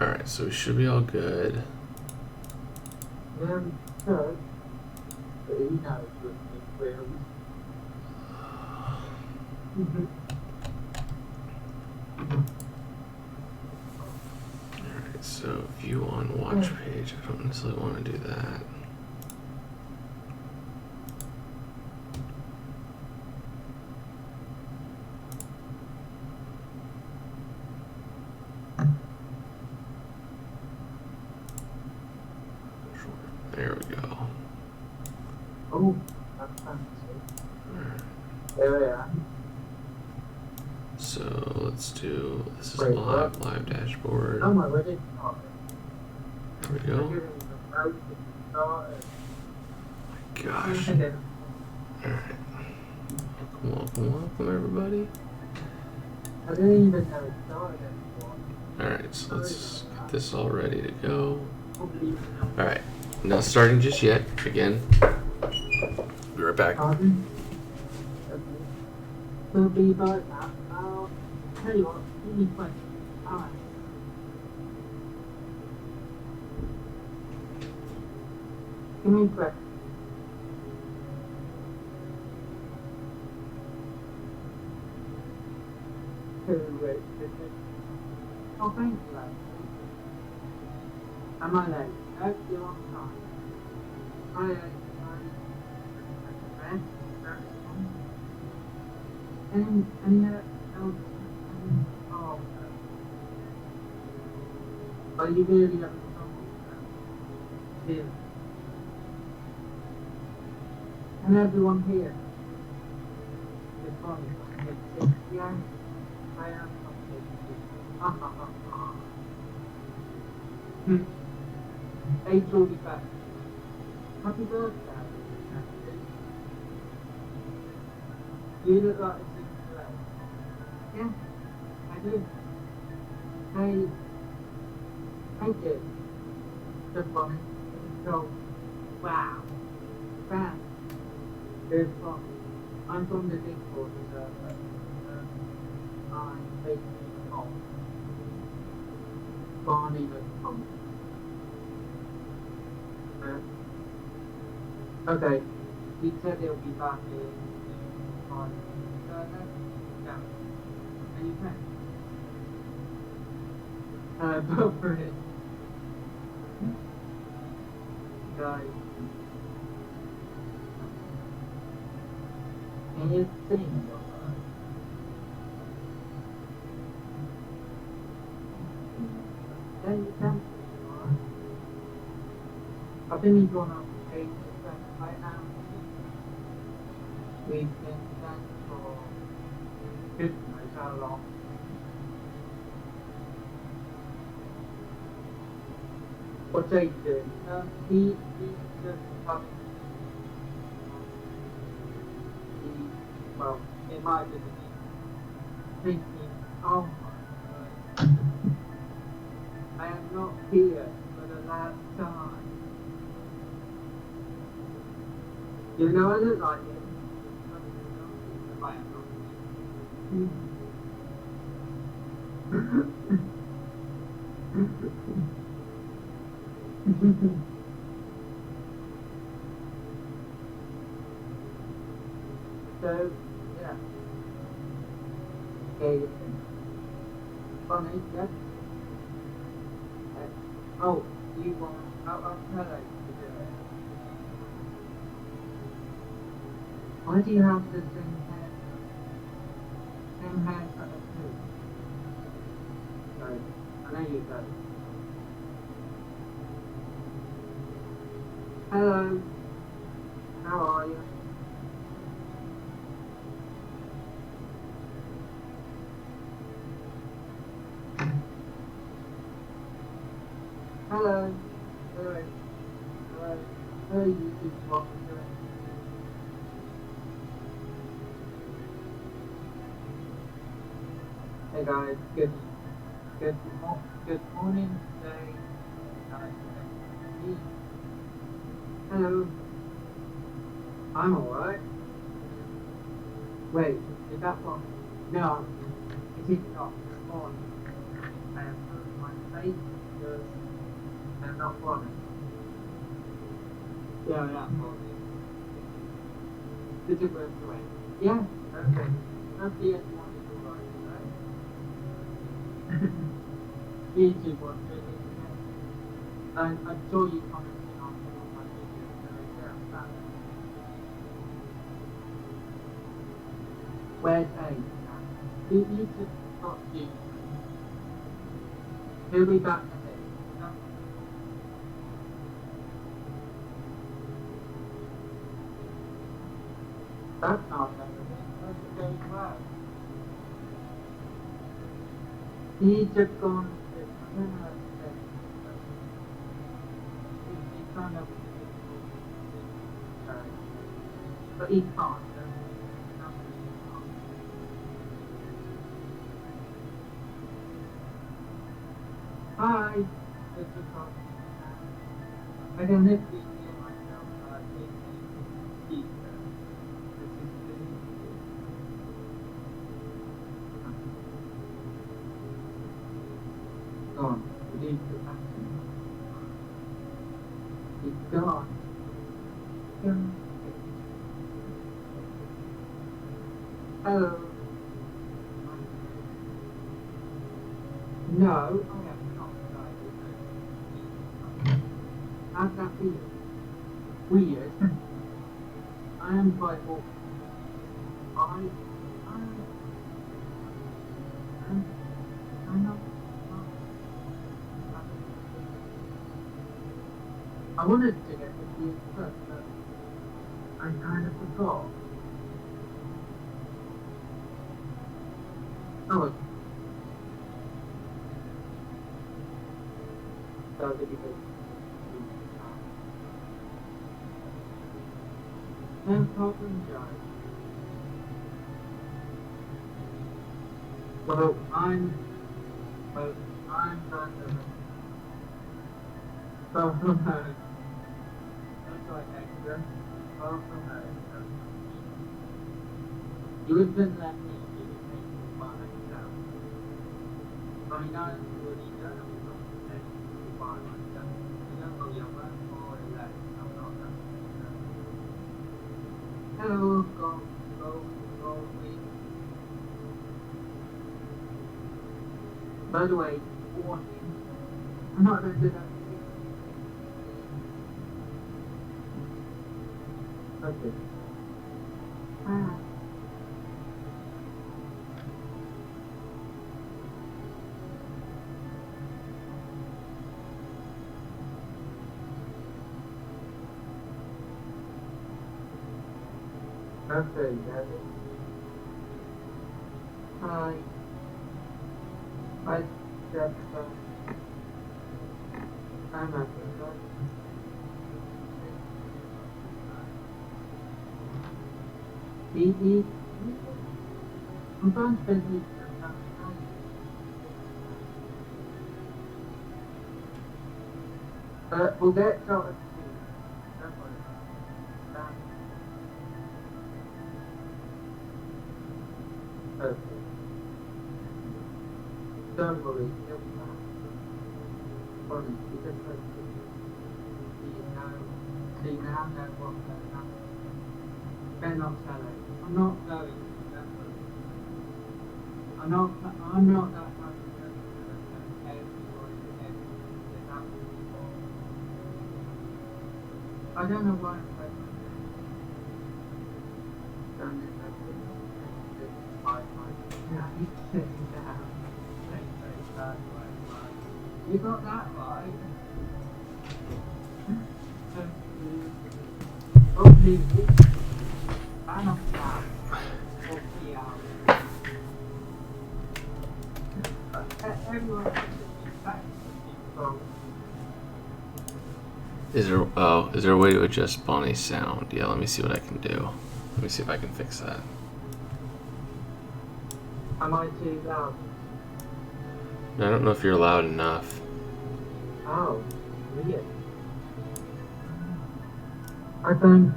Alright, so we should be all good. Good. But he knows with me clearly. Alright, so view on watch page. I don't necessarily want to do that. There we go. Oh, that's fancy. Alright. There we are. So let's do, this is Wait, live dashboard. Oh my, where did it start? There we go. Gosh. Alright. Welcome everybody. I didn't even know it started anymore. Alright, so let's get this all ready to go. Alright, not starting just yet. Again, be right back. Pardon? Okay. We'll be right back. I'll tell you what, give me 20. Alright. Give me 20. Oh, thank you, lad. Am I late? No, you're on time. Any else? Oh, are you really having trouble? Here. And everyone here? It's funny. Yeah, I am. Age will be back. Happy birthday. You look like it's in the Yeah, I do. Hey, thank you. Just funny. So, wow. Fan. Very fun. I'm from the Discord server. I'm based on Barney.com. Okay, he said he'll be back in 5 minutes. Yeah. And you can. Go for it. Guys. Can you sing? Yeah, you can. I've been going on page right now. We've been done for goodness knows how long. What's Jake doing? He just coming. Well, it might be thinking, oh my God, I am not here for the last time. You know I look like it. I am not. So, yeah. Okay. Funny, yes. Oh, you want, I'll tell you to do it. Why do you have the same haircut? Same haircut as me? Sorry, I know you do. Hello. How are you? Hello. Hello. Hello. How are you doing? What we're doing? Hey guys, good morning, day, night, day. Hello. I'm alright. Wait, is that one? No, it is not on. I have put my face because they're not funny. Yeah, yeah, funny. Did you go through it? Yeah, okay. That's the end one is alright, right? YouTube was really good. And I saw you commenting on my video, so yeah, that. Where's A? You just got you. He'll be back ahead. That's not everything. That's going well. He's just gone to, I don't know how to say it, but he's kind of but he's fine. Hi. This is talking. I can lift you feel myself, but I think he's this is gone. We need to action. It's gone. Hello. No, I am not died. How's that feel? Weird. I am quite awful. I'm not. I wanted to get with you first, but I kind of forgot. Oh, so did you go? No problem, Joe. Well, I'm kind of. Oh no. That's like extra. Oh no. You would think that me, you would make me by myself. I know you would eat that, and we're not going to by myself. You don't know your work or less. I'm not that. Hello, go, please. By the way, warning. I'm not going to do that. Okay. Okay, Daddy. Hi. Hi, Jessica. I'm not good. Eat. I'm trying to spend it. We'll get started soon. Don't worry. Okay. Don't worry, you'll be fine. Honestly, just like so you now know what's going on. Better not tell it. I'm not going to, don't worry. I'm not that kind of person that everybody is absolutely wrong. I don't know why I'm saying that. Don't know if that's yeah, he's sitting down. You got that right. Oh, please. I'm not down. Everyone Is there a way to adjust Bonnie's sound? Yeah, let me see what I can do. Let me see if I can fix that. Am I too loud? I don't know if you're loud enough. Oh, weird. I think.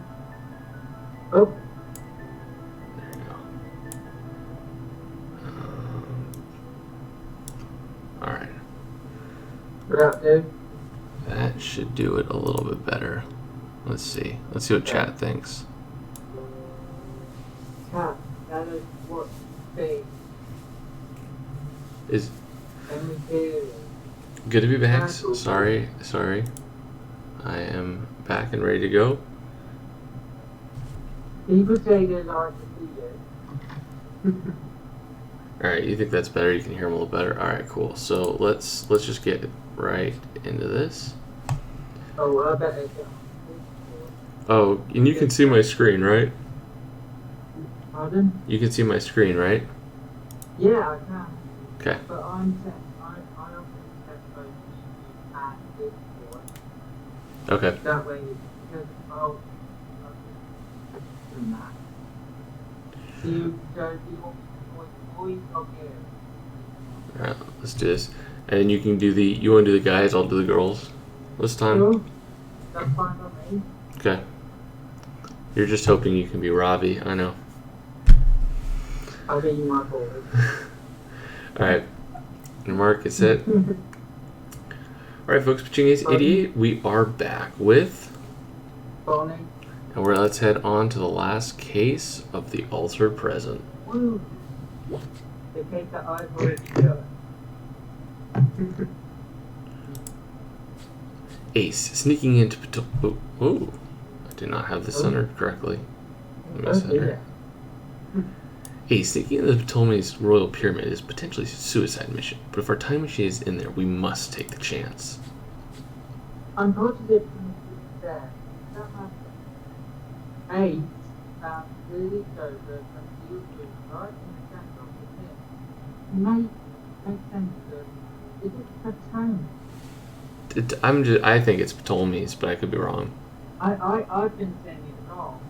Oh. There you go. Alright. that do? That should do it a little bit better. Let's see. Let's see what chat thinks. Cat, that is what thing. Is And we do. good to be back. Sorry. I am back and ready to go. People say they like to see it. Alright, you think that's better? You can hear them a little better? Alright, cool. So let's just get right into this. Oh, I bet it's Oh, and you can see my screen, right? Pardon? You can see my screen, right? Yeah, I can. Okay. But I often set both YouTube and Discord. Okay. That way, because I'll do that. So you want voice or give? Alright, let's do this. And you can do you want to do the guys, I'll do the girls this time? Sure. That's fine with me. Okay. You're just hoping you can be Robbie, I know. I'll be my boy. Alright. Your mark is set. Alright, folks, Pachingas 88, we are back with. Bonnie. And let's head on to the last case of the altered present. Woo. The case that I've already done. Ace, sneaking into Oh, I did not have this centered correctly. Let me center. Ace, sneaking into the Ptolemy's royal pyramid is potentially a suicide mission, but if our time machine is in there, we must take the chance. I'm positive there. That matters. Hey, really shows the confusion right in the center of the pit. Make sense of is it the tone? I think it's Ptolemy's, but I could be wrong. I've been saying it wrong.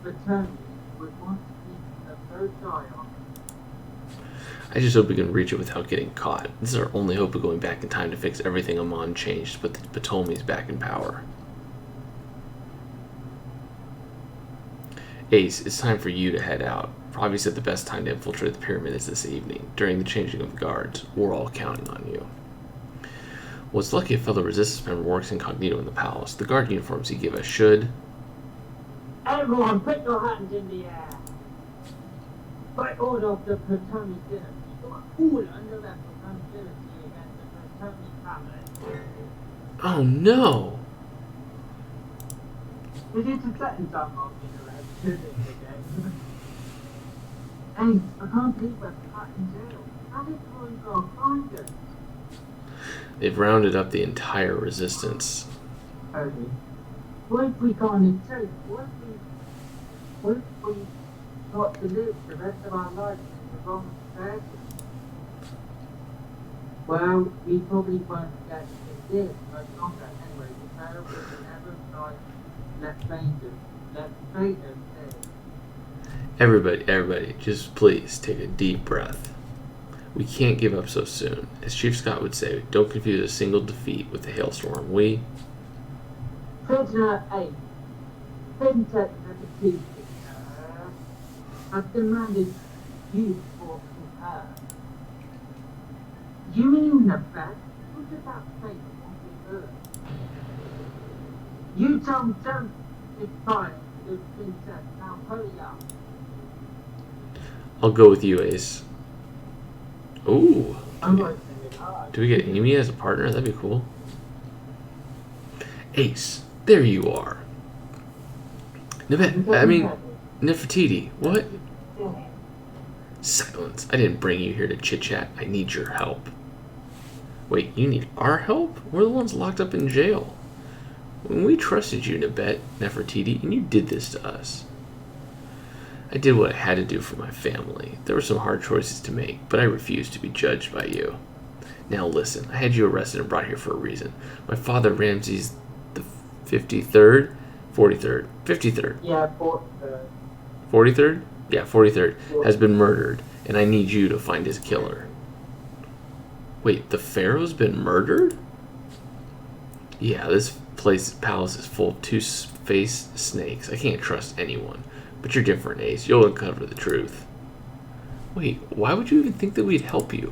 The tone would want to keep the third eye on. I just hope we can reach it without getting caught. This is our only hope of going back in time to fix everything Amon changed to put the Ptolemy's back in power. Ace, it's time for you to head out. Robbie said the best time to infiltrate the pyramid is this evening, during the changing of the guards. We're all counting on you. Well, it's lucky a fellow resistance member works incognito in the palace. The guard uniforms he gave us should... Everyone, put your hands in the air. By order of the Ptolemy dynasty, you are all under the responsibility against the Ptolemy family. Oh no! Is it a second time I've been arrested again? Hey, I can't believe we're caught in jail. How did we go find us? They've rounded up the entire resistance. Okay. What if we gone in jail? What if we got to live the rest of our lives in the wrong person? Well, we probably won't get to this much longer anyway. The pharaoh will never like let fate us stay. Everybody, just please take a deep breath. We can't give up so soon. As Chief Scott would say, don't confuse a single defeat with a hailstorm. Prisoner 8, Princess Nepenthe, I've demanded you for her. You mean the fact? What does that say on the earth? You don't inspire the princess. Now hurry up. I'll go with you, Ace. Ooh. I'm going to send it hard. Do we get Amy as a partner? That'd be cool. Ace, there you are. Nefertiti, what? Silence. I didn't bring you here to chit-chat. I need your help. Wait, you need our help? We're the ones locked up in jail. When we trusted you, Nefertiti, and you did this to us. I did what I had to do for my family. There were some hard choices to make, but I refused to be judged by you. Now listen, I had you arrested and brought here for a reason. My father, Ramses the 53rd? 43rd. 53rd. Yeah, 43rd. 43rd? Yeah, 43rd. Has been murdered, and I need you to find his killer. Wait, the Pharaoh's been murdered? Yeah, this palace is full of two-faced snakes. I can't trust anyone. But you're different, Ace. You'll uncover the truth. Wait, why would you even think that we'd help you?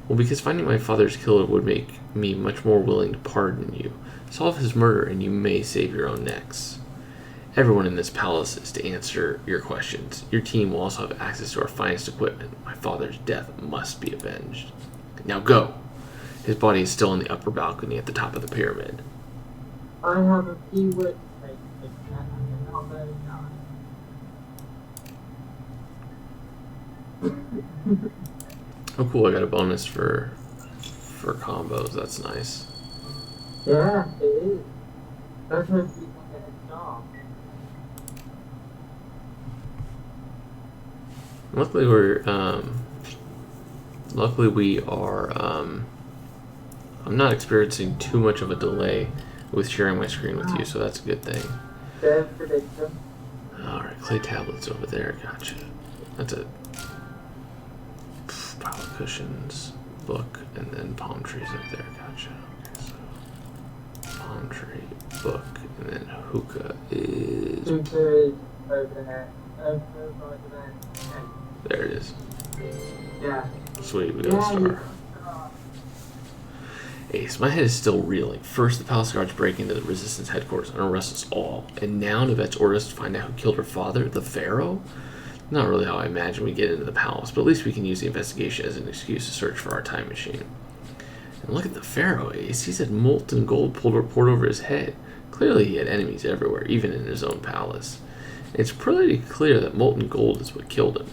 Well, because finding my father's killer would make me much more willing to pardon you. Solve his murder and you may save your own necks. Everyone in this palace is to answer your questions. Your team will also have access to our finest equipment. My father's death must be avenged. Now go! His body is still in the upper balcony at the top of the pyramid. I have a few words to make, and I'm not very nice. Oh cool, I got a bonus for combos. That's nice. Yeah, it is. Let's hope we can get a job. Luckily we are I'm not experiencing too much of a delay with sharing my screen with you, so that's a good thing. Alright, clay tablets over there, gotcha. That's a pile of cushions, book, and then palm trees up there, gotcha. Okay, so palm tree, book, and then hookah is... Hookah is over there. Over there. There it is. Yeah. Sweet, we got a star. Ace, my head is still reeling. First, the palace guards break into the resistance headquarters and arrest us all. And now Nivette's orders to find out who killed her father, the pharaoh? Not really how I imagine we get into the palace, but at least we can use the investigation as an excuse to search for our time machine. And look at the pharaoh, Ace. He's had molten gold poured over his head. Clearly he had enemies everywhere, even in his own palace. And it's pretty clear that molten gold is what killed him.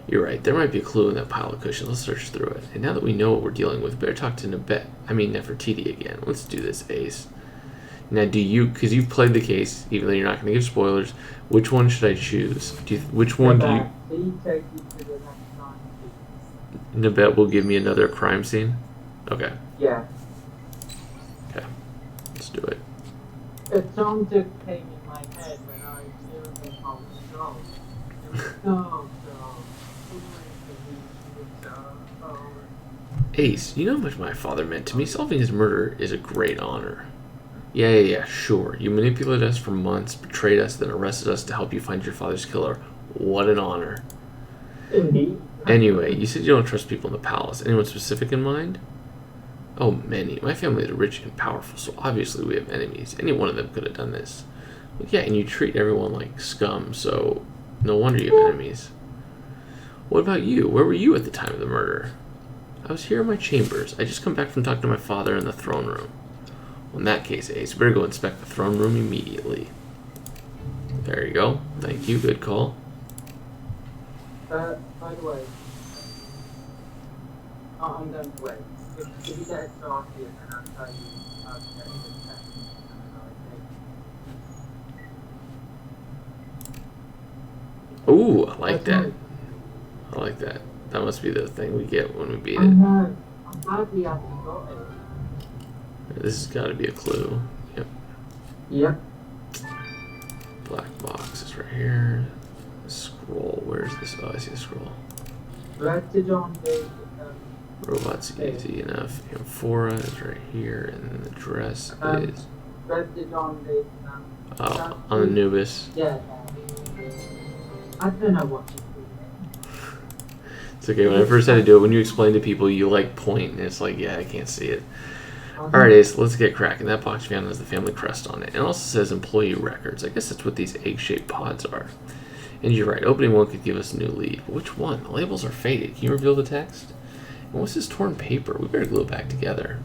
You're right, there might be a clue in that pile of cushions. Let's search through it. And now that we know what we're dealing with, better talk to Nefertiti again. Let's do this, Ace. Now, because you've played the case, even though you're not going to give spoilers, which one should I choose? Which one do you... Nibette will give me another crime scene? Okay. Yeah. Okay. Let's do it. A song just came in my head when I was hearing the whole song. It was so. Ace, you know how much my father meant to me. Solving his murder is a great honor. Yeah, sure. You manipulated us for months, betrayed us, then arrested us to help you find your father's killer. What an honor. Indeed. Anyway, you said you don't trust people in the palace. Anyone specific in mind? Oh, many. My family is rich and powerful, so obviously we have enemies. Any one of them could have done this. Well, yeah, and you treat everyone like scum, so no wonder you have enemies. What about you? Where were you at the time of the murder? I was here in my chambers. I just come back from talking to my father in the throne room. Well, in that case, Ace, better go inspect the throne room immediately. There you go. Thank you. Good call. By the way, I'm going to wait. If you get started, then I'll tell you how to get the text. Ooh, I like that. I like that. That must be the thing we get when we beat I it. know. I'm glad we actually got it. This has got to be a clue. Yep. Yep. Black box is right here. Scroll. Where's this? Oh, I see the scroll. Rested on the Robot's easy enough. Amphora is right here, and then the dress is... rested on the on the Nubis. Yeah. I don't know what to do. It's okay. When I first had to do it, when you explain to people, you like point, and it's like, yeah, I can't see it. Alright, Ace, let's get cracking. That box found has the family crest on it. And it also says employee records. I guess that's what these egg-shaped pods are. And you're right, opening one could give us a new lead. But which one? The labels are faded. Can you reveal the text? And what's this torn paper? We better glue it back together.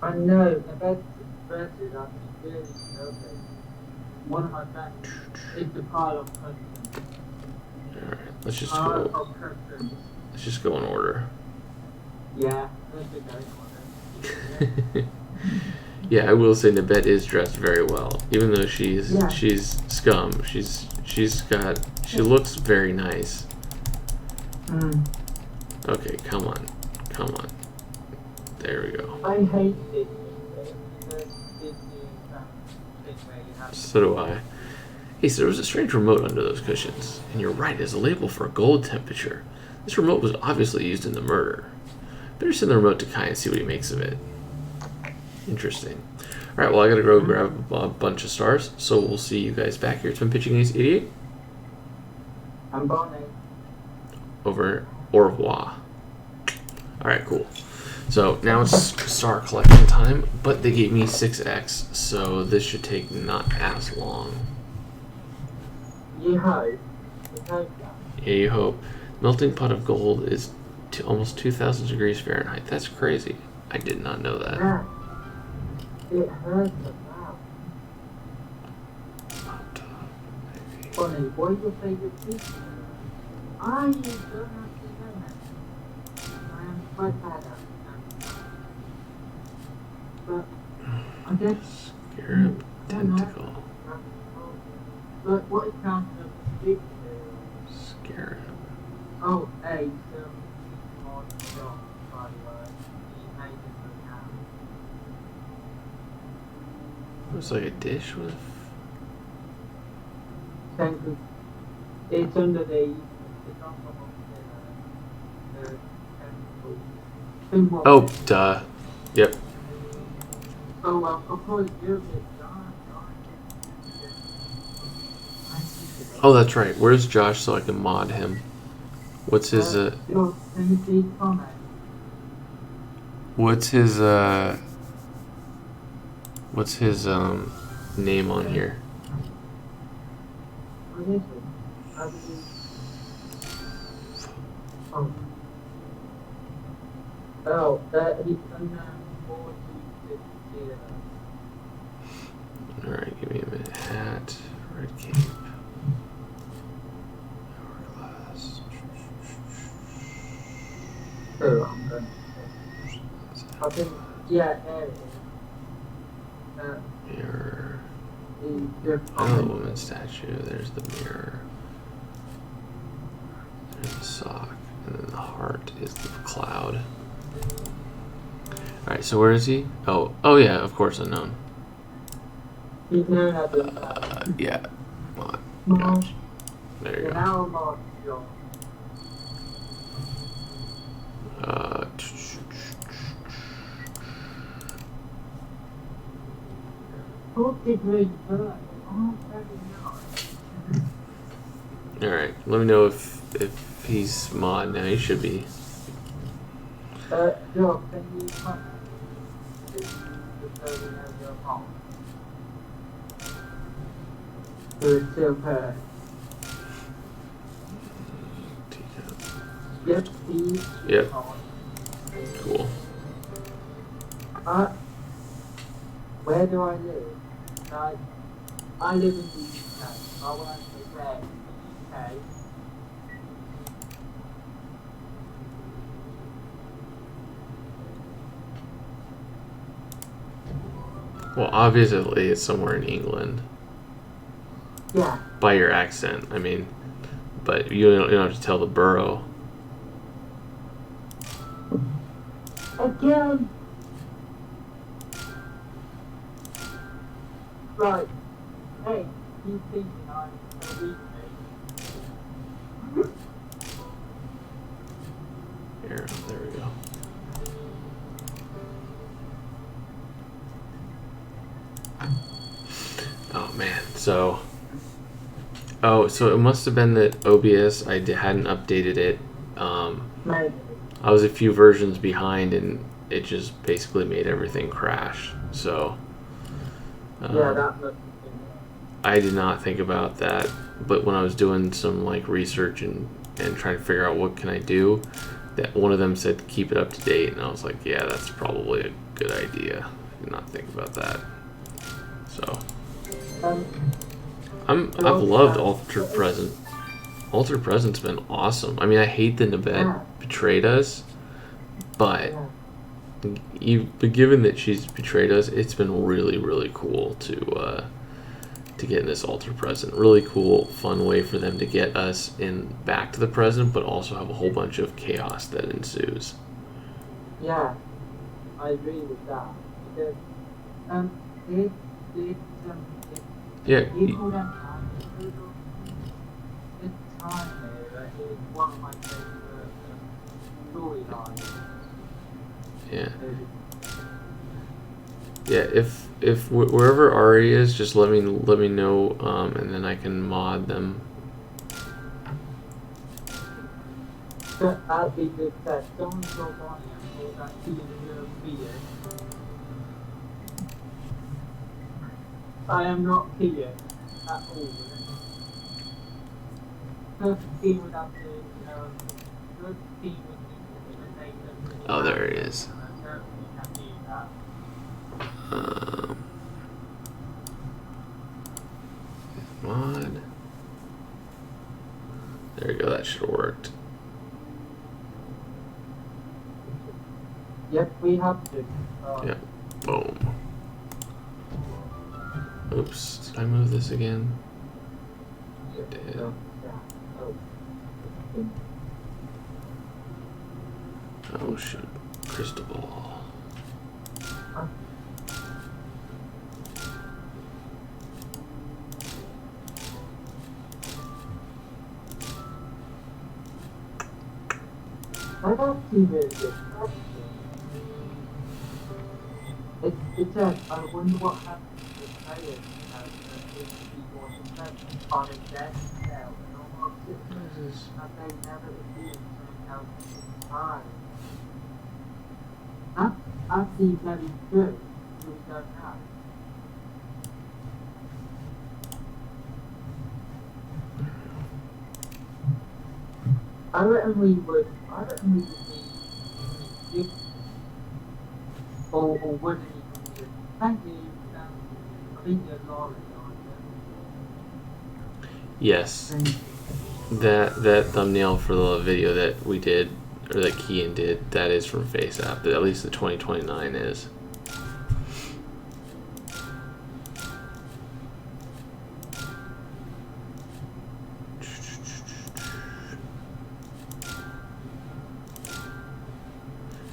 I know, the best verses are really okay. One of my friends is the pile of questions. Alright, let's just go in order. Yeah, let's just go in order. Yeah, I will say Nibette is dressed very well. Even though she's scum, she looks very nice. Okay, come on. There we go. I hate it. So do I. Hey, so there was a strange remote under those cushions. And you're right, it's a label for a gold temperature. This remote was obviously used in the murder. Better send the remote to Kai and see what he makes of it. Interesting. Alright, well I gotta go grab a bunch of stars, so we'll see you guys back here. It's been Pitching Ace 88. I'm Bonnie. Over. Au revoir. Alright, cool. So now it's star collection time, but they gave me 6x, so this should take not as long. You hope. You hope that. Yeah, you hope. Melting pot of gold is almost 2,000 degrees Fahrenheit. That's crazy. I did not know that. Yeah. It hurts a lot. Funny, what is your favorite teacher? I don't actually know that. I am quite bad at it. But I guess. Scarab tentacle. But what is kind of big? Scarab. Oh, hey, so on shop, by the way. He made it now. It was like a dish with. Thankfully, it's under the. It's on top of the tentacle. Oh, duh. Yep. Oh, well, of course, you're a bit Oh, that's right. Where's Josh so I can mod him? What's his Can you see comment? What's his name on here? What is it? How do you... Oh, he's under 426. Alright, give me a minute. Hat, red cape, hourglass. Oh, I'm going to I think, yeah, there it is. Mirror. The Oh, the woman's statue. There's the mirror. There's the sock. And then the heart is the cloud. Alright, so where is he? Oh yeah, of course, unknown. He's known as Yeah. Mod. Marsh. There you go. Now Marsh, John. Alright, let me know if he's mod now. He should be. Joe, can you comment? Just so we know your phone. So it's still her. Yep, he's Yep. on. Cool. Where do I live? I live in the UK. I want to say where in the UK. Well, obviously it's somewhere in England. Yeah. By your accent, I mean. But you don't have to tell the borough. Again. Right. Hey, he's thinking I'm a weekday. Here, there we go. Oh man, so it must have been that OBS hadn't updated it. Maybe. I was a few versions behind, and it just basically made everything crash. So Yeah, that must have been I did not think about that, but when I was doing some like research and trying to figure out what can I do, that one of them said keep it up to date, and I was like, yeah, that's probably a good idea. I did not think about that. So I've loved Alter Present. Alter Present's been awesome. I mean, I hate that Nabet betrayed us, but given that she's betrayed us, it's been really, really cool to get in this Alter Present. Really cool, fun way for them to get us in back to the present, but also have a whole bunch of chaos that ensues. Yeah, I agree with that. Because Yeah. people that time it's time there is one of my favorite storylines. Yeah. Yeah, if wherever Ari is, just let me know, and then I can mod them. That'd be good test. Someone saw Bonnie and thought that she was real fear. I am not fear at all. First team would have to, first team would need to take them. Oh, there it is. I don't think I can do that. Mod. There we go. That should have worked. Yep, we have to. Yeah. Boom. Oops. Did I move this again? Did. Oh shoot. Crystal ball. I've actually really good question. It says, I wonder what happens to the players if people on a dead cell and almost systems that they never assumed something else inside. That's actually very good. We don't know. I reckon we would need or wouldn't even use. Thank you. I think you're Laurie on it. Yes. That thumbnail for the video that we did, or that Kian did, that is from FaceApp. At least the 2029 is.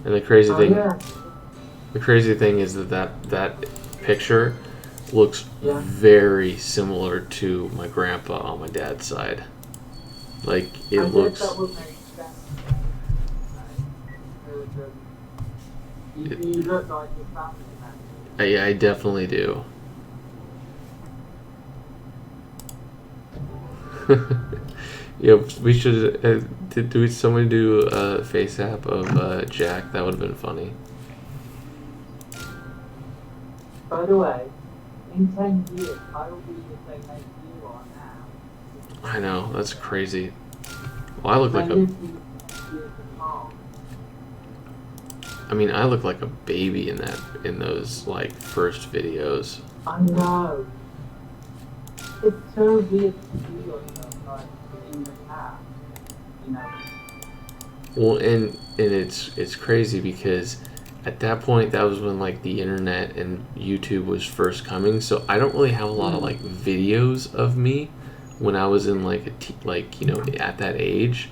And the crazy thing, the crazy thing is that picture looks very similar to my grandpa on my dad's side. Like it looks. That would make sense. You look like your family man. Yeah, I definitely do. Yeah, we should. Did someone do a FaceApp of Jack? That would have been funny. By the way, in 10 years, I will be the same age you are now. I know, that's crazy. Well, I look like I mean, I look like a baby in those like first videos. I know. It's so weird to see yourself like in the past, you know. Well, and it's crazy because at that point, that was when like the internet and YouTube was first coming. So I don't really have a lot of like videos of me when I was in like at that age.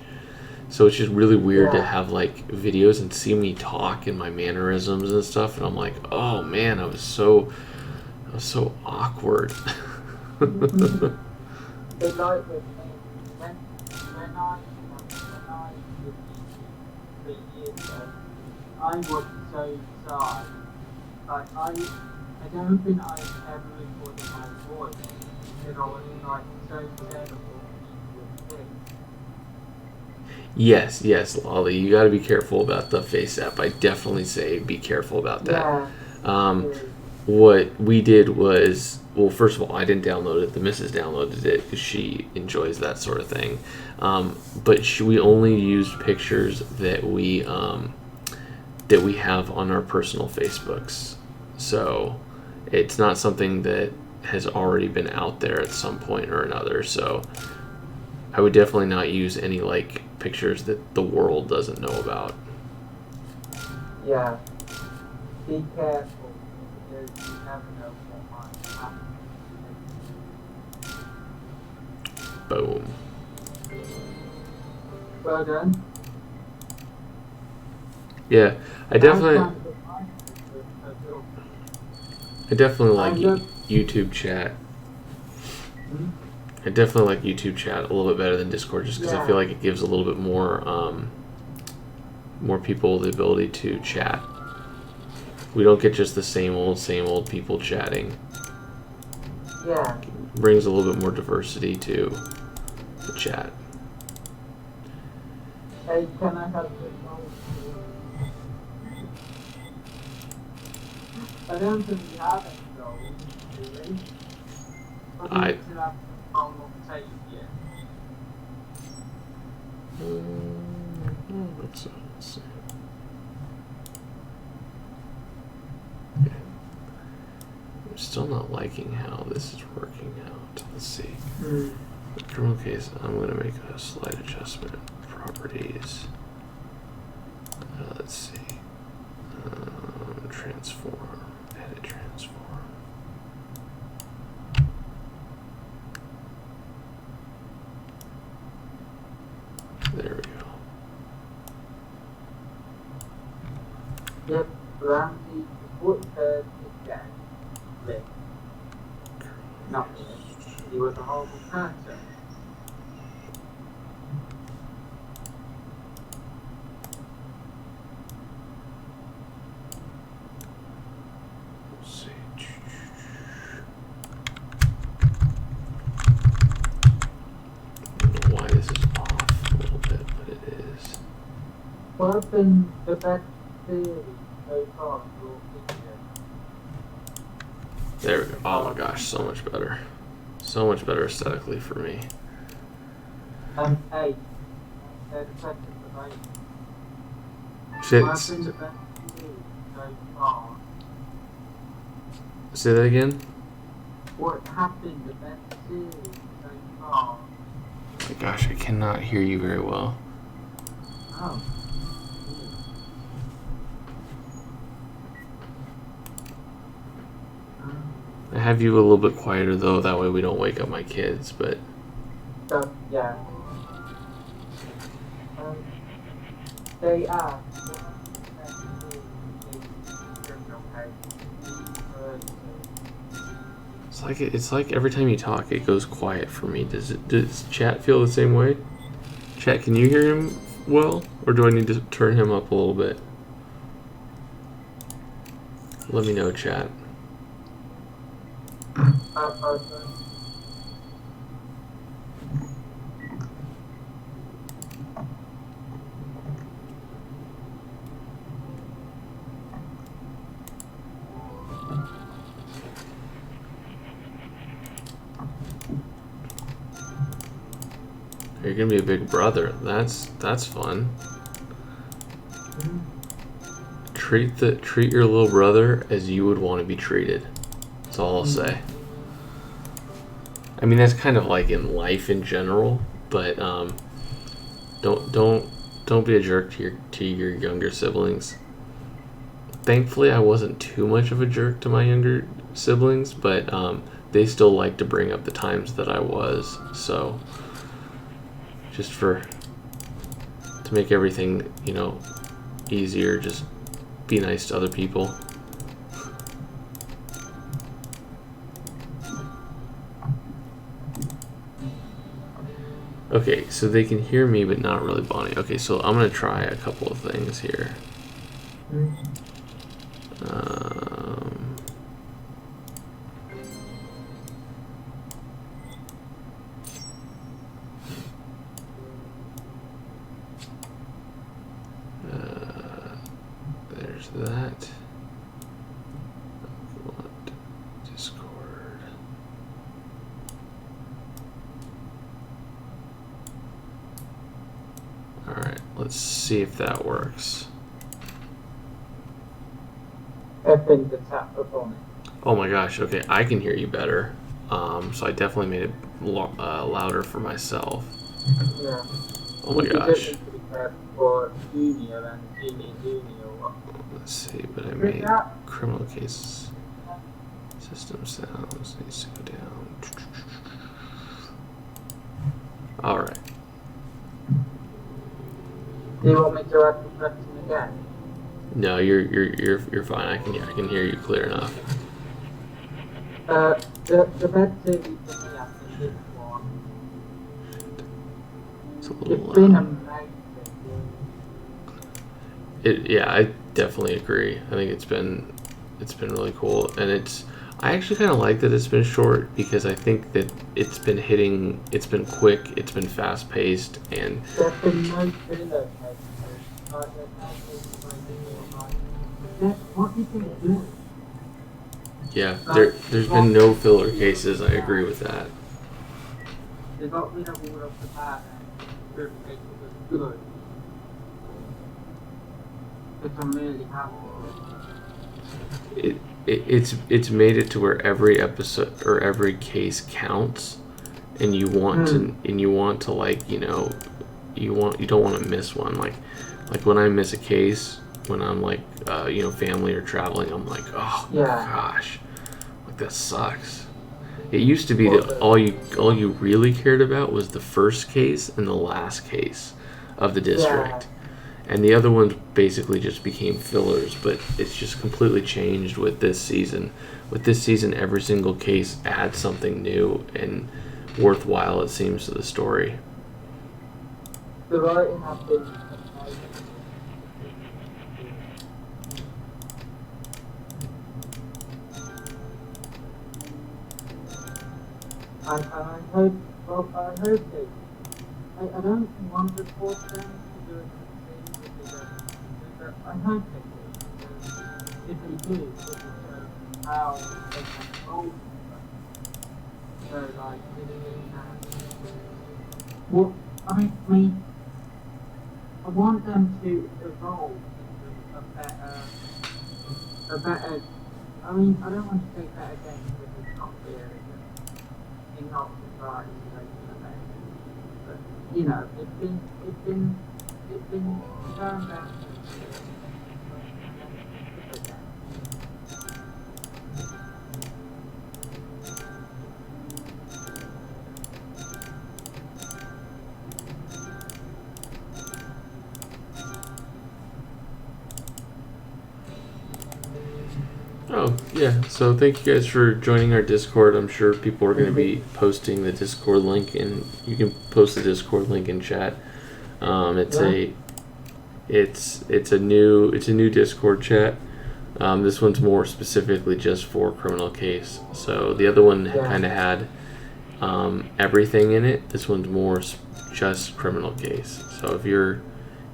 So it's just really weird to have like videos and see me talk and my mannerisms and stuff, and I'm like, oh man, I was so awkward. It's like with me, when I was 3 years ago, I was so shy. Like I don't think I ever recorded my voice because I was like so scared of what people would think. Yes, Lolly, you got to be careful about the FaceApp. I definitely say be careful about that. What we did was, well, first of all, I didn't download it. The missus downloaded it because she enjoys that sort of thing. But we only used pictures that we have on our personal Facebooks. So it's not something that has already been out there at some point or another. So I would definitely not use any like pictures that the world doesn't know about. Yeah. Be careful because you never know what might happen. Boom. Well done. Yeah, I definitely like YouTube chat. I definitely like YouTube chat a little bit better than Discord, just because I feel like it gives a little bit more more people the ability to chat. We don't get just the same old people chatting. Yeah. It brings a little bit more diversity to the chat. Hey, can I have the phone? I don't think we have any goals, do we? But we I need to have the phone on the table yet. let's see. I'm still not liking how this is working out. Let's see. The criminal case, I'm going to make a slight adjustment. Properties. Let's see. Transform. Edit transform. There we go. Yep, Ramsey, what third is dead. Lit. Not lit. He was a horrible person. Let's see. I don't know why this is off a little bit, but it is. What have been the best theory so far in your opinion? There we go. Oh my gosh, so much better. So much better aesthetically for me. Hey, the second debate. Shit. What have been the best theory so far? Say that again? What have been the best theory so far? Oh my gosh, I cannot hear you very well. Oh. I have you a little bit quieter though, that way we don't wake up my kids, but So, yeah. They asked, what have been the best theory in criminal cases? it's like every time you talk it goes quiet for me. Does chat feel the same way? Chat, can you hear him well? Or do I need to turn him up a little bit? Let me know, chat. You're gonna be a big brother. That's fun. Treat your little brother as you would want to be treated. That's all I'll say. I mean, that's kind of like in life in general, but don't be a jerk to your younger siblings. Thankfully, I wasn't too much of a jerk to my younger siblings, but they still like to bring up the times that I was. So, just to make everything, easier, just be nice to other people. Okay, so they can hear me, but not really Bonnie. Okay, so I'm gonna try a couple of things here. There's that. What? Discord. Alright, let's see if that works. I think the tap upon it. Oh my gosh, okay, I can hear you better. So I definitely made it louder for myself. Yeah. Oh my gosh. For junior and junior. Let's see, but I made criminal cases. System sounds needs to go down. Alright. Do you want me to add the question again? No, you're fine. I can hear you clear enough. The best theory for me after this one. It's a little It's been loud. amazing. Yeah, I definitely agree. I think it's been really cool, and I actually kind of like that it's been short because I think that it's been quick, it's been fast paced, and There's been no filler cases. Like, there's no cases where you feel like, what did they do? yeah, Like, there's been no filler cases. I agree with that. they got rid of all of the bad and the cases was good. Which I'm really happy with. It's made it to where every episode or every case counts, and you want to like you don't want to miss one. Like when I miss a case when I'm like family or traveling, I'm like, oh gosh, like that sucks. It used to be that all you really cared about was the first case and the last case of the district. And the other ones basically just became fillers, but it's just completely changed with this season. With this season, every single case adds something new and worthwhile, it seems, to the story. The writing has been and I hope, I don't want to force them to do it the same as they don't, but I hope they do, because if they do, it will show how they can hold it. So, like, if they can, what, I want them to evolve into a better, I don't want to say better game because it's not fair, in not society, but it's been turned down. Oh, yeah. So thank you guys for joining our Discord. I'm sure people are going to be posting the Discord link, and you can post the Discord link in chat. It's a new Discord chat. This one's more specifically just for criminal case. So the other one kind of had everything in it. This one's more just criminal case. So if you're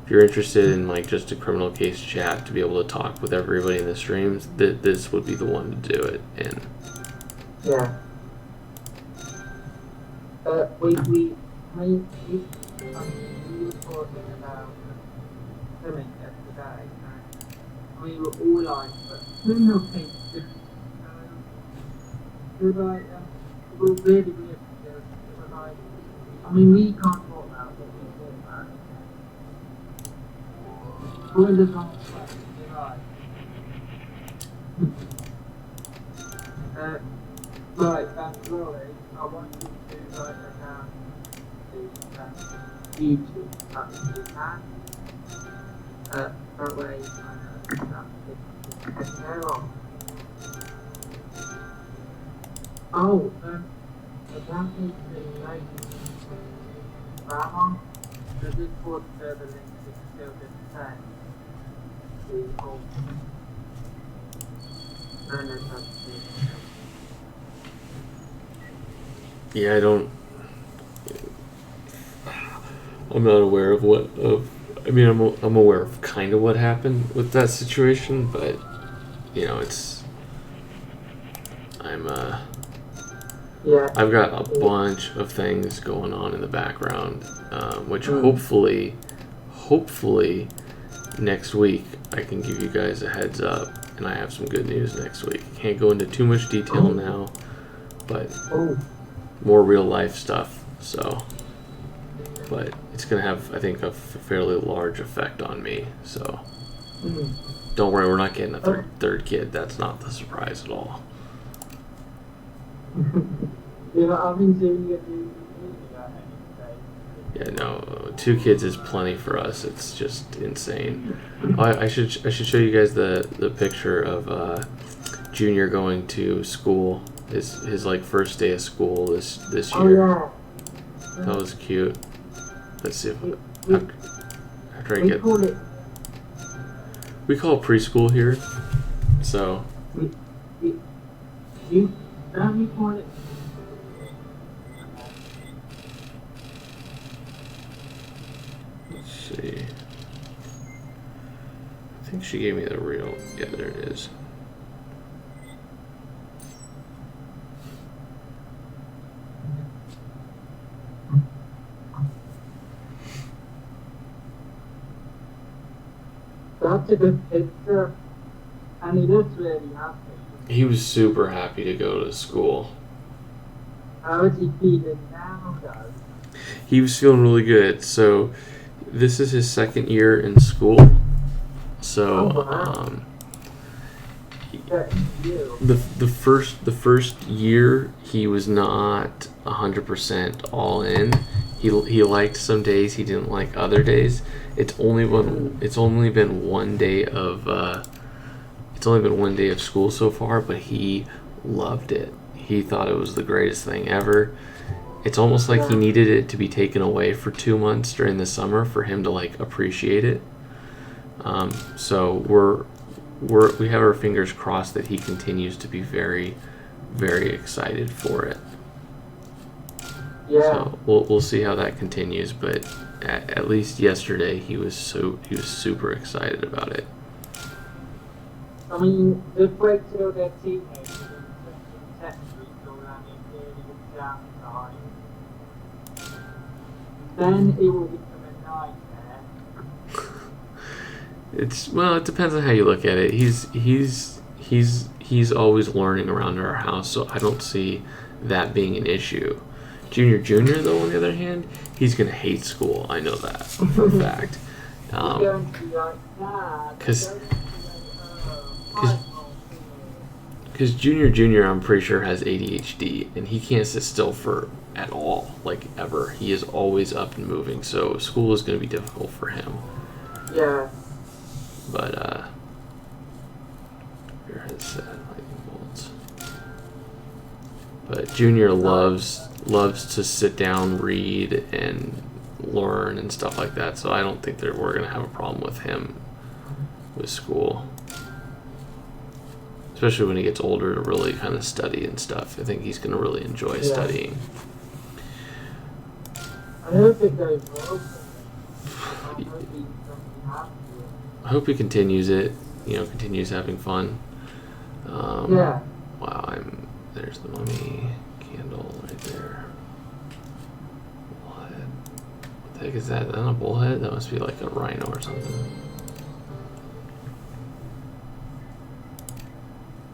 interested in like just a criminal case chat to be able to talk with everybody in the streams, this would be the one to do it in. Yeah. We were talking about swimming yesterday, and we were all like, but criminal case different. We were like, we were really weird because it was like, we can't talk about what we talk about. Spoilers on the way, you're right. Rory, I want you to write that down to YouTube, if you can. That way, I know that it's on. Oh, apparently the lady Grandma, the Discord server link is still the same. Yeah, I'm not aware of I'm aware of kind of what happened with that situation, but I've got a bunch of things going on in the background, which hopefully next week I can give you guys a heads up, and I have some good news next week. Can't go into too much detail now, but more real life stuff. So, but it's gonna have, I think, a fairly large effect on me. So, don't worry, we're not getting a third kid. That's not the surprise at all. Yeah, no, 2 kids is plenty for us. It's just insane. I should show you guys the picture of Junior going to school. His like first day of school this year. That was cute. Let's see if after I get. We call it preschool here, so. You don't you call it? Let's see. I think she gave me the real. Yeah, there it is. That's a good picture, and he looks really happy. He was super happy to go to school. How is he feeling now, though? He was feeling really good. So, this is his second year in school. So, Oh, wow. the first year he was not 100% all in. He liked some days, he didn't like other days. It's only been one day of school so far, but he loved it. He thought it was the greatest thing ever. It's almost like he needed it to be taken away for 2 months during the summer for him to like appreciate it. So we have our fingers crossed that he continues to be very, very excited for it. Yeah. So we'll see how that continues, but at least yesterday he was super excited about it. I mean, just wait till they're teenagers and secondary school and it's really exam time. Then it will become a nightmare. It depends on how you look at it. He's always learning around our house, so I don't see that being an issue. Junior though, on the other hand, he's gonna hate school. I know that for a fact. He's going to be like, nah, Because Junior, I'm pretty sure has ADHD, and he can't sit still for at all, like ever. He is always up and moving, so school is going to be difficult for him. Yeah. But here is lightning bolts. But Junior loves to sit down, read, and learn and stuff like that. So I don't think that we're going to have a problem with him with school. Especially when he gets older to really kind of study and stuff. I think he's going to really enjoy studying. I hope it goes well. I hope he continues it. Continues having fun. Yeah. Wow, there's the mummy candle right there. Bullhead. What the heck is that? Is that a bullhead? That must be like a rhino or something.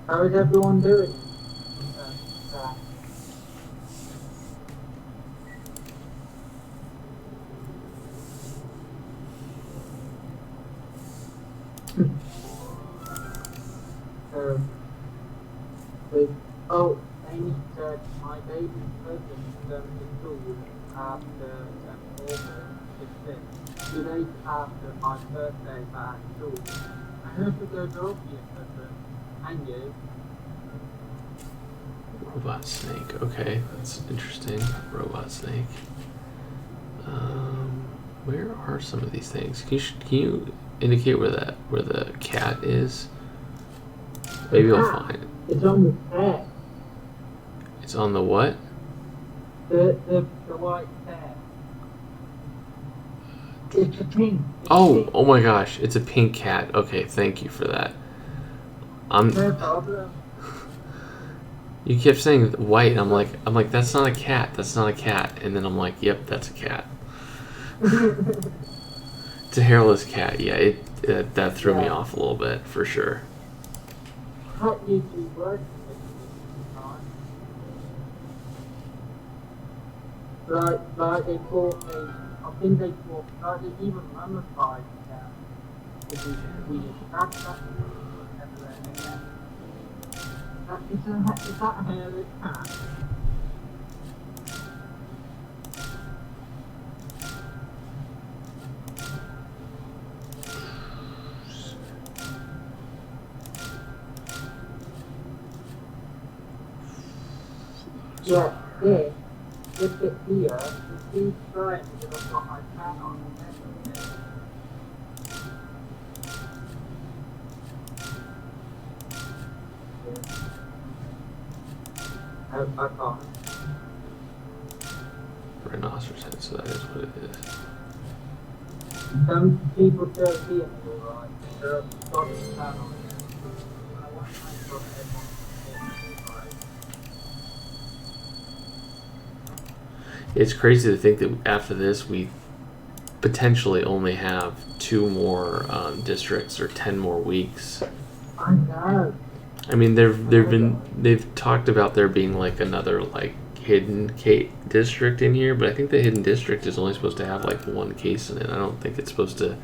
How is everyone doing? Amy said my baby cousin going to school after August 15th, 2 days after my birthday back at school. I hope it goes well for your cousin and you. Robot snake. Okay, that's interesting. Robot snake. Where are some of these things? Can you indicate where the cat is? Maybe I'll find it. It's on the cat. It's on the what? The white cat. It's a pink. Oh my gosh, it's a pink cat. Okay, thank you for that. No problem. You kept saying white. I'm like, that's not a cat. That's not a cat. And then I'm like, yep, that's a cat. It's a hairless cat. Yeah, that threw me off a little bit for sure. Cat usually works like they caught me. I think they caught. Like they even mummified the cat. Which is weird. That's is that a hairless cat? Yeah, this bit here is too strange because I've got my cat on the head of it. I can't. Rhinoceros head, so that is what it is. Some people still see it alright. They're a solid channel. I want to make sure that everyone It's crazy to think that after this we potentially only have 2 more districts or 10 more weeks. I know. I mean, they've talked about there being like another like hidden district in here, but I think the hidden district is only supposed to have like 1 case in it. I don't think it's supposed to,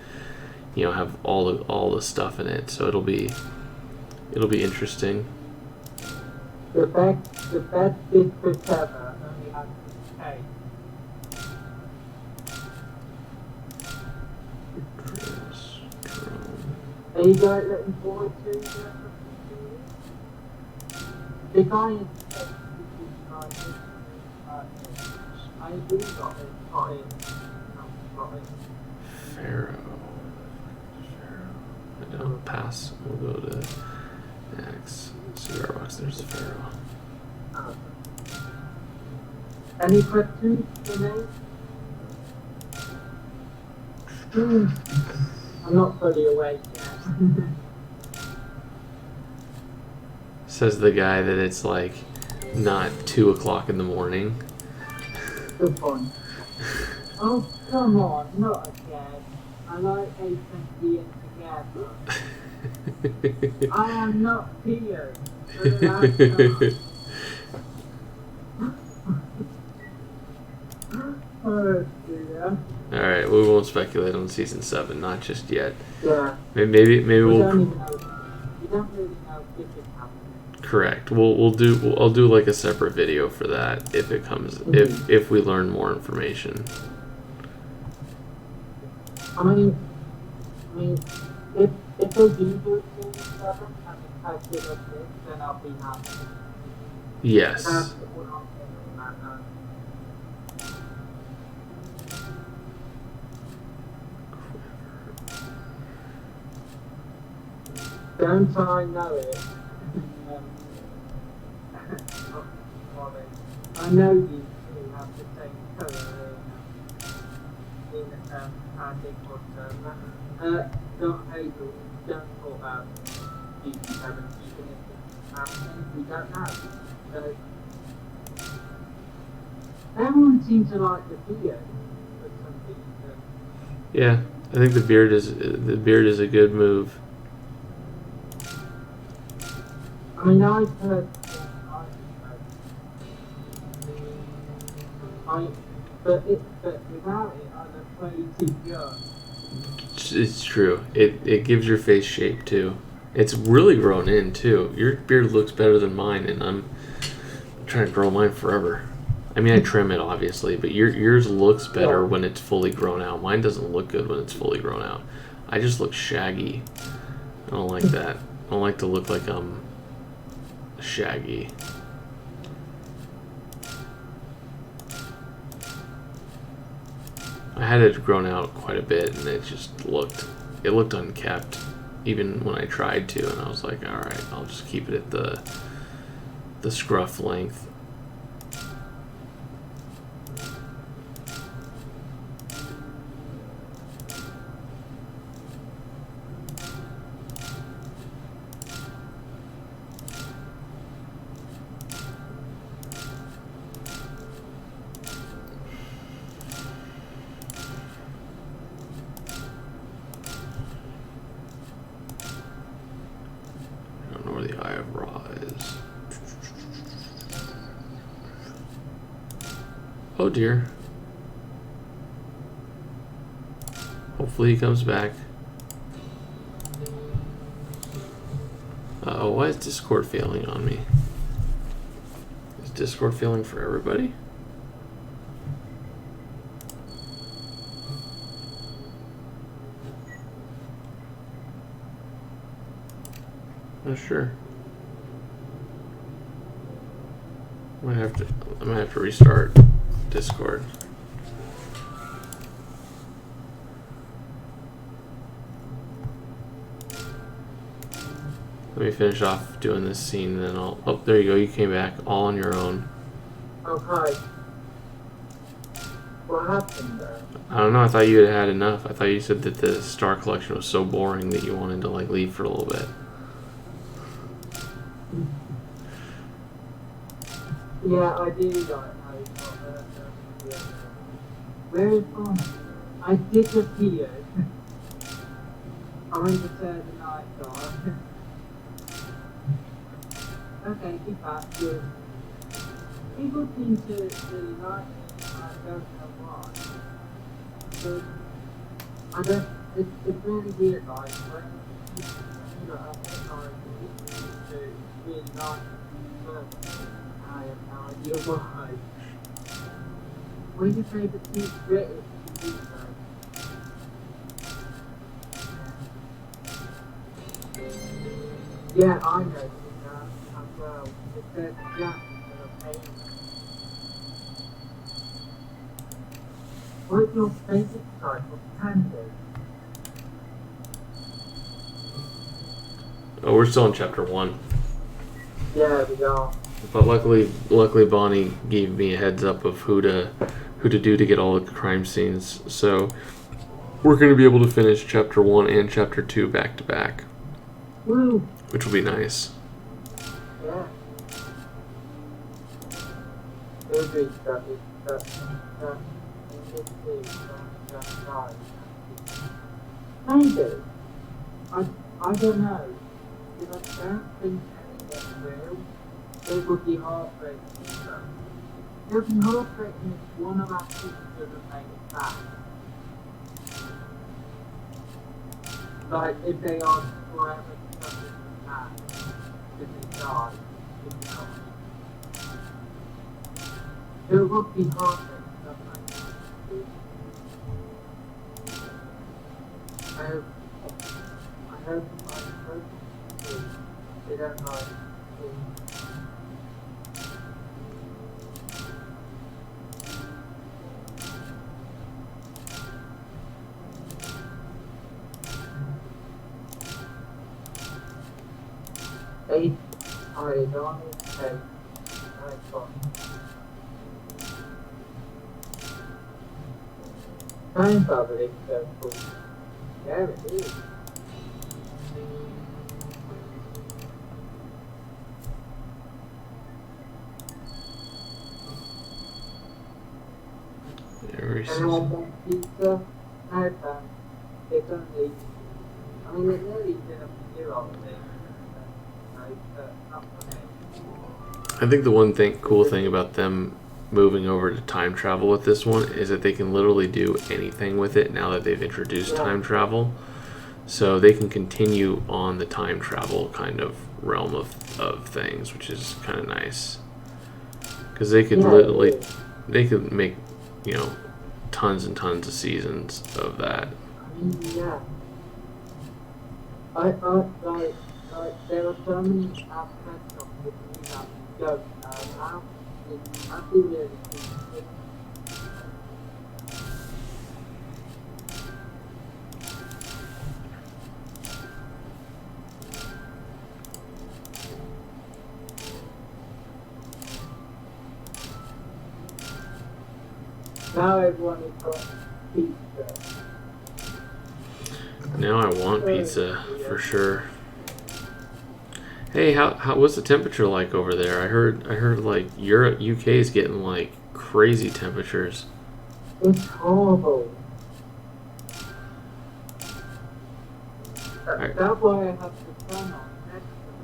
have all the stuff in it. So it'll be interesting. The best district ever only has 6K. Are you guys looking forward to the guy in I agree got it. Pharaoh. I don't pass. We'll go to next. Cigar box. There's the Pharaoh. Any questions for me? I'm not fully awake yet. Says the guy that it's like not 2 o'clock in the morning. Good point. Oh, come on, not again. I like ASMD together. I am not here for the last time. Oh dear. Alright, we won't speculate on season 7, not just yet. Yeah. Maybe We we'll. don't even know. We don't really know if it's happening. Correct. I'll do like a separate video for that if it comes if we learn more information. I mean, if they do season 7 and it's as good as this, then I'll be happy. Yes. That's what I'm thinking right now. Don't I know it? I know you two have the same colour in Harry Potter. Don't Hazel, don't talk about season 7, even if it's happening, we don't know. So, everyone seems to like the beard for some reason. Yeah, I think the beard is a good move. I mean, I've heard, but without it, I look way too young. It's true. It gives your face shape too. It's really grown in too. Your beard looks better than mine, and I'm trying to grow mine forever. I mean, I trim it obviously, but yours looks better when it's fully grown out. Mine doesn't look good when it's fully grown out. I just look shaggy. I don't like that. I don't like to look like I'm shaggy. I had it grown out quite a bit, and it looked unkept, even when I tried to. And I was like, all right, I'll just keep it at the scruff length. Oh dear. Hopefully he comes back. Uh-oh, why is Discord failing on me? Is Discord failing for everybody? Not sure. I might have to restart Discord. Let me finish off doing this scene, and then I'll... Oh, there you go. You came back all on your own. Okay. What happened there? I don't know. I thought you had enough. I thought you said that the Star Collection was so boring that you wanted to, like, leave for a little bit. Yeah, I do like where is Bonnie? I disappeared. I went to turn the night dark. Okay, keep back. Good. People seem to really like it. I don't know why. But I don't. It's really weird. Like when you know, to really like it. I have no idea why. What is your favourite British TV show? Yeah, I know that as well. It says Jack and a pain. What's your favourite type of candy? Oh, we're still in chapter 1. Yeah, we are. But luckily Bonnie gave me a heads up of who to do to get all the crime scenes. So we're going to be able to finish chapter 1 and chapter 2 back to back. Woo! Which will be nice. Yeah. Maybe that maybe. I don't know. Because I don't think anything real. It would be heartbreaking. It would be heartbreaking if one of our kids doesn't make it back. Like if they are forever stuck in the past, if they die, if you know what I mean. It would be heartbreaking. I hope they don't like eight, I don't take my phone. Time public so cool. Yeah, it is. Anyone want pizza? No thanks. It's only, I mean, it nearly been a year old thing. Not for me. I think the cool thing about them moving over to time travel with this one is that they can literally do anything with it now that they've introduced time travel. So they can continue on the time travel kind of realm of things, which is kind of nice. Because they could literally, they could make, tons and tons of seasons of that. I mean, yeah. I like, there are so many aspects of it that don't know now. It's actually really interesting. Now everyone has got pizza. Now I want pizza for sure. Hey, what's the temperature like over there? I heard like Europe, UK is getting like crazy temperatures. It's horrible. That's why I have the fan on next to me.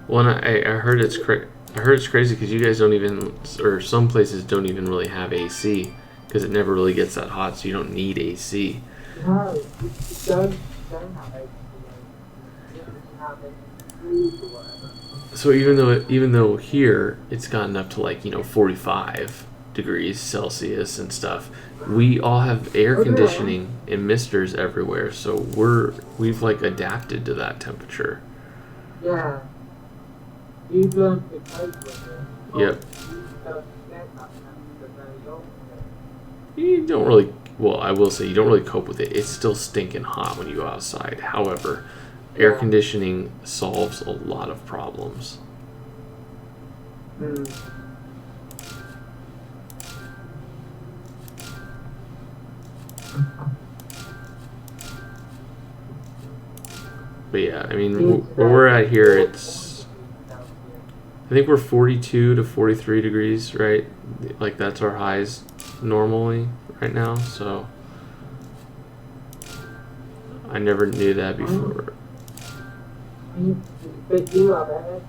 Well, I heard it's crazy because you guys don't even, or some places don't even really have AC because it never really gets that hot, so you don't need AC. No, you don't have AC. You don't have any food or whatever. So even though here it's gotten up to like 45 degrees Celsius and stuff, we all have air conditioning and misters everywhere, so we've like adapted to that temperature. Yeah. You've learned to cope with it. Yep. You don't get that temperature very often. You don't really, well, I will say you don't really cope with it. It's still stinking hot when you go outside. However, air Yeah. conditioning solves a lot of problems. Mm. But yeah, I mean, See, where we're today at here, it's it's 40 Celsius. I think we're 42 to 43 degrees, right? Like that's our highs normally right now. So I never knew that before. But you have air.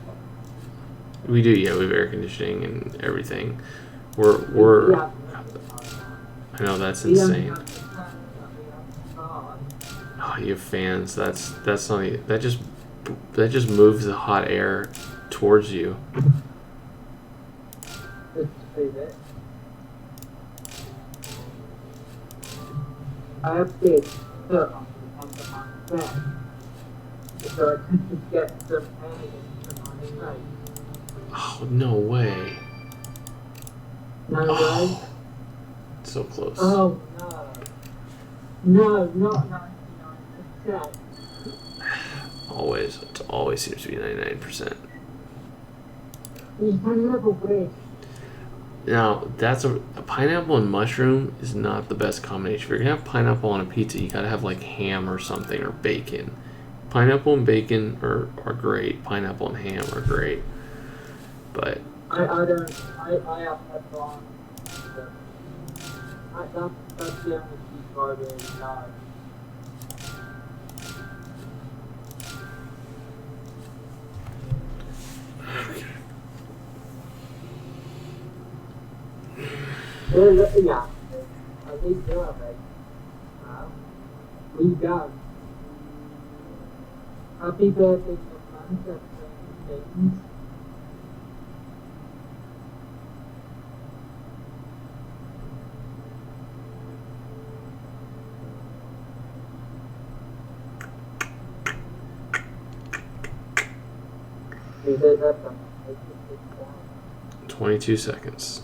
We do, yeah. We have air conditioning and everything. We're. Yeah. I know that's We only insane. have the fans that we have on. Oh, you have fans. That's not that just moves the hot air towards you. Just to prove it. I have this foot on the end of my bed. So I tend to get some air into my face. Oh no way! No way. Oh, so close. Oh no. No, not 99%. Always, it always seems to be 99%. It's a little weird. Now, that's a pineapple and mushroom is not the best combination. If you're gonna have pineapple on a pizza, you gotta have like ham or something or bacon. Pineapple and bacon are great. Pineapple and ham are great. But I have had wrong. That's the only piece I really know. Yeah. I think you have it. We done. Happy birthday to Manchester things. We did that from 22 seconds.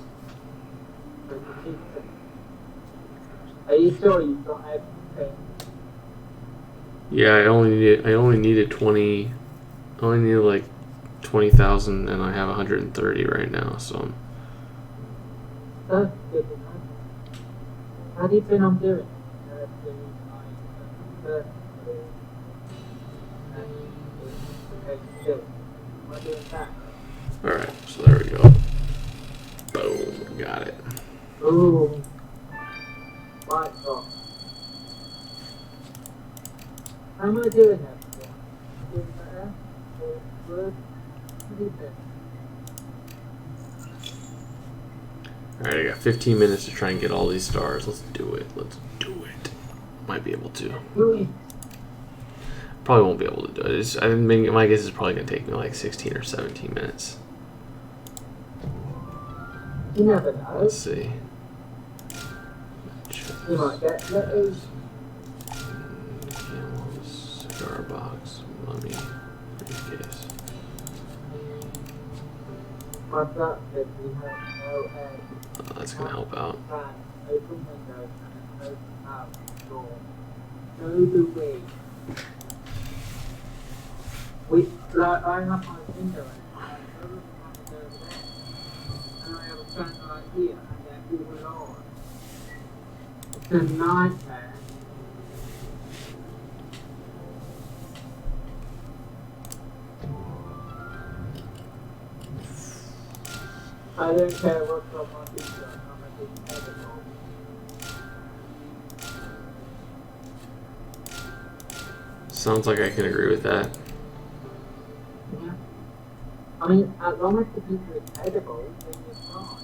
Are you sure you've got everything? Yeah, I only needed 20. I only needed like 20,000, and I have 130 right now. So That's good enough. How do you think I'm doing? all right, so there we go. Boom, got it. Ooh. My God. How am I doing that? Doing better? Or worse? What do you think? All right, I got 15 minutes to try and get all these stars. Let's do it. Let's do it. Might be able to. Really? Probably won't be able to do it. I mean, my guess is probably gonna take me like 16 or 17 minutes. You never know. Let's see. You might get letters. Camels, cigar box, mummy, briefcase. My flat said we have no air. Oh, that's gonna help out. Fan, open window, and an open house door. So do we. Like, I have my window and I open my window there. And I have a fan right here, and they're all on. It's a nightmare. I don't care what's on my pizza, I'm a big edible. Sounds like I can agree with that. Yeah. I mean, as long as the pizza is edible, then it's fine.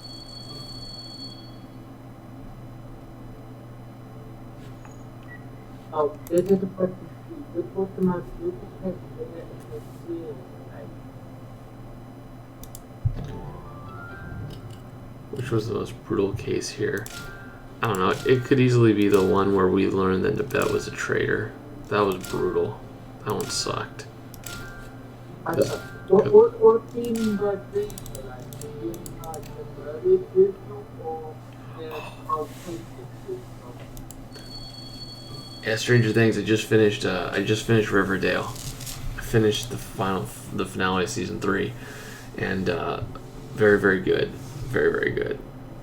Oh, this is a question to you. Which was the most beautiful picture in the series today? Which was the most brutal case here? I don't know. It could easily be the one where we learned that Nabet was a traitor. That was brutal. That one sucked. What do you mean by dream? Like, do you mean like the murder truthful or the authentic truthful? Yeah, Stranger Things. I just finished Riverdale. finished the finale of season 3, and very, very good, very, very good.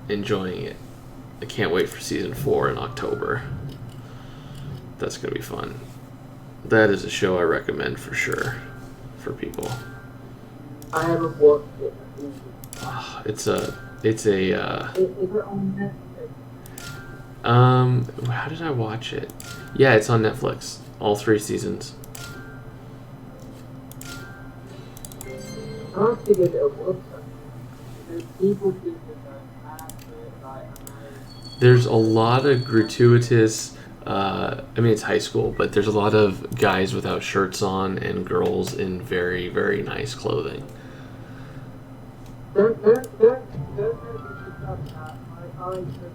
Enjoying it. I can't wait for season 4 in October. That's gonna be fun. That is a show I recommend for sure for people. I haven't watched it. It's a Is it on Netflix? how did I watch it? Yeah, it's on Netflix. All 3 seasons. I have to give it a watch. People seem to go mad for it. Like, I know. There's a lot of gratuitous. I mean, it's high school, but there's a lot of guys without shirts on and girls in very, very nice clothing. Don't make me stop that. I took it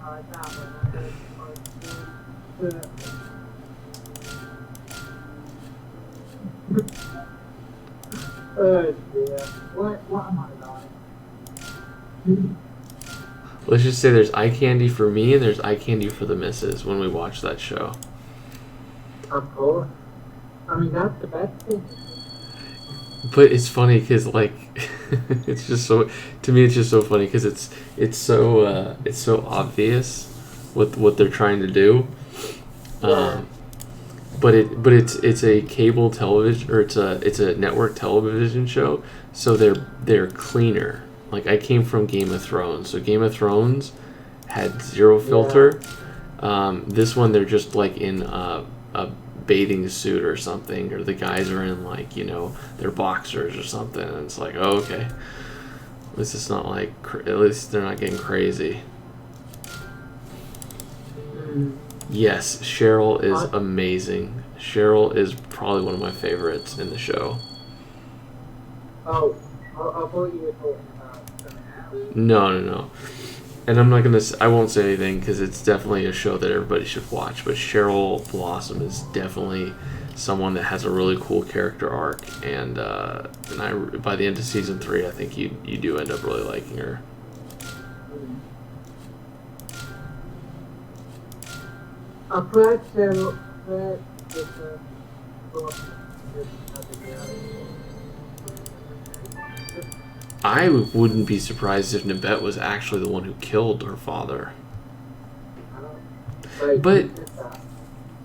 like that when I heard oh dear. What am I like? Let's just say there's eye candy for me and there's eye candy for the missus when we watch that show. Of course. I mean, that's the best thing. But it's funny because like it's just so, to me it's just so funny because it's so obvious what they're trying to do. Yeah. But it's a cable television, or it's a network television show, so they're cleaner. Like, I came from Game of Thrones, so Game of Thrones had zero filter. This one, they're just like in a bathing suit or something, or the guys are in, like, you know, their boxers or something, and it's like, oh, okay, at least it's not like, at least they're not getting crazy. Yes, Cheryl is amazing. Cheryl is probably one of my favorites in the show. Oh, I thought you were talking about something else. No. And I won't say anything because it's definitely a show that everybody should watch. But Cheryl Blossom is definitely someone that has a really cool character arc. And by the end of season 3, I think you do end up really liking her. I've heard Cheryl, I wouldn't be surprised if Nibette was actually the one who killed her father. But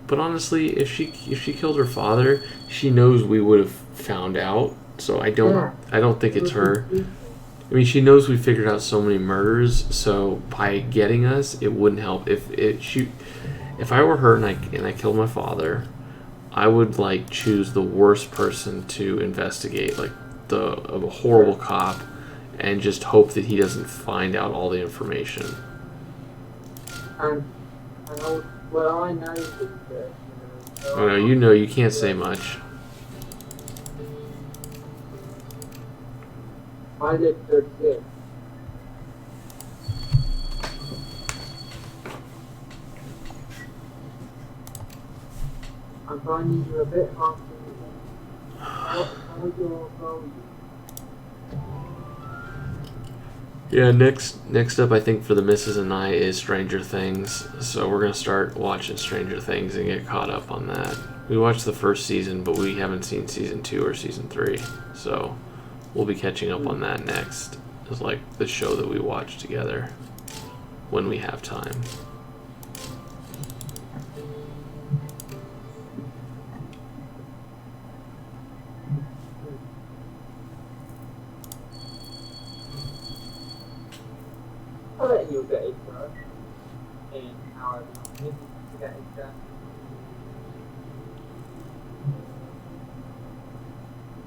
honestly, if she killed her father, she knows we would have found out. So I don't think it's her. I mean, she knows we figured out so many murders. So by getting us, it wouldn't help. If I were her and I killed my father, I would like choose the worst person to investigate, like a horrible cop, and just hope that he doesn't find out all the information. I know that, I know you can't say much. I did good shit. I'm finding you a bit hard to how your goal. Yeah, next up, I think for the missus and I is Stranger Things. So we're gonna start watching Stranger Things and get caught up on that. We watched the first season, but we haven't seen season 2 or season 3. So we'll be catching up on that next. It's like the show that we watch together when we have time. I'll let you get it done. In however long you need to get it done.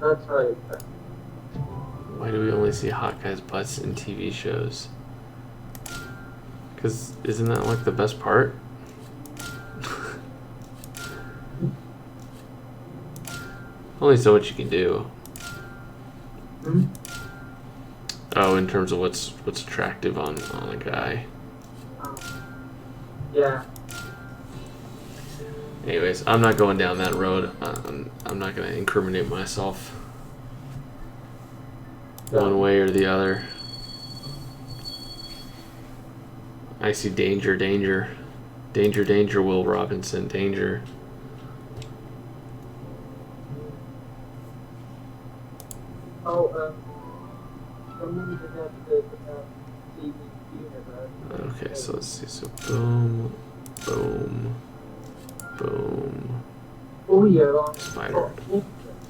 That's how it's done. Why do we only see hot guys' butts in TV shows? Because isn't that like the best part? Only so much you can do. Oh, in terms of what's attractive on a guy. Yeah. Anyways, I'm not going down that road. I'm not going to incriminate myself one way or the other. I see danger, Will Robinson, danger. Oh, someone suggested TV Universe. Okay, so let's see. So boom, boom, boom. Oh, yeah. Spider.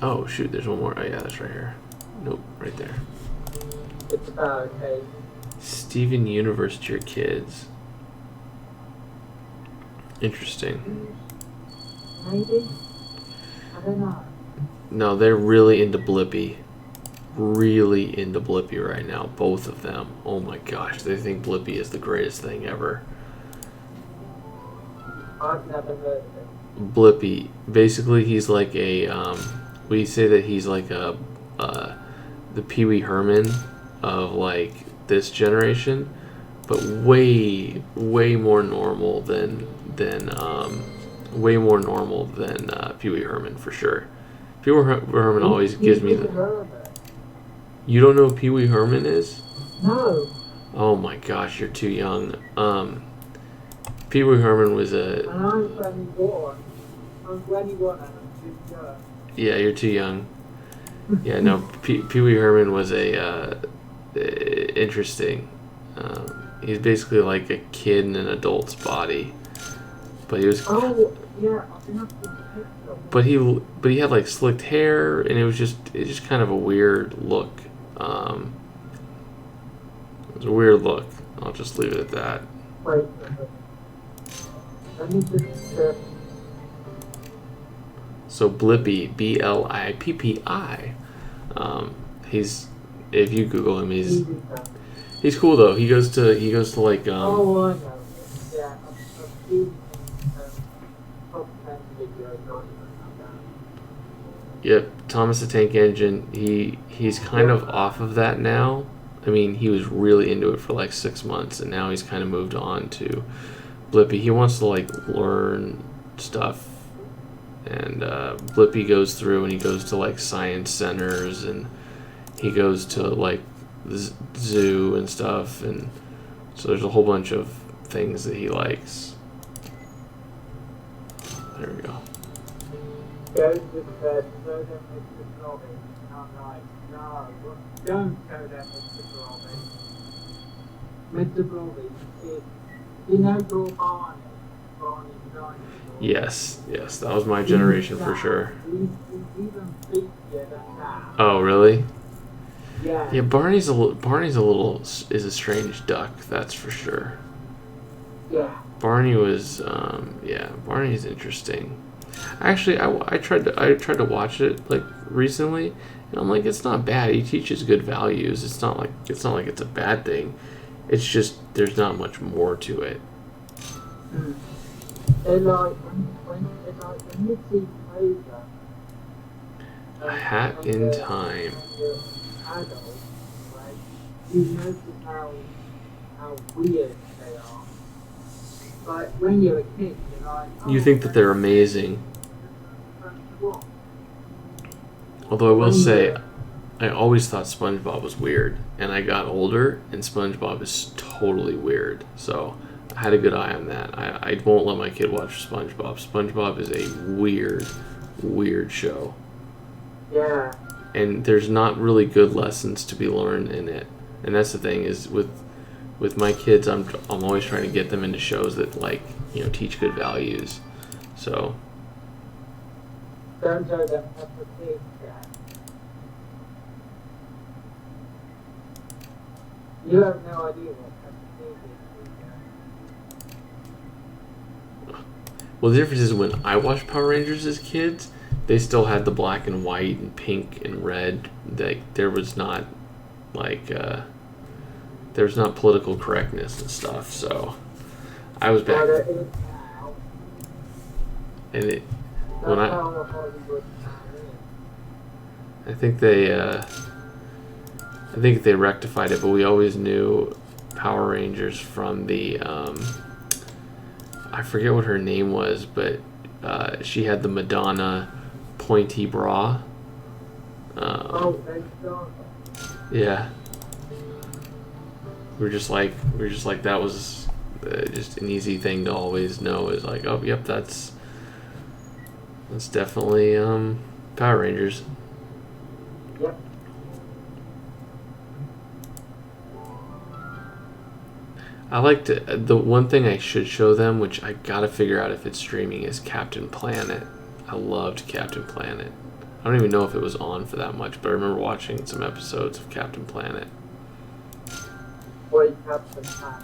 Oh shoot, there's one more. Oh yeah, that's right here. Nope, right there. It's about okay. Steven Universe to your kids. Interesting. Maybe? I don't know. No, they're really into Blippi. Really into Blippi right now, both of them. Oh my gosh, they think Blippi is the greatest thing ever. I've never heard of it. Blippi, basically, he's like a. We say that he's like the Pee Wee Herman of like this generation, but way more normal than way more normal than Pee Wee Herman for sure. Pee Wee Herman always gives me the. You don't know who Pee Wee Herman is? No. Oh my gosh, you're too young. Pee Wee Herman was And I'm 21. I'm 21 and I'm too young. Yeah, you're too young. Yeah, no, Pee Wee Herman was interesting. He's basically like a kid in an adult's body, but he was. Oh, yeah, I think I've seen the picture. But he had like slicked hair, and it's just kind of a weird look. It was a weird look. I'll just leave it at that. Wait, let me just. So Blippi, Blippi. He's if you Google him, he's cool though. He goes to like Oh, I know. Yeah, I've seen propaganda videos on it. Yep, Thomas the Tank Engine. He's kind of off of that now. I mean, he was really into it for like 6 months, and now he's kind of moved on to Blippi. He wants to like learn stuff, and Blippi goes through and he goes to like science centers, and he goes to like the zoo and stuff, and so there's a whole bunch of things that he likes. There we go. Goes to bed, so then Mr. Blobby. I'm like, no, don't go there, Mr. Blobby. Mr. Blobby is, you know your Barney? Barney the dinosaur? Yes, that was my generation for sure. He's even beefier than that. Oh, really? Yeah. Yeah, Barney's is a strange duck, that's for sure. Yeah. Barney was, Barney's interesting. Actually, I tried to watch it like recently, and I'm like, it's not bad. He teaches good values. It's not like it's a bad thing. It's just there's not much more to it. They're like when you see Clover. A Hat in Time. Adult, right? You notice how weird they are. But when you're a kid, you're like, You think that they're amazing. what? Although I will say, I always thought SpongeBob was weird, and I got older, and SpongeBob is totally weird. So I had a good eye on that. I won't let my kid watch SpongeBob. SpongeBob is a weird show. Yeah. And there's not really good lessons to be learned in it. And that's the thing is with my kids, I'm always trying to get them into shows that like teach good values. So. Don't show them Peppa Pig, yeah. You have no idea what Peppa Pig is, do you? Well, the difference is when I watched Power Rangers as kids, they still had the black and white and pink and red. There was not there was not political correctness and stuff. So I was back. But it is now. And it That's when how Hollywood now is. I think they rectified it, but we always knew Power Rangers from the I forget what her name was, but she had the Madonna pointy bra. Yeah. We're just like that was just an easy thing to always know is like, oh yep, that's definitely Power Rangers. Yep. I like to. The one thing I should show them, which I gotta figure out if it's streaming, is Captain Planet. I loved Captain Planet. I don't even know if it was on for that much, but I remember watching some episodes of Captain Planet. What is Captain Planet?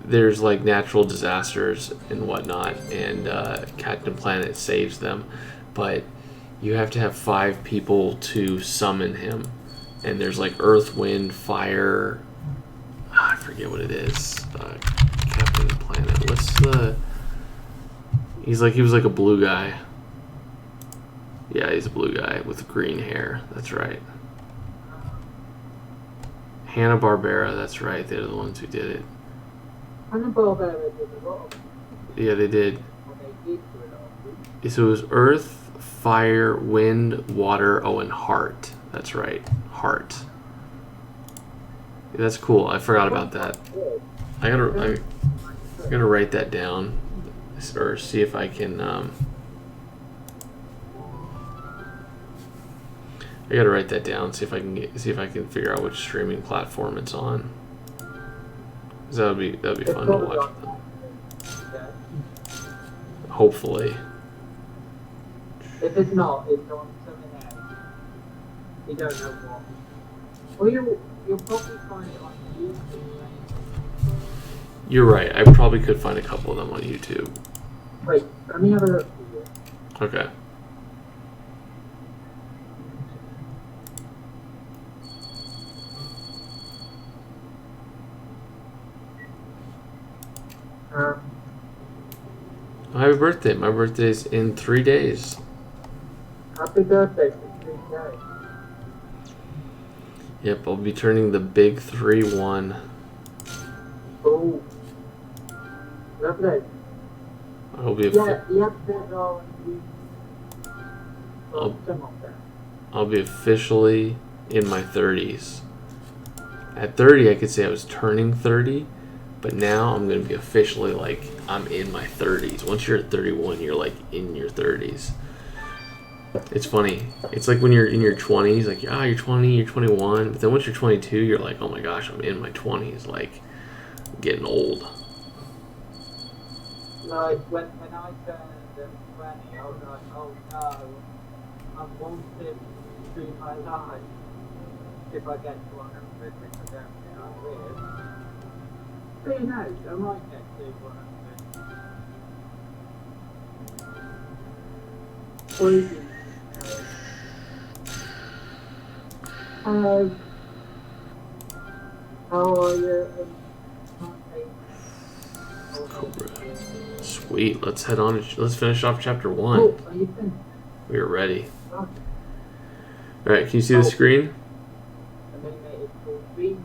There's like natural disasters and whatnot, and Captain Planet saves them, but you have to have 5 people to summon him, and there's like earth, wind, fire. I forget what it is. Captain Planet. What's the? He was like a blue guy. Yeah, he's a blue guy with green hair. That's right. Hanna-Barbera, that's right. They're the ones who did it. Hanna-Barbera did a lot of Yeah, they did. what they did to it all. So it was Earth, Fire, Wind, Water, and Heart. That's right. Heart. Yeah, that's cool. I forgot about that. I gotta write that down. Or see if I can... I gotta write that down. See if I can figure out which streaming platform it's on. 'Cause that'd be fun to watch. Hopefully. If it's not, it's on something else. You don't know what. Or you'll probably find it on YouTube. You're right. I probably could find a couple of them on YouTube. Wait, let me have a look for you. Okay. Happy birthday. My birthday's in 3 days. Happy birthday for 3 days. Yep, I'll be turning the big 3-1. Oh. Lovely. I'll be I'll be officially in my 30s. At 30, I could say I was turning 30, but now I'm going to be officially like I'm in my 30s. Once you're at 31, you're like in your 30s. It's funny. It's like when you're in your 20s, like, you're 20, you're 21, but then once you're 22, you're like, oh my gosh, I'm in my 20s, like, I'm getting old. Like, when I turned 20, I was like, oh no, I wanted to do my life if I get to 100, which I don't think I will. But who knows, I might get to 100. Or even, how are you? Cobra. Sweet. Let's head on. Let's finish off chapter 1. Oh, are you finished? We are ready. Okay. All right. Can you see the screen? Eliminated full screen.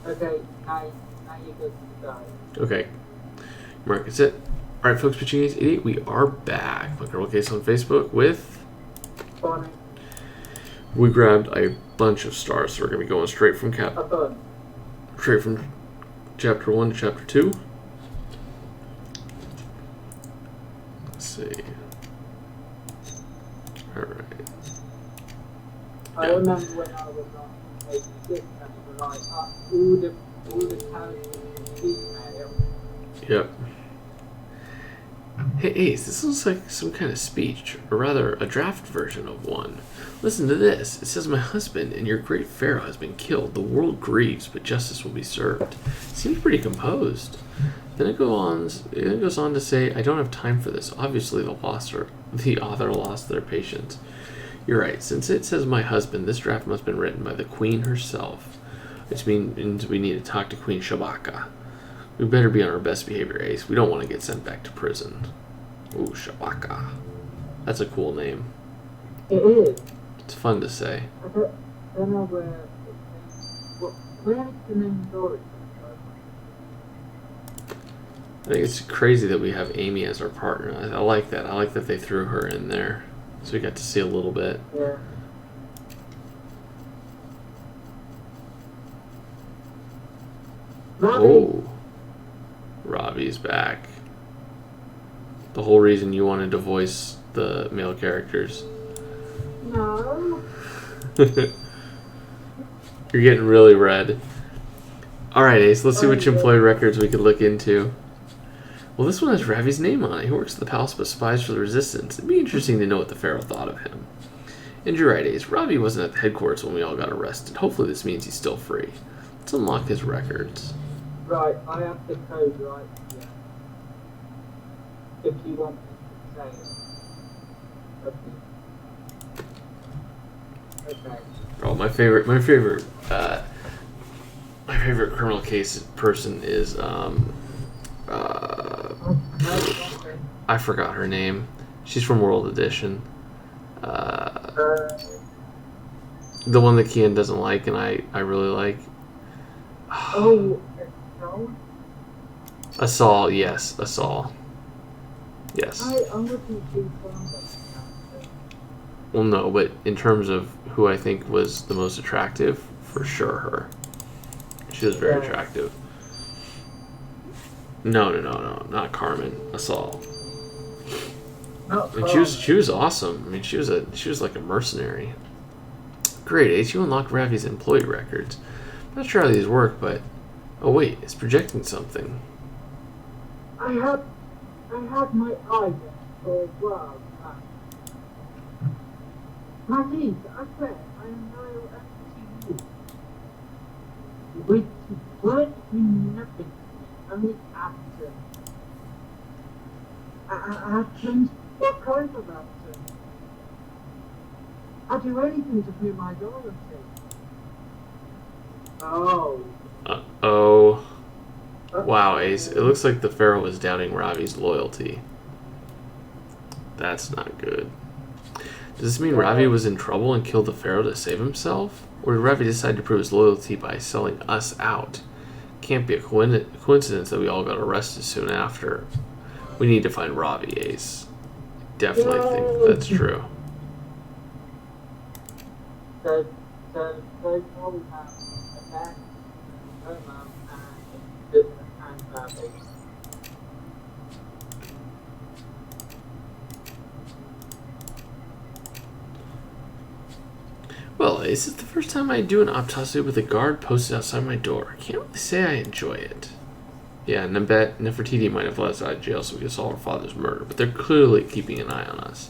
Okay, now you go to the side. Okay. Mark, it's it. All right, folks. Pachini's Idiot. We are back. My girl case on Facebook with. Bonnie. We grabbed a bunch of stars, so we're gonna be going straight from chapter 1 to chapter 2. Let's see. All right. I remember when I was on maybe 6 and it was like all the characters in female. Yep. Hey Ace, this looks like some kind of speech, or rather a draft version of one. Listen to this. It says, my husband and your great pharaoh has been killed. The world grieves, but justice will be served. Seems pretty composed. Then it goes on to say, I don't have time for this. Obviously the author lost their patience. You're right. Since it says my husband, this draft must have been written by the queen herself. Which means we need to talk to Queen Shabaka. We better be on our best behavior, Ace. We don't want to get sent back to prison. Ooh, Shabaka. That's a cool name. It is. It's fun to say. I don't know where is the name story? I think it's crazy that we have Amy as our partner. I like that. I like that they threw her in there. So we got to see a little bit. Yeah. Robbie. Oh. Robbie's back. The whole reason you wanted to voice the male characters. No. You're getting really red. Alright, Ace, let's see which employee records we could look into. Well, this one has Ravi's name on it. He works at the palace but spies for the resistance. It'd be interesting to know what the Pharaoh thought of him. And you're right, Ace. Ravi wasn't at the headquarters when we all got arrested. Hopefully this means he's still free. Let's unlock his records. Right, I have the code right here. If you want me to say it. Okay. Oh, my favorite criminal case person is I forgot her name. She's from World Edition. The one that Kian doesn't like and I really like. Assault, yes, Assault. Yes. Well, no, but in terms of who I think was the most attractive, for sure her. She was very attractive. No, not Carmen. Assault. And she was awesome. I mean, she was like a mercenary. Great, Ace. You unlock Ravi's employee records. I'm not sure how these work, but oh wait, it's projecting something. I had my eye for a while. My niece, I swear, I am loyal to you. Which would mean nothing to me, only action. Actions? What kind of action? I'd do anything to prove my loyalty. Oh. Uh-oh. Wow, Ace. It looks like the Pharaoh was doubting Ravi's loyalty. That's not good. Does this mean Ravi was in trouble and killed the Pharaoh to save himself? Or did Ravi decide to prove his loyalty by selling us out? Can't be a coincidence that we all got arrested soon after. We need to find Ravi, Ace. Definitely think that's true. So now we have a man, her mum, and Ravi. Well, Ace, it's the first time I do an autopsy with a guard posted outside my door. I can't really say I enjoy it. Yeah, and I bet Nefertiti might have let us out of jail so we could solve her father's murder, but they're clearly keeping an eye on us.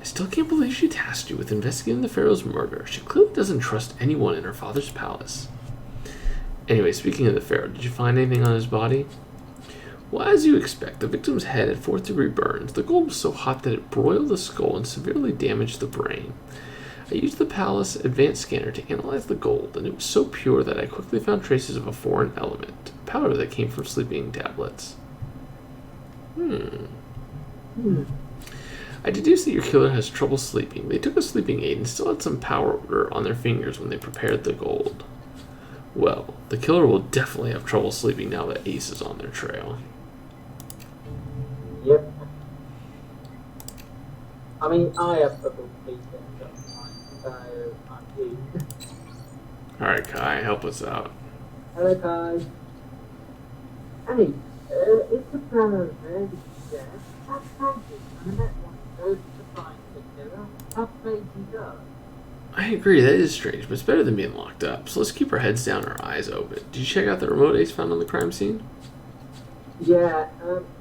I still can't believe she tasked you with investigating the Pharaoh's murder. She clearly doesn't trust anyone in her father's palace. Anyway, speaking of the Pharaoh, did you find anything on his body? Well, as you expect, the victim's head had 4th-degree burns. The gold was so hot that it broiled the skull and severely damaged the brain. I used the palace advanced scanner to analyze the gold, and it was so pure that I quickly found traces of a foreign element, powder that came from sleeping tablets. I deduced that your killer has trouble sleeping. They took a sleeping aid and still had some powder on their fingers when they prepared the gold. Well, the killer will definitely have trouble sleeping now that Ace is on their trail. Yep. I mean, I have trouble sleeping sometimes, so I'm used. Alright, Kai, help us out. Hello, guys. Hey, it's a plan of really there. That's crazy. I met one goes to find the killer. That's crazy does. I agree, that is strange, but it's better than being locked up. So let's keep our heads down and our eyes open. Did you check out the remote Ace found on the crime scene? Yeah,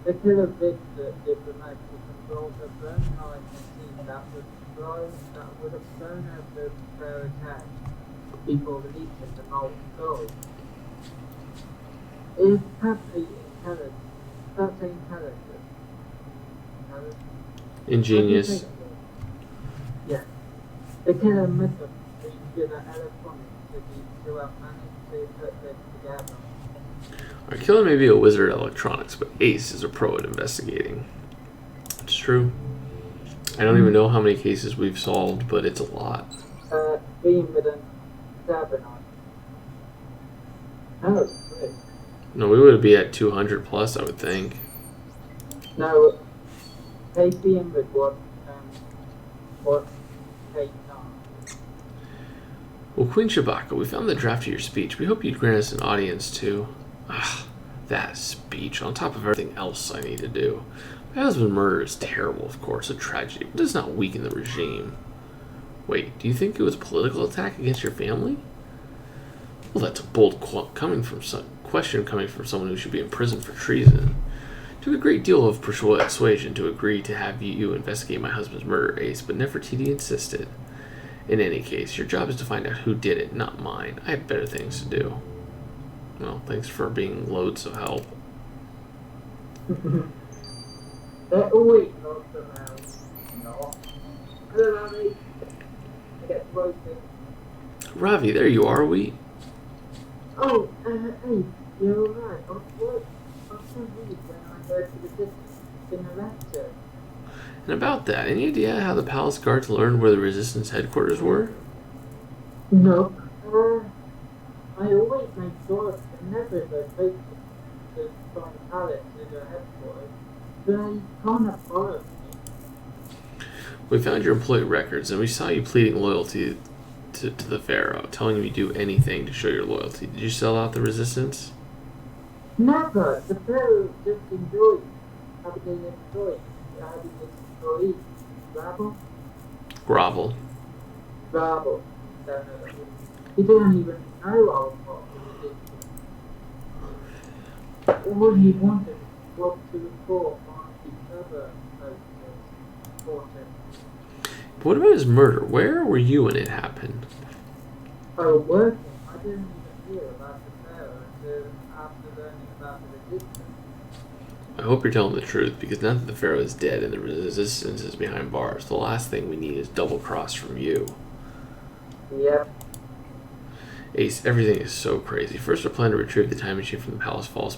the killer did the remote to control the burn line machine that would have blown up the prayer attack before releasing the molten gold. It's probably intelligent. That's intelligent. Ingenious. Yeah. The killer must have been good at electronics to have managed to put this together. Our killer may be a wizard at electronics, but Ace is a pro at investigating. It's true. I don't even know how many cases we've solved, but it's a lot. Being with an Sabinite. Oh, great. No, we would be at 200 plus, I would think. No, they being with what they done. Well, Queen Shabaka, we found the draft of your speech. We hope you'd grant us an audience too. That speech, on top of everything else I need to do. My husband's murder is terrible, of course, a tragedy, but does not weaken the regime. Wait, do you think it was a political attack against your family? Well, that's a bold question coming from someone who should be in prison for treason. It took a great deal of persuasion to agree to have you investigate my husband's murder, Ace, but Nefertiti insisted. In any case, your job is to find out who did it, not mine. I have better things to do. Well, thanks for being loads of help. They're always lots of help. No. Hello, Ravi. I get roasted. Ravi, there you are. Oh, hey, you're alright. I was so weird when I heard the resistance in the lecture. And about that, any idea how the palace guards learned where the resistance headquarters were? No. I always make sure to never go straight to from the palace to the headquarters, but I can't follow me. We found your employee records, and we saw you pleading loyalty to the Pharaoh, telling him you'd do anything to show your loyalty. Did you sell out the resistance? Never. The Pharaoh just enjoyed having an employee. Rabble? Grovel. Rabble. He didn't even know I was part of the resistance. All he wanted was to report on the other posters. But what about his murder? Where were you when it happened? I was working. I didn't even hear about the Pharaoh until after learning about the resistance. I hope you're telling the truth, because now that the Pharaoh is dead and the resistance is behind bars, the last thing we need is double cross from you. Yep. Ace, everything is so crazy. First, our plan to retrieve the time machine from the palace fails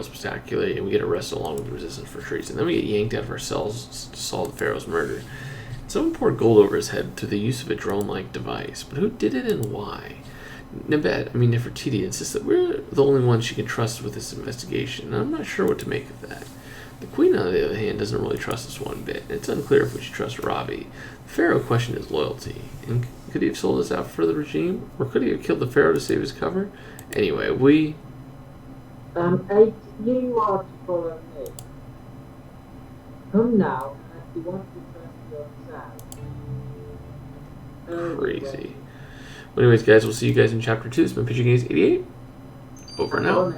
spectacularly, and we get arrested along with the resistance for treason. Then we get yanked out of our cells to solve the Pharaoh's murder. Someone poured gold over his head through the use of a drone-like device. But who did it and why? Nefertiti insists that we're the only ones she can trust with this investigation, and I'm not sure what to make of that. The Queen, on the other hand, doesn't really trust us one bit, and it's unclear if we should trust Ravi. The Pharaoh questioned his loyalty, and could he have sold us out for the regime, or could he have killed the Pharaoh to save his cover? Anyway, we... Eight, you are to follow me. Come now, unless you want to trust yourself. Crazy. Well, anyways, guys, we'll see you guys in Chapter 2. This has been Pitching Games 88. Over and out.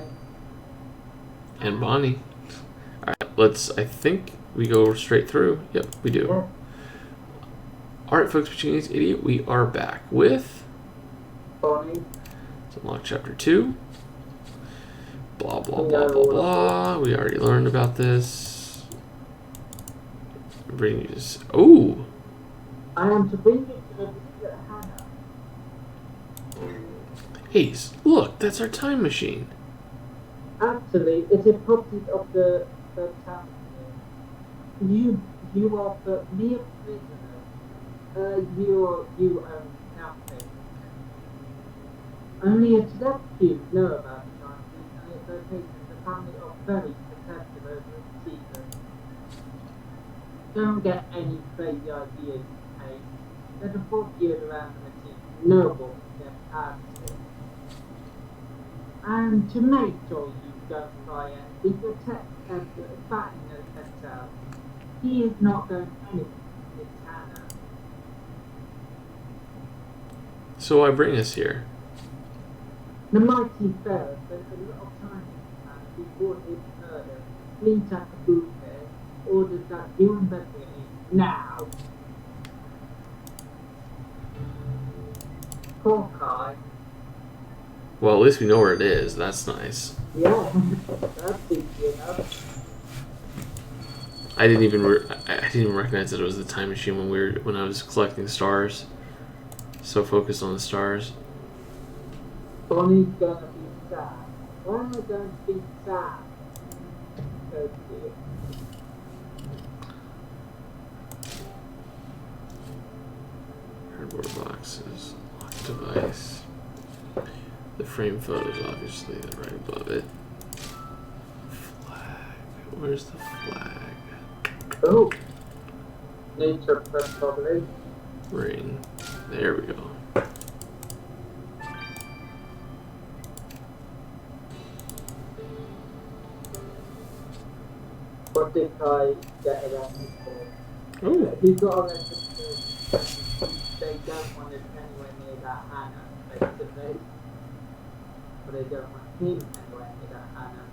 And Bonnie. Alright, I think we go straight through. Yep, we do. Yeah. Alright, folks, Pitching Games 88, we are back with... Bonnie. Let's unlock Chapter 2. Blah, blah, blah, blah, blah. We already learned about this. Bring you this... Oh! I am to bring you to the secret Hannah. Ace, look, that's our time machine. Actually, it's a property of the town. You are the mere prisoner. You own nothing. Only a select few know about the time machine, and its location. The family are very protective over its secret. Don't get any crazy ideas, Ace. There's a 40 years around the machine. No one can add to it. And to make sure you don't try it, we protect fatting the out. He is not going anywhere. It's Hannah. So why bring us here? The mighty Pharaoh spent a lot of time in Hannah before his murder. Cleans up the food there, orders that you investigate it now. Hawkeye. Well, at least we know where it is. That's nice. Yeah, that's easy enough. I didn't even recognize that it was the time machine when I was collecting stars. So focused on the stars. Bonnie's gonna be sad. Why am I going to be sad? So dear. Cardboard boxes, lock device. The frame photo is obviously right above it. Flag. Where's the flag? Oh. Nature press probably. Ring. There we go. What did I get arrested for? Oh. He got arrested for they don't want us anywhere near that Hannah, basically. but they don't want him anyway. They don't Hannah.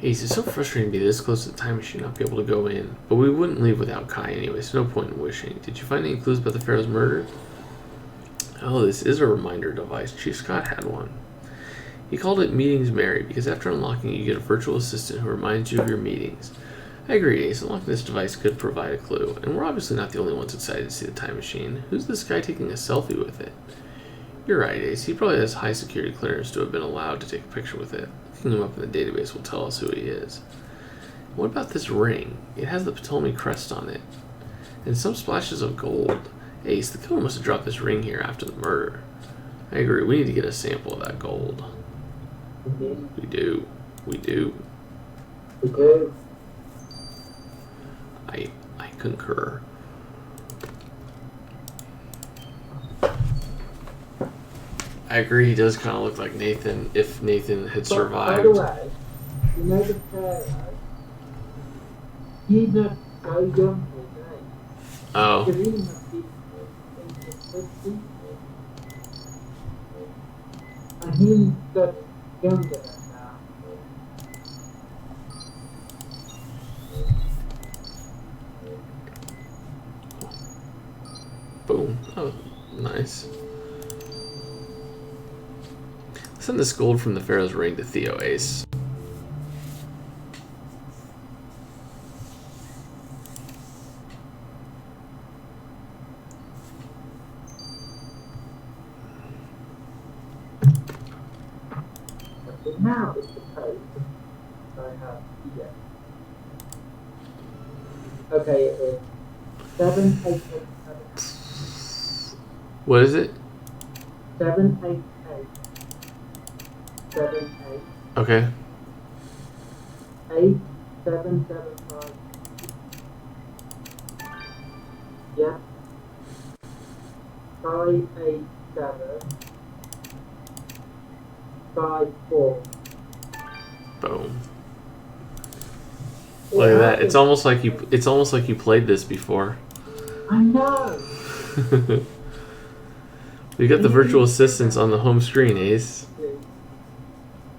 Ace, it's so frustrating to be this close to the time machine, not be able to go in. But we wouldn't leave without Kai anyway, so no point in wishing. Did you find any clues about the Pharaoh's murder? Oh, this is a reminder device. Chief Scott had one. He called it Meetings Mary because after unlocking it, you get a virtual assistant who reminds you of your meetings. I agree, Ace. Unlocking this device could provide a clue. And we're obviously not the only ones excited to see the time machine. Who's this guy taking a selfie with it? You're right, Ace. He probably has high security clearance to have been allowed to take a picture with it. Looking him up in the database will tell us who he is. What about this ring? It has the Ptolemy crest on it. And some splashes of gold. Ace, the killer must have dropped this ring here after the murder. I agree. We need to get a sample of that gold. Mm-hmm. We do. We do. We do. I concur. I agree. He does kind of look like Nathan if Nathan had survived. By the way, you know the Pharaoh? He looked so young for his age. Oh. Because he must be in his 50s. And he looks younger than that. Boom. Oh, nice. Send this gold from the Pharaoh's ring to Theo, Ace. But now it's the code I have here. Okay, it is 7, 8, 8, 7. What is it? 7, 8, 8. 7, 8. Okay. 8, 7, 7, 5. Yeah. 5, 8, 7. 5, 4. Boom. Look at that. It's almost like you played this before. I know. We got the virtual assistants on the home screen, Ace.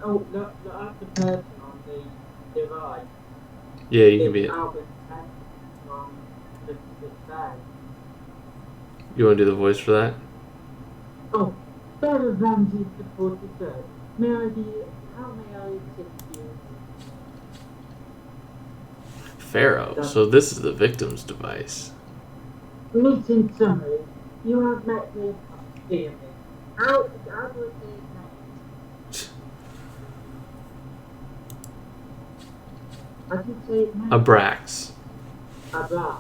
Oh, look at the person on the device. Yeah, you can be it. Albert from the bag. You want to do the voice for that? Oh, Sarah Ramsey supported her. May I be, how may I assist you? Pharaoh. So this is the victim's device. Meeting summary. You have met me. Dear me. How was his name? How do you say his name? Abrax. Abra.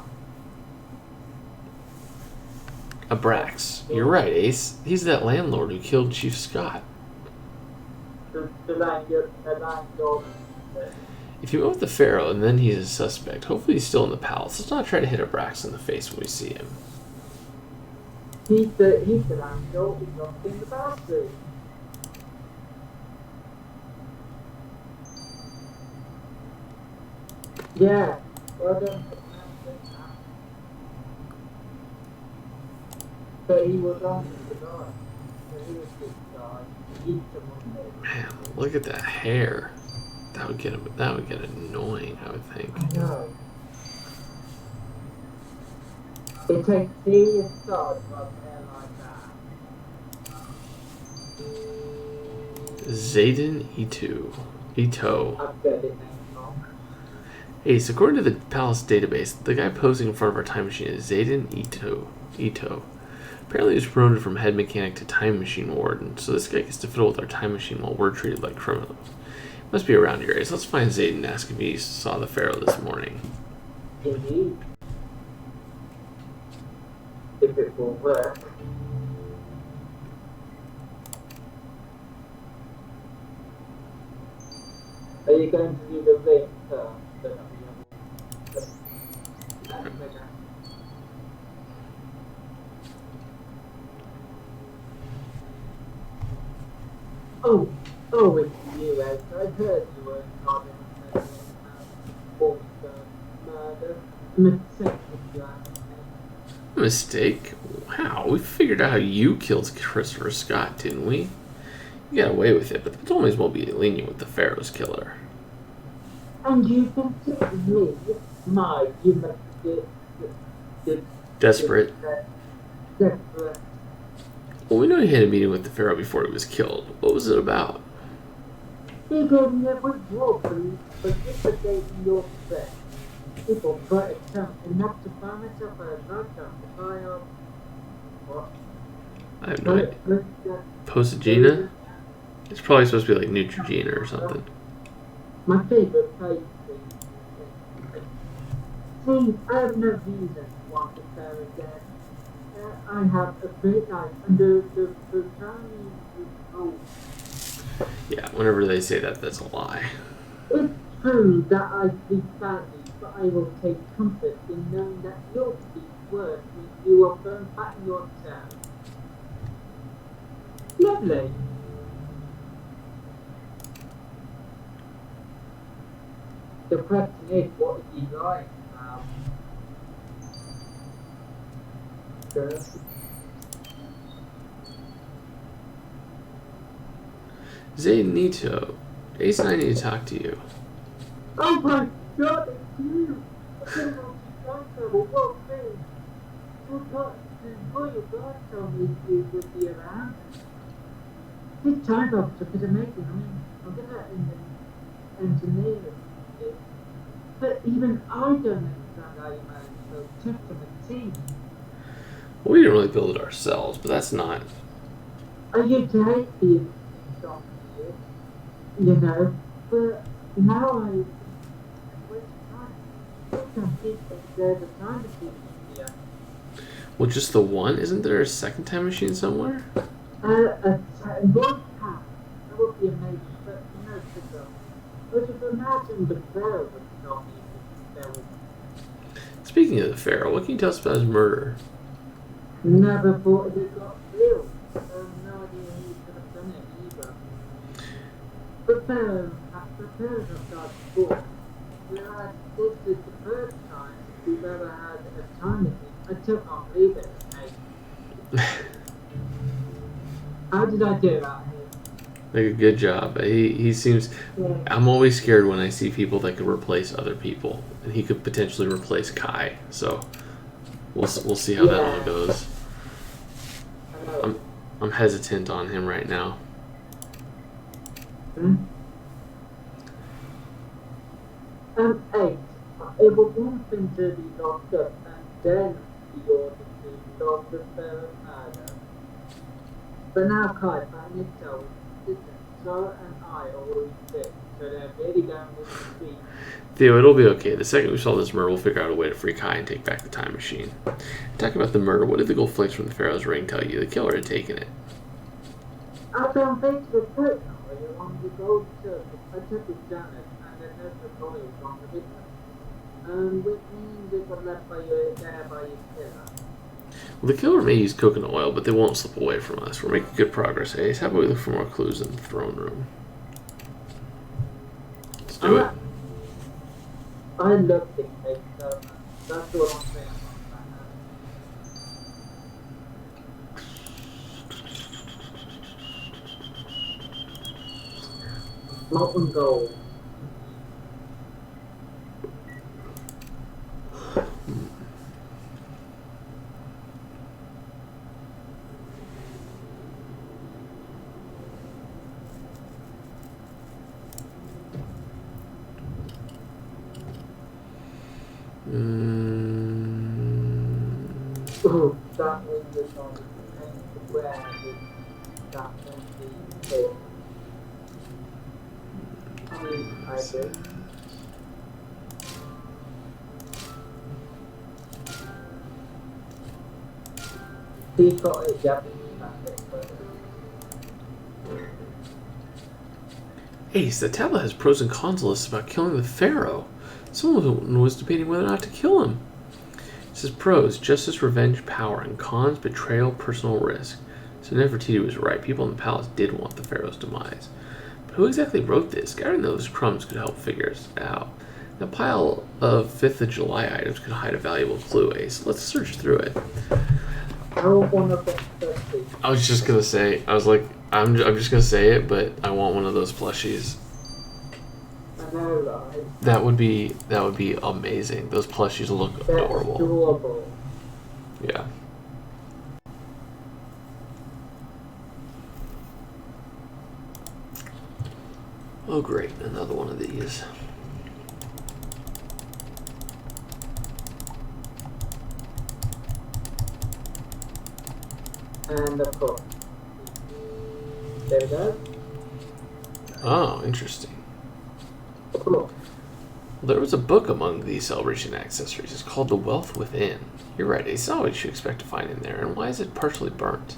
Abrax. You're right, Ace. He's that landlord who killed Chief Scott. The landlord. If you met with the Pharaoh and then he's a suspect, hopefully he's still in the palace. Let's not try to hit Abrax in the face when we see him. He's the landlord who's locked in the bathroom. Yeah, well done for pronouncing that. But he was on the guy. So he was this guy. He's someone there. Man, look at that hair. That would get annoying, I would think. I know. It takes serious thought to have hair like that. Zayden Ito. I've said it name wrong. Ace, according to the palace database, the guy posing in front of our time machine is Zayden Ito. Apparently he was promoted from head mechanic to time machine warden, so this guy gets to fiddle with our time machine while we're treated like criminals. Must be around here, Ace. Let's find Zayden and ask if he saw the Pharaoh this morning. Indeed. If it will work. Are you going to do the ring first? Oh, it's you, Ed. I heard you were involved in murder. Mistake, if you have Mistake? Wow. Wow, we figured out how you killed Christopher Scott, didn't we? You got away with it, but the Ptolemies won't be lenient with the Pharaoh's killer. And you consider me, my human, Desperate. desperate. Well, we know you had a meeting with the Pharaoh before he was killed. What was it about? He gave me a good war for participating in your threat. People try to come enough to find myself a lifetime to buy off. What? I have no idea. Posagina? It's probably supposed to be like Neutrogena or something. My favorite place. See, I have no reason to want to fair again. I have a great life under the Bhutanese rule. Yeah, whenever they say that, that's a lie. It's true that I speak badly, but I will take comfort in knowing that you'll speak words when you are firm back in yourself. Lovely. The question is, what is he like now? Zaynito, Ace and I need to talk to you. Oh my God, it's you! I don't know if you what thing? Before your God told me you would be around. This time officer is amazing. I mean, I'll get that in the engineering. But even I don't understand how you manage to tip from a team. Well, we didn't really build it ourselves, but that's not. I used to hate being stopped here, you know, but now I waste time. Some people, there's a time machine here. Well, just the one? Isn't there a second time machine somewhere? One time, that would be amazing, but you know, but if you imagine the Pharaoh would stop me if there was. Speaking of the Pharaoh, what can you tell us about his murder? Never thought he got killed. I have no idea who could have done it either. The Pharaoh of God's book. Whereas this is the first time we've ever had a time machine. I still can't believe it. Hey. How did I do that here? Like a good job. He seems. Yeah. I'm always scared when I see people that could replace other people, and he could potentially replace Kai. So we'll see how that all goes. I'm hesitant on him right now. Hey, it was one thing to be locked up and then be ordered to lock the Pharaoh murder. But now Kai found his soul. Listen, Zara and I are already sick, so they're really going with the speed. Theo, it'll be okay. The second we solve this murder, we'll figure out a way to free Kai and take back the time machine. Talking about the murder, what did the gold flakes from the Pharaoh's ring tell you? The killer had taken it. I found things with personally along the gold circle. I took his Janet and then there's the collie on the business. Which means it was left by your killer. Well, the killer may use coconut oil, but they won't slip away from us. We're making good progress, Ace. How about we look for more clues in the throne room? Let's do it. I love things like that. That's what I'm saying. Molten gold. Oh, that was the song. And where did that one I did. He got a Japanese Ace, the tablet has pros and cons lists about killing the Pharaoh. Someone was debating whether or not to kill him. It says pros, justice, revenge, power, and cons, betrayal, personal risk. So Nefertiti was right. People in the palace did want the Pharaoh's demise. But who exactly wrote this? Gathering those crumbs could help figure it out. The pile of 5th of July items could hide a valuable clue, Ace. Let's search through it. I want one of them plushies. I was just gonna say. I was like, I'm just gonna say it, but I want one of those plushies. I know, right? That would be amazing. Those plushies look They're adorable. adorable. Yeah. Oh great, another one of these. And of course, there we go. Oh, interesting. Cool. There was a book among these celebration accessories. It's called The Wealth Within. You're right, it's not what you should expect to find in there. And why is it partially burnt?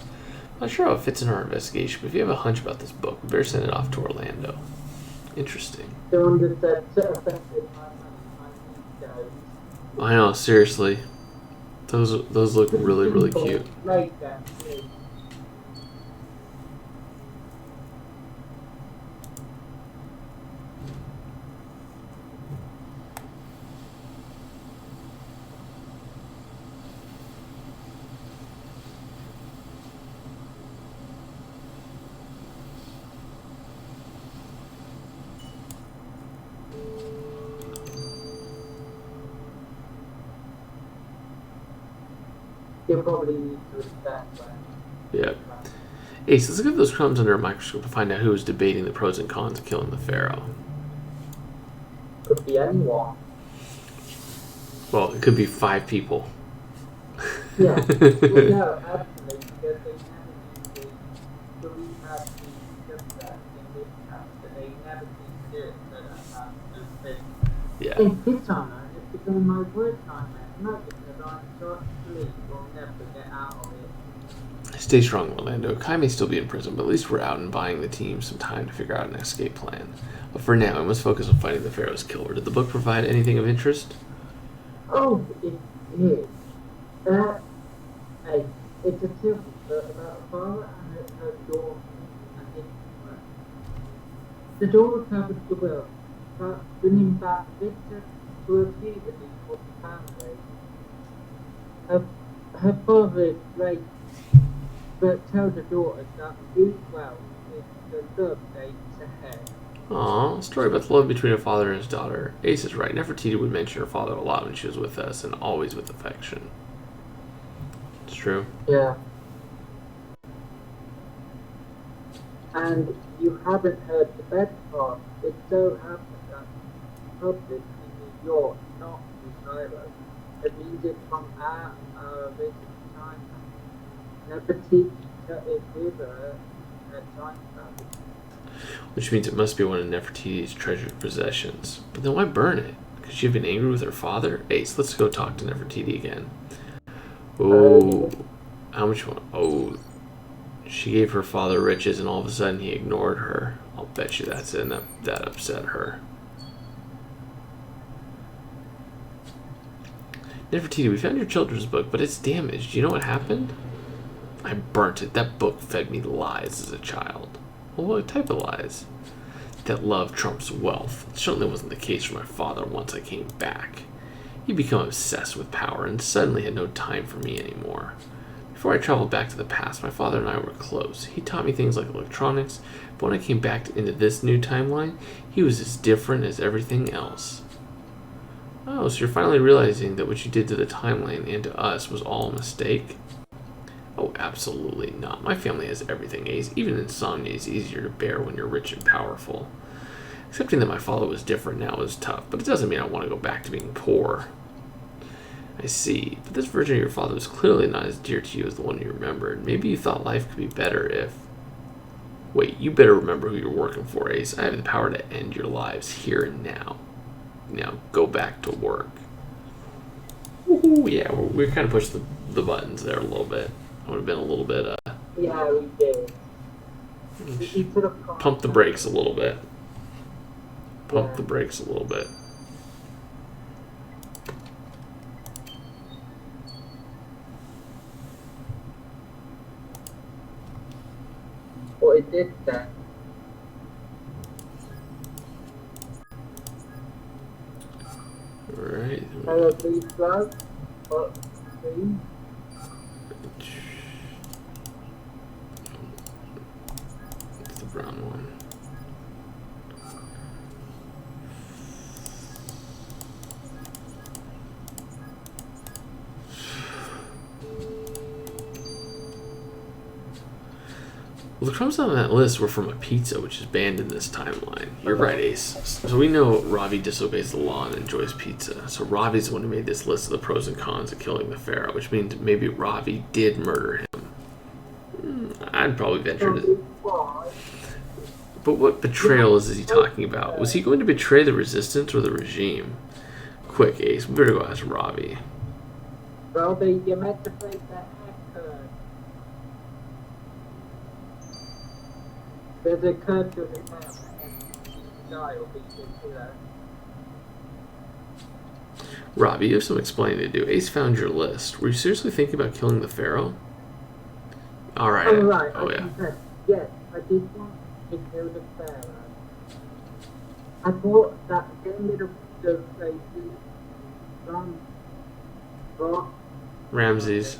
I'm not sure how it fits in our investigation, but if you have a hunch about this book, we better send it off to Orlando. Interesting. Someone just said, affected my money, I know, seriously. Those look really, really cute. Like that, please. You probably need to respect that. Yeah. Ace, let's look at those crumbs under a microscope to find out who is debating the pros and cons of killing the pharaoh. Could be anyone. Well, it could be 5 people. Yeah. Well, no, absolutely, because they never need to. So we have to just that in this house, but they never need to do it, so that house just fits. Yeah. In this honor, it's becoming my worst nightmare, not because I'm so asleep or never get out of it. Stay strong, Orlando. Kai may still be in prison, but at least we're out and buying the team some time to figure out an escape plan. But for now, we must focus on finding the pharaoh's killer. Did the book provide anything of interest? Oh, it is. Hey, it's a tale about a father and her daughter and his friend. The daughter covers the will, but bringing back Victor to her puberty for the family. Her father is great, but tell the daughter that who's well is the love days ahead. Aww, a story about the love between a father and his daughter. Ace is right. Nefertiti would mention her father a lot when she was with us, and always with affection. It's true. Yeah. And you haven't heard the best part. It so happened that published in New York, not in Cairo. It means it's from our visit to China. Nefertiti is with her at time travel. Which means it must be one of Nefertiti's treasured possessions. But then why burn it? Could she have been angry with her father? Ace, let's go talk to Nefertiti again. Oh, how much more? Oh, she gave her father riches and all of a sudden he ignored her. I'll bet you that's it. That upset her. Nefertiti, we found your children's book, but it's damaged. Do you know what happened? I burnt it. That book fed me lies as a child. Well, what type of lies? That love trumps wealth. It certainly wasn't the case for my father once I came back. He'd become obsessed with power and suddenly had no time for me anymore. Before I traveled back to the past, my father and I were close. He taught me things like electronics, but when I came back into this new timeline, he was as different as everything else. Oh, so you're finally realizing that what you did to the timeline and to us was all a mistake? Oh, absolutely not. My family has everything, Ace. Even insomnia is easier to bear when you're rich and powerful. Accepting that my father was different now is tough, but it doesn't mean I want to go back to being poor. I see, but this version of your father was clearly not as dear to you as the one you remembered. Maybe you thought life could be better if... Wait, you better remember who you're working for, Ace. I have the power to end your lives here and now. Now, go back to work. Woohoo, yeah, we kind of pushed the buttons there a little bit. I would have been a little bit, Yeah, we did. You could have pump the brakes a little bit. Pump the brakes a little bit. Well, it did that. Alright. Hello, please, love. Or, please. Well, the crumbs on that list were from a pizza, which is banned in this timeline. You're right, Ace. So we know Ravi disobeys the law and enjoys pizza. So Ravi's the one who made this list of the pros and cons of killing the pharaoh, which means maybe Ravi did murder him. I'd probably venture to... But what betrayal is he talking about? Was he going to betray the resistance or the regime? Quick, Ace. We better go ask Ravi. Robbie, you're meant to break that code. There's a code to the town and die or be killed. Ravi, you have some explaining to do. Ace found your list. Were you seriously thinking about killing the pharaoh? Alright. Oh, right. Oh, yeah. Yes, I did want to kill the pharaoh. I thought that getting rid of the places from Ramses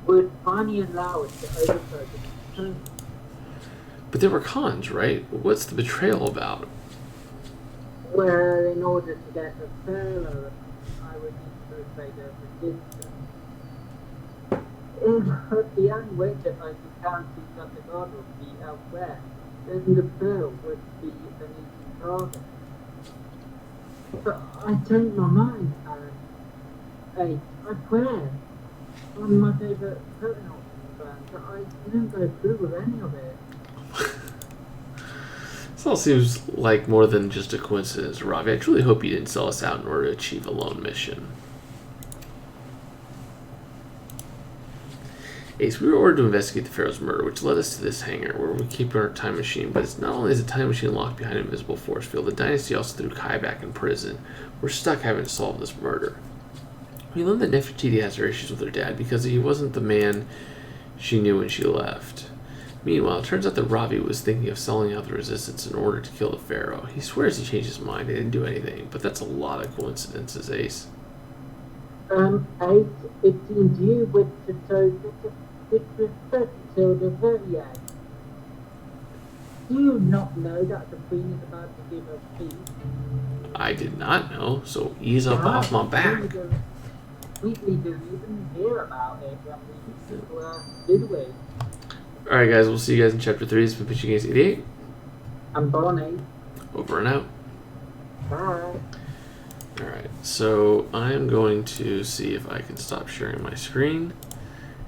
would finally allow us to overthrow the throne. But there were cons, right? What's the betrayal about? Well, in order to get the pharaoh, I would need to obey the resistance. If the only way that I could guarantee that the god would be elsewhere, then the pharaoh would be an easy target. But I changed my mind, Aaron. Hey, I swear, on my favourite curtain band, but I didn't go through with any of it. This all seems like more than just a coincidence, Ravi. I truly hope you didn't sell us out in order to achieve a lone mission. Ace, we were ordered to investigate the Pharaoh's murder, which led us to this hangar where we keep our time machine. But it's not only is a time machine locked behind an invisible force field, the Dynasty also threw Kai back in prison. We're stuck having to solve this murder. We learned that Nefertiti has her issues with her dad because he wasn't the man she knew when she left. Meanwhile, it turns out that Ravi was thinking of selling out the resistance in order to kill the Pharaoh. He swears he changed his mind and didn't do anything, but that's a lot of coincidences, Ace. Ace, it seems you wish to show disrespect to the very end. Do you not know that the Queen is about to give a speech? I did not know, so ease up off my back. We didn't even hear about it when we were midway. Alright guys, we'll see you guys in Chapter 3. This has been Pitching Ace 88. I'm Bonnie. Over and out. Bye. Alright, so I'm going to see if I can stop sharing my screen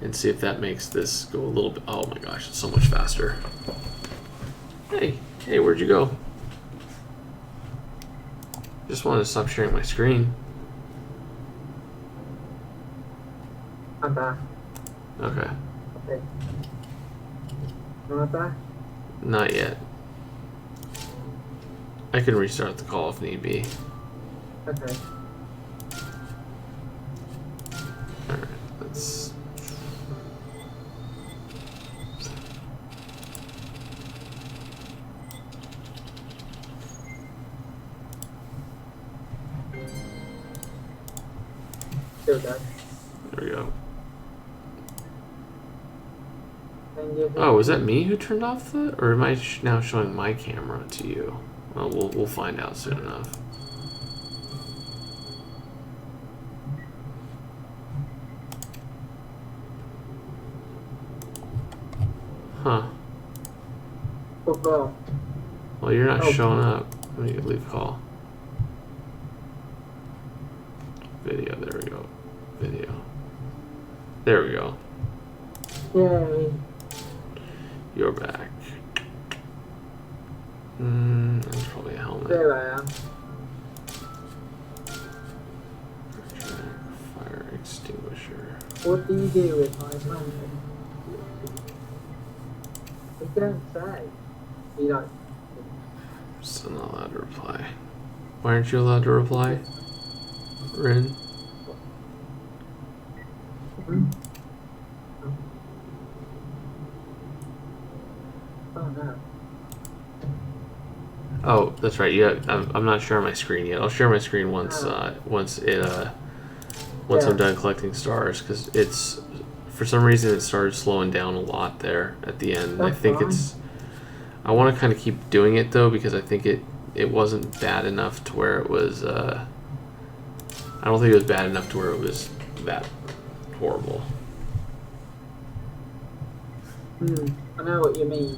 and see if that makes this go a little bit... Oh my gosh, it's so much faster. Hey, where'd you go? Just wanted to stop sharing my screen. I'm back. Okay. Okay. Am I back? Not yet. I can restart the call if need be. Okay. Alright, let's... Still done. There we go. And you Oh, was that me who turned off the... Or am I now showing my camera to you? Well, we'll find out soon enough. Huh. Football. Well, you're not showing up. Let me leave a call. Video, there we go. Video. There we go. Yay. You're back. That's probably a helmet. There I am. Fire extinguisher. What do you do with my phone? It don't say. You don't. Still not allowed to reply. Why aren't you allowed to reply? Rin? Hmm? Oh no. Oh, that's right. Yeah, I'm not sharing my screen yet. I'll share my screen once once I'm done collecting stars, because it's, for some reason it started slowing down a lot there at the end. I think I want to kind of keep doing it though, because I think it wasn't bad enough to where it was. I don't think it was bad enough to where it was that horrible. I know what you mean.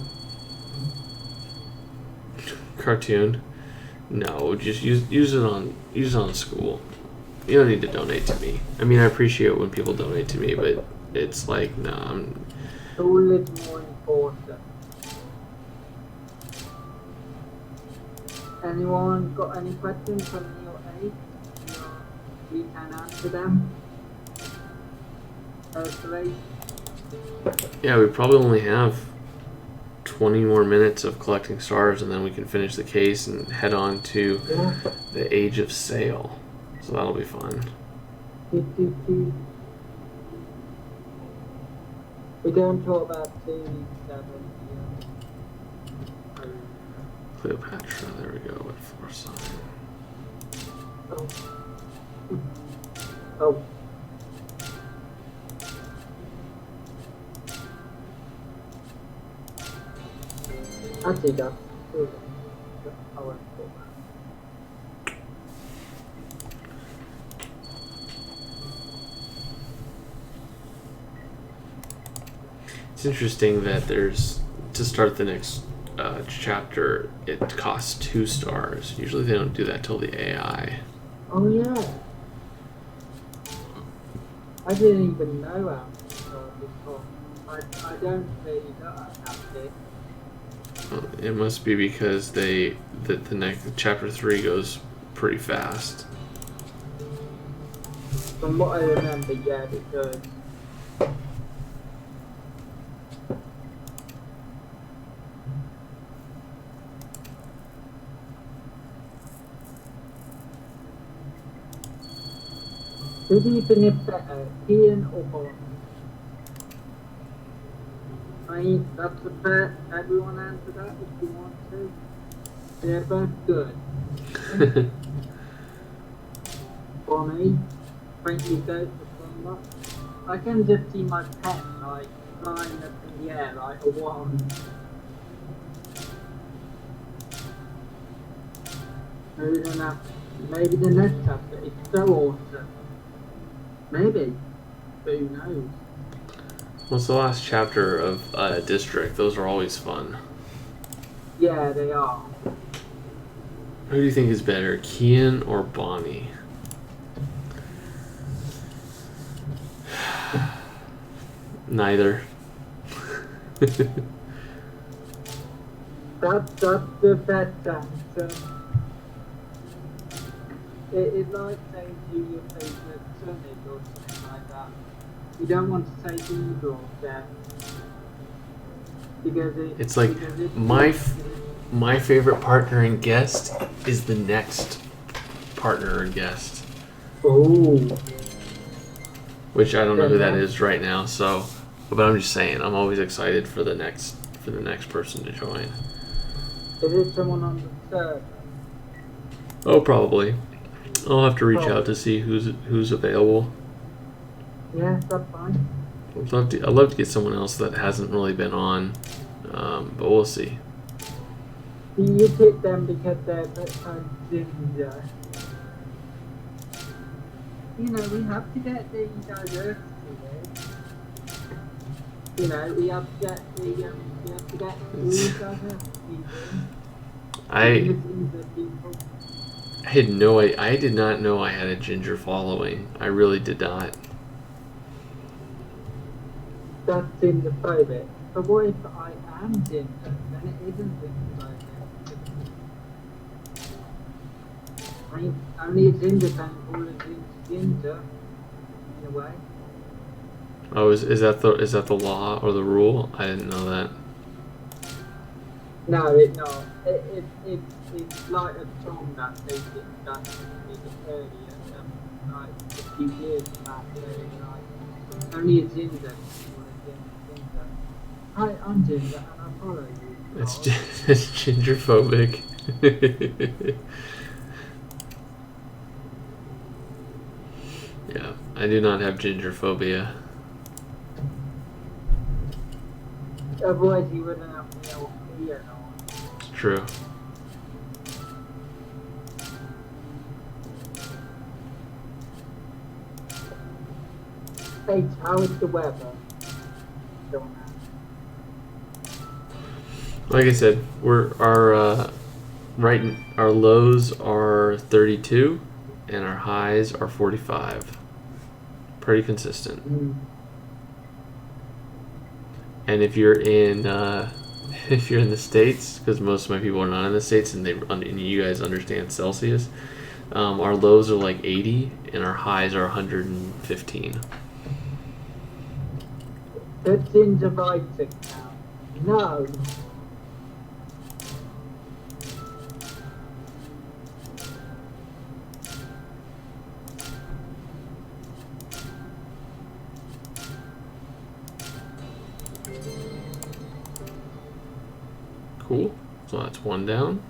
Cartoon? No, just use it on school. You don't need to donate to me. I mean, I appreciate when people donate to me, but it's like, no, School is more important. Anyone got any questions from your age? You can answer them. Hopefully. yeah, we probably only have 20 more minutes of collecting stars, and then we can finish the case and head on to the Age of Sail. So that'll be fun. We don't talk about series 7 here. Cleopatra, there we go, with Forsyth. Oh. I see that. I won't talk about it. It's interesting that there's, to start the next chapter, it costs 2 stars. Usually they don't do that till the AI. Oh yeah. I didn't even know how to start before. I don't really know how to. It must be because the next chapter 3 goes pretty fast. From what I remember, yeah, it does. Who do you think is better, Ian or Bond? I mean, that's a fair. Everyone answer that if you want to. They're both good. For me, frankly, goes for much. I can just see my pen like flying up in the air like a wand. Maybe the next chapter is so awesome. Maybe, but who knows? What's the last chapter of District? Those are always fun. Yeah, they are. Who do you think is better, Kian or Bonnie? Neither. That's the best answer. It's like saying who your favourite son is or something like that. You don't want to say either of them. Because it's like my favorite partner and guest is the next partner and guest. Oh. Which I don't know who that is right now, so but I'm just saying I'm always excited for the next person to join. Is it someone on the server? Oh, probably. I'll have to reach out to see who's available. Yeah, that's fine. I'd love to get someone else that hasn't really been on, but we'll see. You pick them because they're ginger. You know, we have to get the diversity there. You know, we have to get the diversity. I did not know I had a ginger following. I really did not. That's gender-phobic. But what if I am ginger? Then it isn't gender-phobic. I mean, only a ginger can call a ginger, in a way. Oh, is that the law or the rule? I didn't know that. No, it's not. It's like a song that they did earlier, like a few years back. Like only a ginger. Hi, I'm Ginger, and I follow you. It's gingerphobic. Yeah, I do not have ginger phobia. Otherwise, you wouldn't have to know clear on. It's true. Hey, how is the weather? Don't Like I said, our lows are 32 and our highs are 45. Pretty consistent. And if you're in the States, because most of my people are not in the States, and you guys understand Celsius, our lows are like 80 and our highs are 115. It's in the writing now. No. Cool. So that's one down.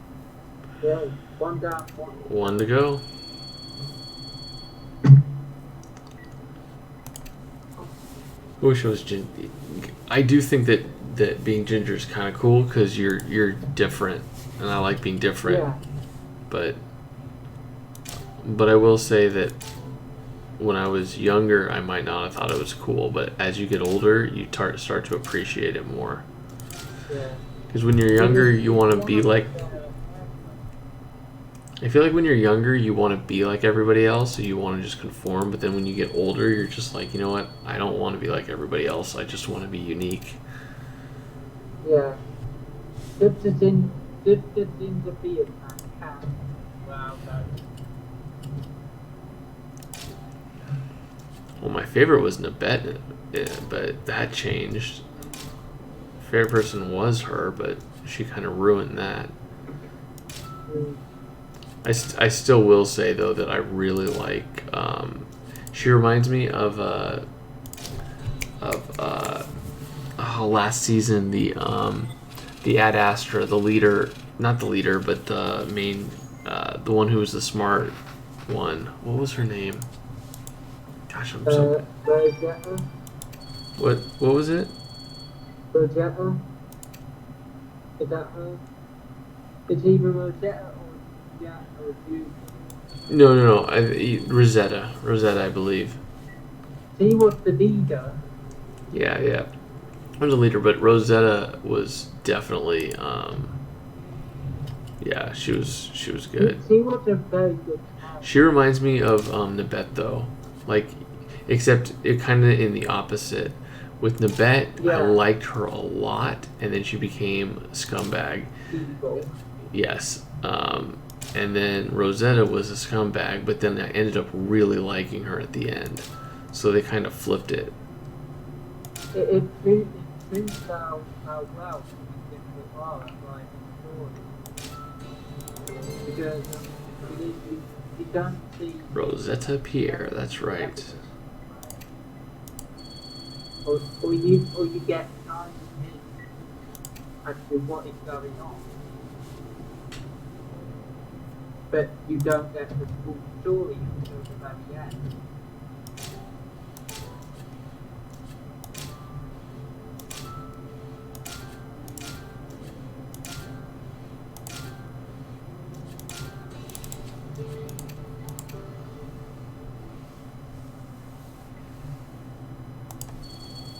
Yeah, one down, One to go. I wish I was ginger. I do think that being ginger is kind of cool because you're different, and I like being different. Yeah. But I will say that when I was younger, I might not have thought it was cool. But as you get older, you start to appreciate it more. Yeah. Because when you're younger, you want to be like. I feel like when you're younger, you want to be like everybody else, so you want to just conform. But then when you get older, you're just like, you know what? I don't want to be like everybody else. I just want to be unique. Yeah. Just in the beard and cat. Wow, Well, my favorite was Nabet, but that changed. Favorite person was her, but she kind of ruined that. I still will say though that I really like. She reminds me of last season the Ad Astra, the leader, not the leader, but the main, the one who was the smart one. What was her name? Gosh, I'm so. Rosetta. What was it? Rosetta. Is that her? It's either Rosetta or Judy. No. Rosetta, I believe. She was the leader. Yeah. I was a leader, but Rosetta was definitely. Yeah, she was good. She was a very good character. She reminds me of Nabet though, like, except it kind of in the opposite. With Nabet, I liked her a lot, and then she became a scumbag. Evil. Yes. And then Rosetta was a scumbag, but then I ended up really liking her at the end. So they kind of flipped it. It proves how well different are at writing stories. Because you don't see... Rosetta Pierre, that's right. Or you get tiny hints as to what is going on. But you don't get the full story until the very end.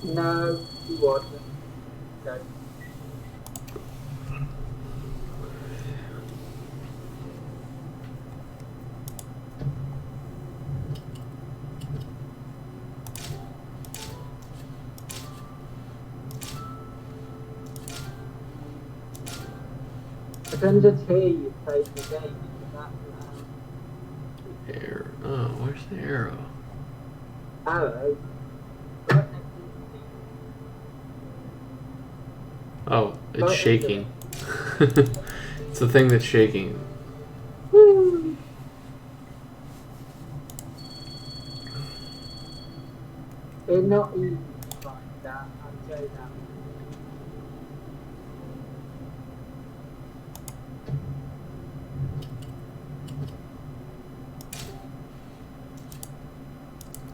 No, he wasn't. Okay. I can just hear you play the game in the background. Oh, where's the arrow? Arrow? Right next to the... Oh, it's shaking. It's the thing that's shaking. Woo! It's not easy to find that, I'll say that.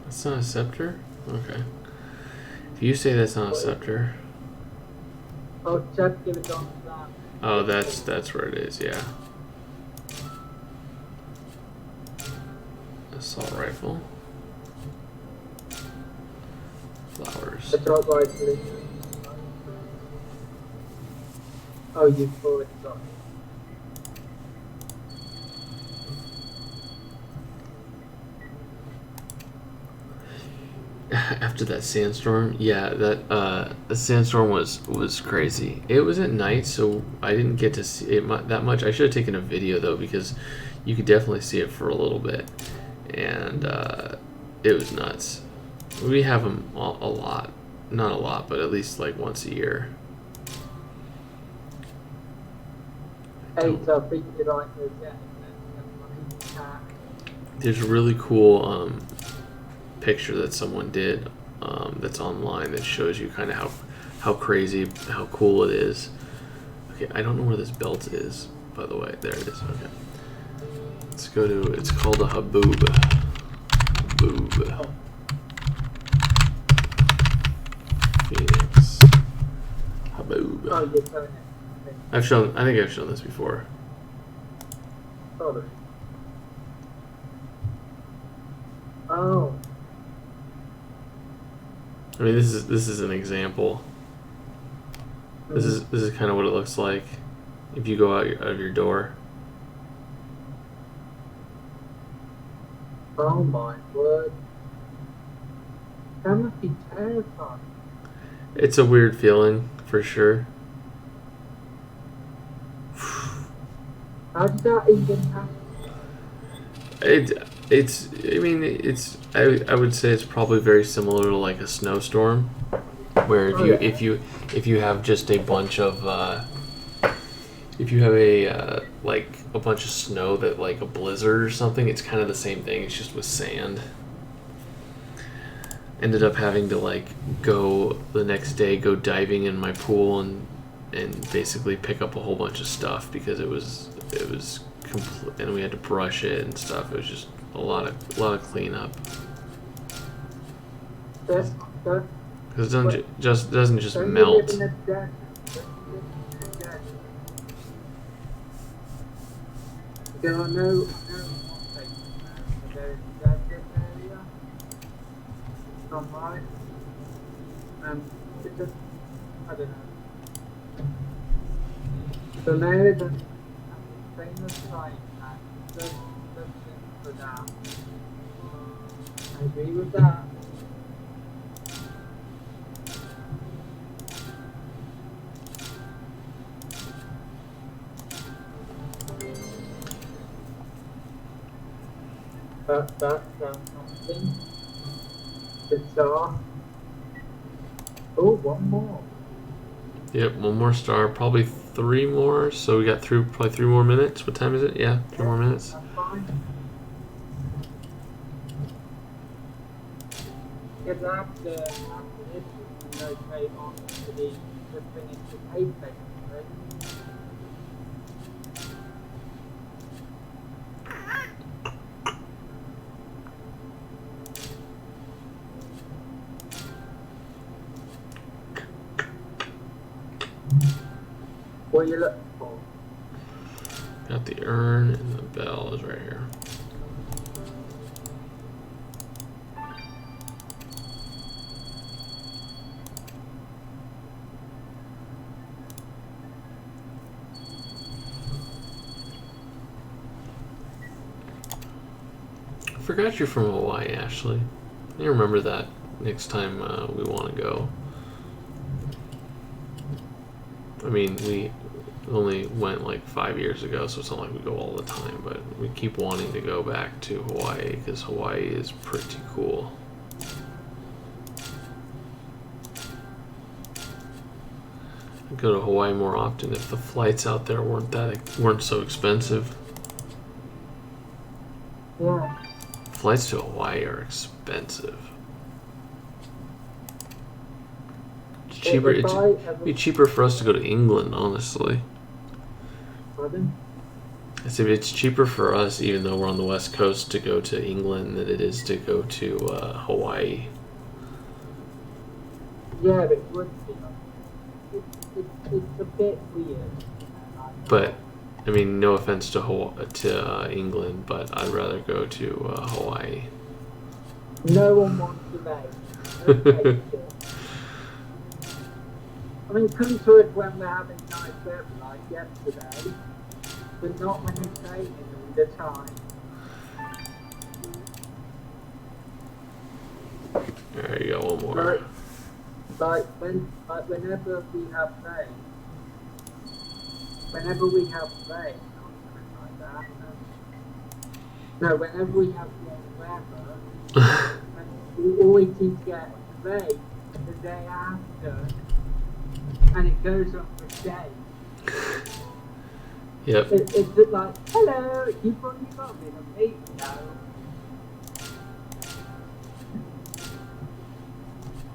That's not a scepter? Okay. If you say that's not a scepter. Oh, just give it on that. Oh, that's where it is, yeah. Assault rifle. Flowers. Assault rifle. Oh, you've already got it. After that sandstorm, yeah, that the sandstorm was crazy. It was at night, so I didn't get to see it that much. I should have taken a video though, because you could definitely see it for a little bit, and it was nuts. We have them a lot, not a lot, but at least like once a year. Hey, so I think you like this, yeah. There's a really cool picture that someone did that's online that shows you kind of how crazy, how cool it is. Okay, I don't know where this belt is, by the way. There it is. Okay, let's go to. It's called a haboob. Haboob. Phoenix. Haboob. Oh, you're telling it. Okay. I think I've shown this before. Sorry. Oh. I mean, this is an example. This is kind of what it looks like if you go out of your door. Oh my word. That must be terrifying. It's a weird feeling for sure. How did that even happen? It's I mean I would say it's probably very similar to like a snowstorm, where if you have just a bunch of if you have a like a bunch of snow that like a blizzard or something, it's kind of the same thing. It's just with sand. Ended up having to like go the next day, go diving in my pool and basically pick up a whole bunch of stuff because it was complete, and we had to brush it and stuff. It was just a lot of cleanup. That's Because it doesn't just don't melt. You live in a desert. Because I know what place there's a desert area on mine, and it's just, I don't know. So there is a famous site that does for that. I agree with that. That's something bizarre. Oh, one more. Yep, one more star, probably three more. So we got probably 3 more minutes. What time is it? Yeah, 3 more minutes. That's fine. Because after this, we can rotate on to finish the cave section, right? What are you looking for? Got the urn and the bell is right here. I forgot you're from Hawaii, Ashley. You remember that next time we want to go. I mean, we only went like 5 years ago, so it's not like we go all the time, but we keep wanting to go back to Hawaii because Hawaii is pretty cool. I'd go to Hawaii more often if the flights out there weren't so expensive. Yeah. Flights to Hawaii are expensive. It's cheaper. It'd be cheaper for us to go to England, honestly. Pardon? I said it's cheaper for us, even though we're on the West Coast, to go to England than it is to go to Hawaii. Yeah, but it would be. It's a bit weird. But I mean, no offense to England, but I'd rather go to Hawaii. No one wants to know. I mean, come to it when we're having nice weather like yesterday, but not when it's raining all the time. There you go, one more. Whenever we have rain, or something like that. No, whenever we have warm weather, we always seem to get rain the day after, and it goes on for days. Yep. It's like, hello, you've probably got a bit of me now.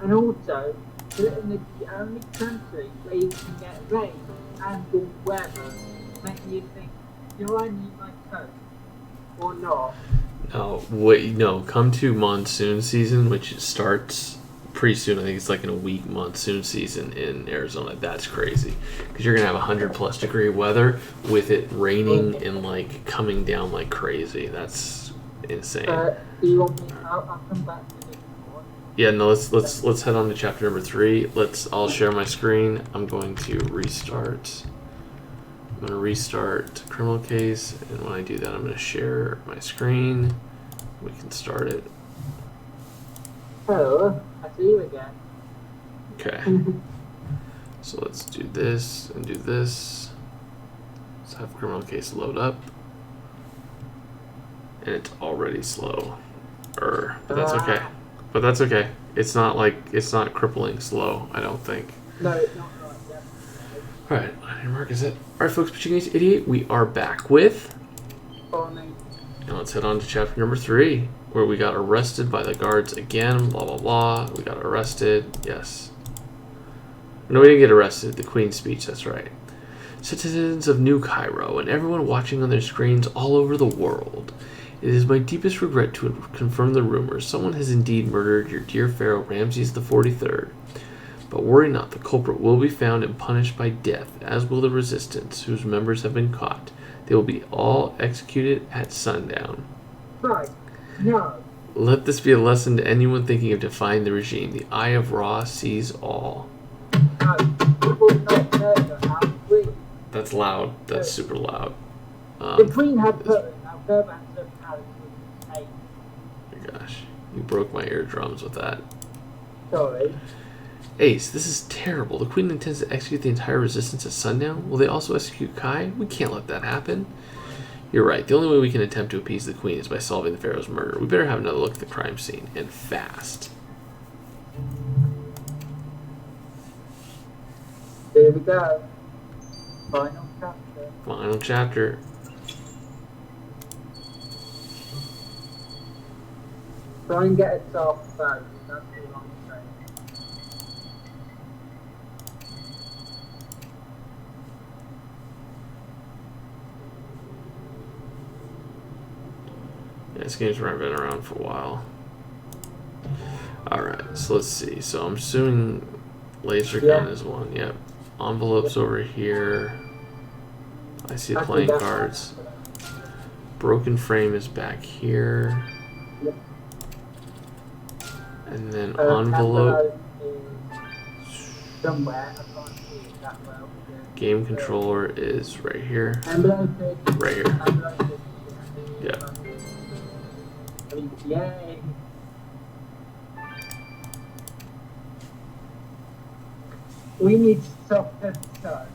And also, we're in the only country where you can get rain and warm weather, making you think, do I need my coat or not? No, wait, no. Come to monsoon season, which starts pretty soon. I think it's like in a week. Monsoon season in Arizona. That's crazy because you're gonna have 100+ degree weather with it raining and like coming down like crazy. That's insane. Do you want me? I'll come back to this one. Yeah, no. Let's head on to chapter number 3. I'll share my screen. I'm going to restart. I'm going to restart criminal case, and when I do that, I'm going to share my screen. We can start it. Oh, I see you again. Okay. So let's do this and do this. Let's have criminal case load up. And it's already slow. But that's okay. But that's okay. It's not crippling slow, I don't think. No, it's not right. Yeah. Alright, Mark is it. Alright folks, Pitching Ace 88, we are back with... Bonnie. And let's head on to chapter number 3, where we got arrested by the guards again, blah blah blah. We got arrested, yes. No, we didn't get arrested, the Queen's speech, that's right. Citizens of New Cairo and everyone watching on their screens all over the world. It is my deepest regret to confirm the rumors. Someone has indeed murdered your dear Pharaoh Ramses the 43rd. But worry not, the culprit will be found and punished by death, as will the resistance, whose members have been caught. They will be all executed at sundown. Right. No. Let this be a lesson to anyone thinking of defying the regime. The eye of Ra sees all. No. People not murder our Queen. That's loud. That's super loud. The Queen had put now go back to Paris with his Oh gosh, you broke my eardrums with that. Sorry. Ace, this is terrible. The Queen intends to execute the entire resistance at sundown. Will they also execute Kai? We can't let that happen. You're right. The only way we can attempt to appease the Queen is by solving the Pharaoh's murder. We better have another look at the crime scene, and fast. Here we go. Final chapter. Final chapter. Try and get a soft phone. That's the long train. Yeah, this game's been around for a while. Alright, so let's see. So I'm assuming laser gun is one. Yep. Envelopes over here. I see playing cards. Broken frame is back here. Yep. And then envelope. Somewhere. I can't see it that well. Game controller is right here. Envelope. Right here. Envelope. Yeah. Yay. We need softer touch.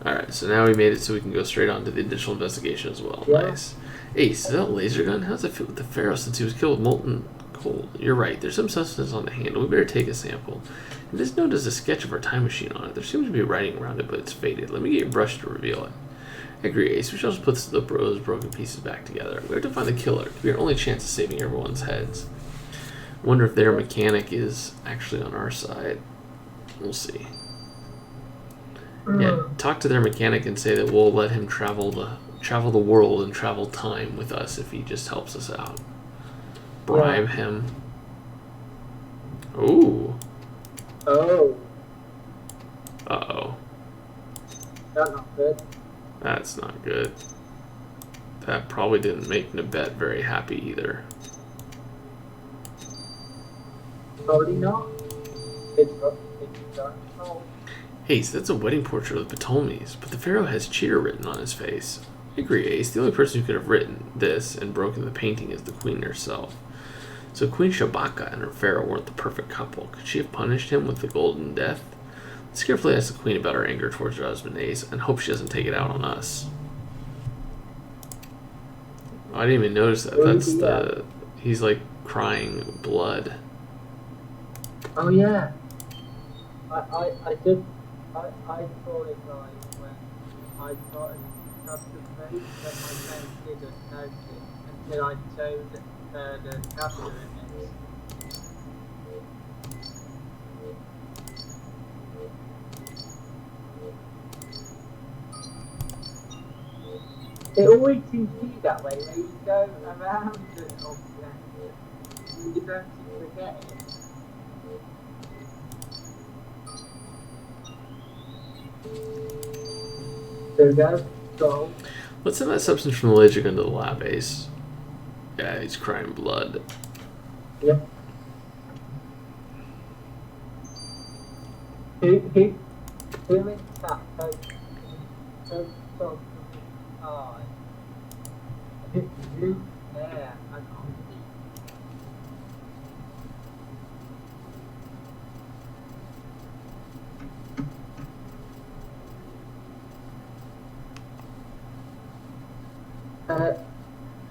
Alright, so now we made it so we can go straight on to the initial investigation as well. Yeah. Nice. Ace, is that a laser gun? How does it fit with the Pharaoh since he was killed with molten coal? You're right, there's some substance on the handle. We better take a sample. And this note has a sketch of our time machine on it. There seems to be writing around it, but it's faded. Let me get your brush to reveal it. I agree, Ace. We should also put those broken pieces back together. We have to find the killer. It could be our only chance of saving everyone's heads. I wonder if their mechanic is actually on our side. We'll see. Yeah, talk to their mechanic and say that we'll let him travel the world and travel time with us if he just helps us out. Bribe him. Ooh. Oh. Uh-oh. That's not good. That's not good. That probably didn't make Nabet very happy either. Probably not. It's done. Ace, that's a wedding portrait of Ptolemy's, but the pharaoh has cheater written on his face. I agree, Ace. The only person who could have written this and broken the painting is the queen herself. So Queen Shabaka and her pharaoh weren't the perfect couple. Could she have punished him with the golden death? Let's carefully ask the queen about her anger towards her husband, Ace, and hope she doesn't take it out on us. Oh, I didn't even notice that. That's the... He's like crying blood. Oh yeah. I saw it like when I got an substitute that my friend didn't notice until I showed the capture image. It always seems to be that way, where you go around an object and you don't seem to forget it. There we go. Let's send that substance from the laser gun to the lab, Ace. Yeah, he's crying blood. Yep. Who is that? So, who there? I can't see.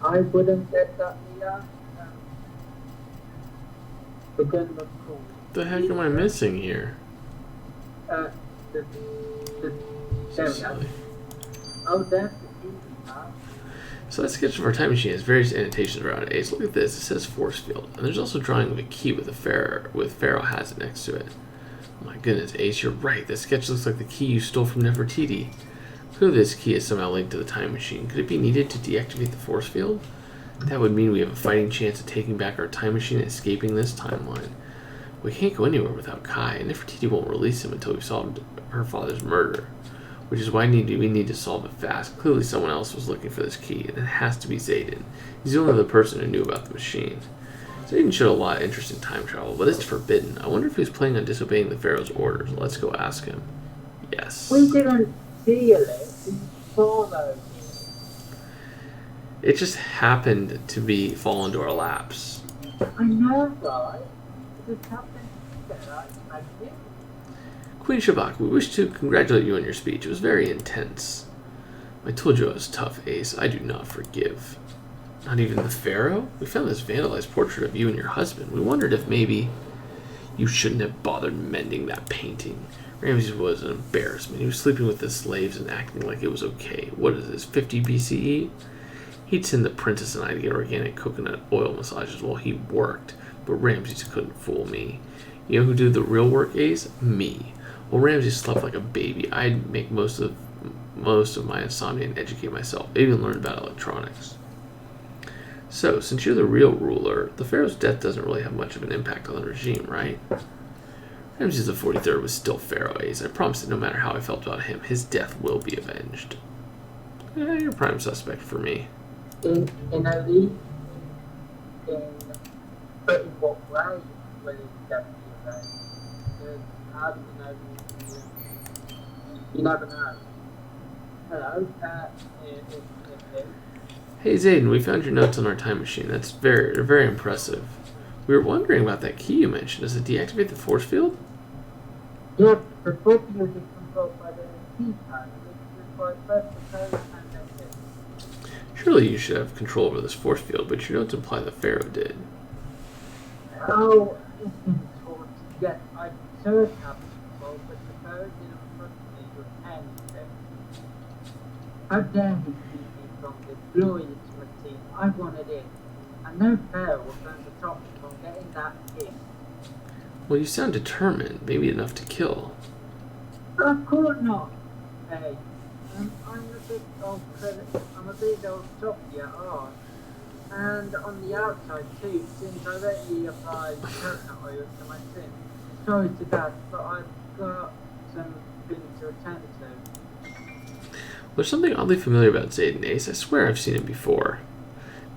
I wouldn't get that Mia. The gun was cool. What the heck am I missing here? The So there we go. silly. Oh, that's the easy part. So that sketch of our time machine has various annotations around it. Ace, look at this. It says force field, and there's also a drawing of a key with Pharaoh has it next to it. Oh my goodness, Ace, you're right. This sketch looks like the key you stole from Nefertiti. Clearly, this key is somehow linked to the time machine. Could it be needed to deactivate the force field? That would mean we have a fighting chance of taking back our time machine and escaping this timeline. We can't go anywhere without Kai, and Nefertiti won't release him until we've solved her father's murder. Which is why we need to solve it fast. Clearly someone else was looking for this key, and it has to be Zayden. He's the only other person who knew about the machine. Zayden showed a lot of interest in time travel, but it's forbidden. I wonder if he was planning on disobeying the Pharaoh's orders. Let's go ask him. Yes. We didn't feel it. We followed it. It just happened to fall into our laps. I know, right? It just happened to be right. I did. Queen Shabak, we wish to congratulate you on your speech. It was very intense. I told you I was tough, Ace. I do not forgive. Not even the Pharaoh? We found this vandalized portrait of you and your husband. We wondered if maybe you shouldn't have bothered mending that painting. Ramses was an embarrassment. He was sleeping with the slaves and acting like it was okay. What is this, 50 BCE? He'd send the princess and I to get organic coconut oil massages while he worked, but Ramses couldn't fool me. You know who did the real work, Ace? Me. Well, Ramses slept like a baby. I'd make most of my insomnia and educate myself. I even learned about electronics. So, since you're the real ruler, the Pharaoh's death doesn't really have much of an impact on the regime, right? Ramses the 43rd was still Pharaoh, Ace. I promised that no matter how I felt about him, his death will be avenged. You're prime suspect for me. In a league, but in what way will it definitely avenged? Because how do you know? You never know. Hello, Hey Zayden, we found your notes on our time machine. That's very impressive. We were wondering about that key you mentioned. Does it deactivate the force field? Yeah, the force field is controlled by the keypad, which requires first the code and then this. Surely you should have control over this force field, but your notes imply the Pharaoh did. Oh, yes, I should have control, but the code didn't trust me with anything. How dare he keep me from this glorious machine? I wanted it, and no Pharaoh was going to stop me from getting that key. Well, you sound determined, maybe enough to kill. Of course not. Hey, I'm a bit old softy at heart. And on the outside too, since I already applied coconut oil to my skin. Sorry to that, but I've got some things to attend to. There's something oddly familiar about Zayden, Ace. I swear I've seen him before.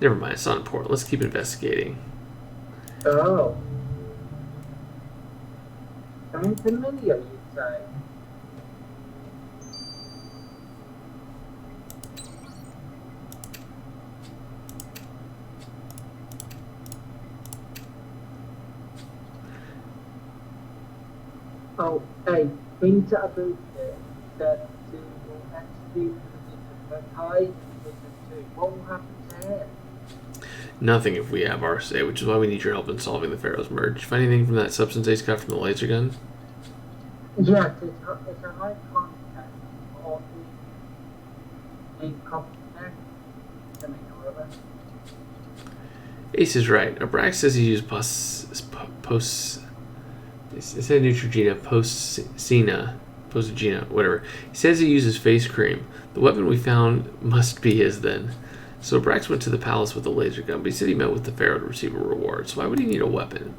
Never mind, it's not important. Let's keep investigating. Oh. Something familiar, you'd say? Oh, hey, Peter Abute said to will execute position, but high in position 2. What will happen to him? Nothing if we have our say, which is why we need your help in solving the Pharaoh's merge. Find anything from that substance Ace got from the laser gun? Yes, it's a high contact or in contact, something or other. Ace is right. Abrax says he used it said Neutrogena, Postigena, whatever. He says he uses face cream. The weapon we found must be his then. So Brax went to the palace with a laser gun, but he said he met with the Pharaoh to receive a reward. So why would he need a weapon?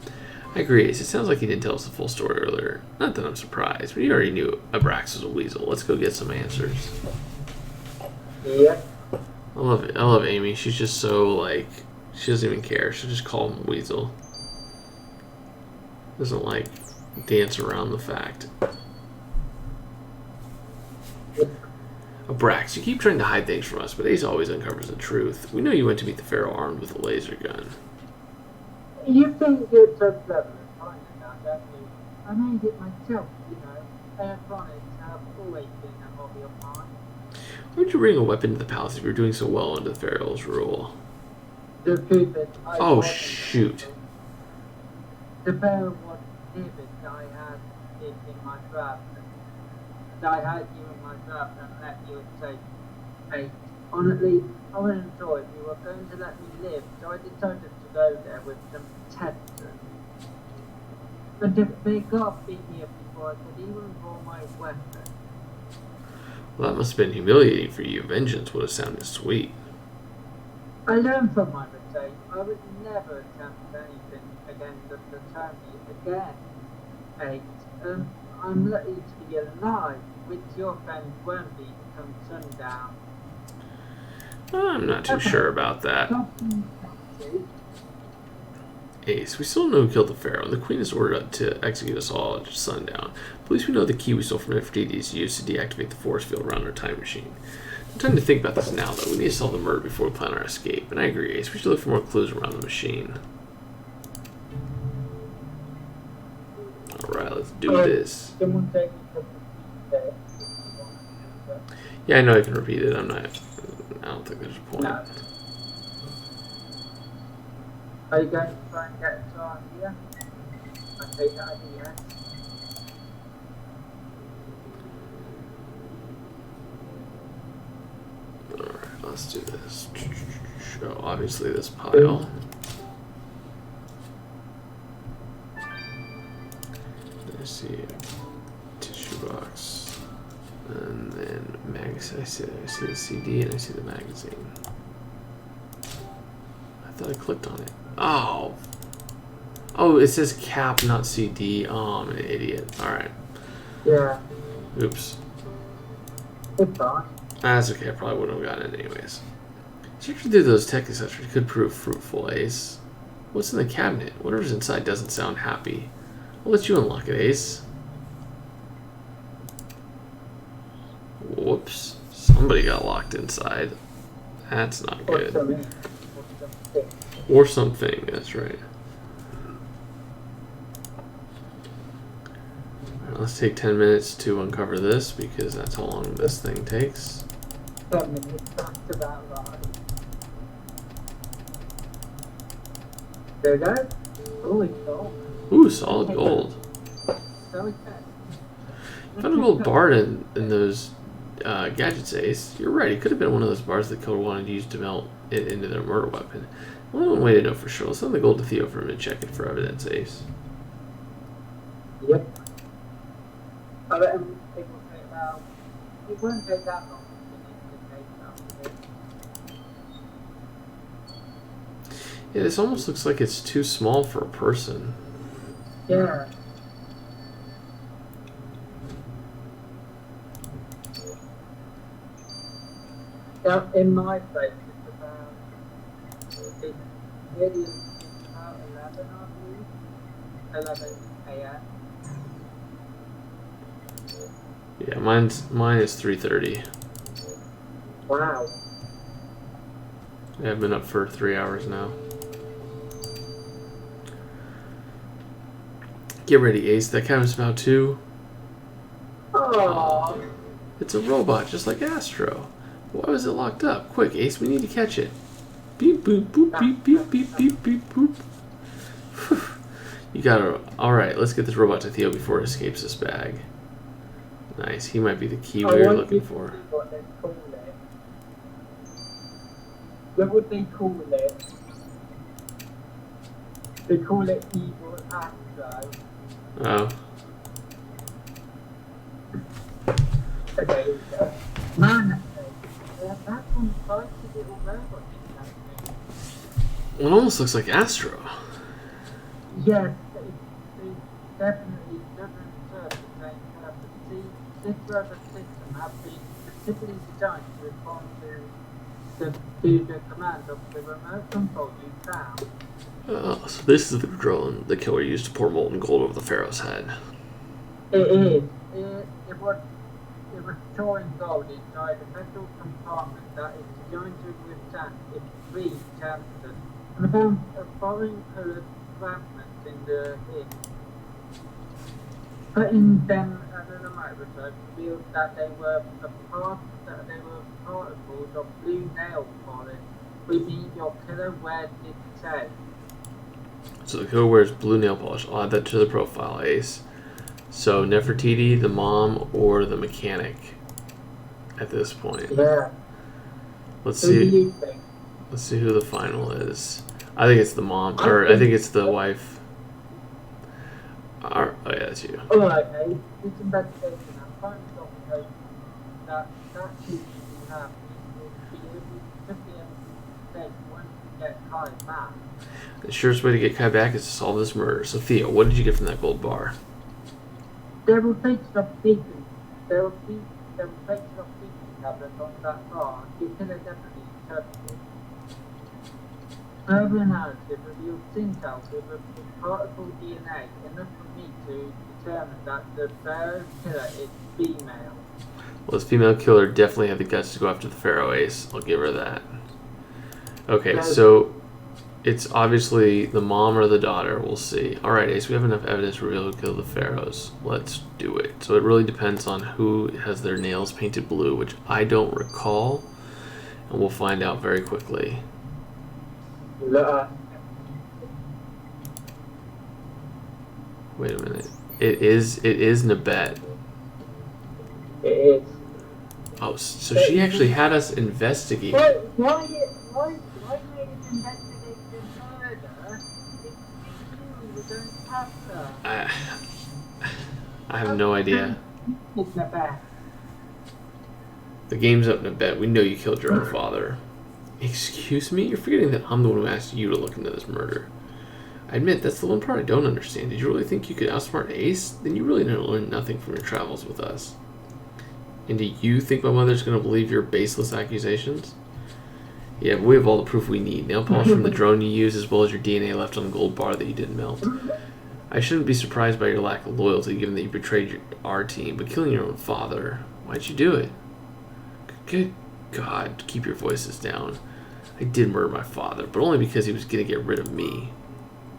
I agree, Ace. It sounds like he didn't tell us the full story earlier. Not that I'm surprised, but he already knew Abrax was a weasel. Let's go get some answers. Yep. I love it. I love Amy. She's just so, like, she doesn't even care. She'll just call him a weasel. Doesn't, like, dance around the fact. Abrax, you keep trying to hide things from us, but Ace always uncovers the truth. We know you went to meet the Pharaoh armed with a laser gun. You think you're so clever at finding that, don't you? I made it myself, you know. Electronics have always been a hobby of mine. Why would you bring a weapon to the palace if you're doing so well under the Pharaoh's rule? The truth is, I Oh, wasn't shoot. able. The Pharaoh was livid that I had it in my trap. That I had you in my trap and let you escape. Hey, honestly, I wasn't sure if you were going to let me live, so I decided to go there with some testers. But they got me here before I could even draw my weapon. Well, that must have been humiliating for you. Vengeance would have sounded sweet. I learned from my mistake. I would never attempt anything again that deterred me again. Hey, I'm lucky to be alive, which your friends won't be come sundown. I'm not too sure about that. Something fancy. Ace, we still know who killed the Pharaoh, and the Queen has ordered to execute us all at sundown. At least we know the key we stole from Nefertiti is used to deactivate the force field around our time machine. No time to think about this now, though. We need to solve the murder before we plan our escape. And I agree, Ace. We should look for more clues around the machine. Alright, let's do this. Someone take me to the Yeah, I know I can repeat it. I don't think there's a point. No. Are you going to try and get us on here? I take that as a yes. Alright, let's do this. Oh, obviously this pile. Let's see. Tissue box. And then magazine. I see the CD and I see the magazine. I thought I clicked on it. Oh. Oh, it says cap, not CD. Oh, I'm an idiot. Alright. Yeah, Oops. it's fine. That's okay. I probably wouldn't have gotten it anyways. Searching through those tech accessories could prove fruitful, Ace. What's in the cabinet? Whatever's inside doesn't sound happy. I'll let you unlock it, Ace. Whoops. Somebody got locked inside. That's not Or good. something. Or something. Or something, that's right. Alright, let's take 10 minutes to uncover this because that's how long this thing takes. 10 minutes, that's about right. There you go. Oh, it's gold. Ooh, solid gold. So it's Found a gold bar in those gadgets, Ace. You're right, it could have been one of those bars that Code wanted to use to melt it into their murder weapon. Only one way to know for sure. Let's send the gold to Theo for him to check it for evidence, Ace. Yep. I reckon it will take about. It won't take that long to take Yeah, this almost looks like it's too small for a person. Yeah. Now, in my place, it's about. It's really it's about 11, I believe. 11 a.m. Yeah, mine is 3:30. Wow. Yeah, I've been up for 3 hours now. Get ready, Ace. That cabinet's about to Oh. It's a robot, just like Astro. Why was it locked up? Quick, Ace, we need to catch it. Beep, boop, boop, beep, beep, beep, beep, beep, boop. You gotta... Alright, let's get this robot to Theo before it escapes this bag. Nice, he might be the key we were looking for. What would they call it? They call it Evil Astro. Oh. Okay, man, that's one spicy little robot. Well, it almost looks like Astro. Yes, it definitely doesn't serve the same purpose. See, this robot system has been specifically designed to respond to the commands of the remote control you found. So this is the drone the killer used to pour molten gold over the Pharaoh's head. It is. It was storing gold inside a metal compartment that is designed to withstand extreme temperatures. And I found foreign coloured fragments in the hit. Putting them under the microscope revealed that they were particles of blue nail polish. We mean your killer wears it say. So the killer wears blue nail polish. I'll add that to the profile, Ace. So Nefertiti, the mom, or the mechanic at this point. Yeah. Let's Who do see. you think? Let's see who the final is. I think it's the mom, or I think it's the wife. Oh yeah, that's you. Alright, Ace. This investigation has finally got me hoping that key you have will be able to take once you get Kai back. The surest way to get Kai back is to solve this murder. So Theo, what did you get from that gold bar? There will take some beacon. There will take some beacon tablets on that bar. You can definitely interpret it. Further analysis revealed syntax with a particle DNA enough for me to determine that the Pharaoh's killer is female. Well, this female killer definitely had the guts to go after the Pharaoh, Ace. I'll give her that. Okay, so it's obviously the mom or the daughter. We'll see. All right, Ace, we have enough evidence to reveal who killed the Pharaohs. Let's do it. So it really depends on who has their nails painted blue, which I don't recall, and we'll find out very quickly. Wait a minute. It is Nabet. It is. Oh, so she actually had us investigate. Why made us investigate the murder if we knew we were going to capture her? I have no idea. It's not bad. The game's up, Nabet. We know you killed your own father. Excuse me? You're forgetting that I'm the one who asked you to look into this murder. I admit, that's the one part I don't understand. Did you really think you could outsmart Ace? Then you really didn't learn nothing from your travels with us. And do you think my mother's going to believe your baseless accusations? Yeah, but we have all the proof we need. Nail polish from the drone you used, as well as your DNA left on the gold bar that you didn't melt. I shouldn't be surprised by your lack of loyalty, given that you betrayed our team, but killing your own father, why'd you do it? Good God, keep your voices down. I did murder my father, but only because he was going to get rid of me.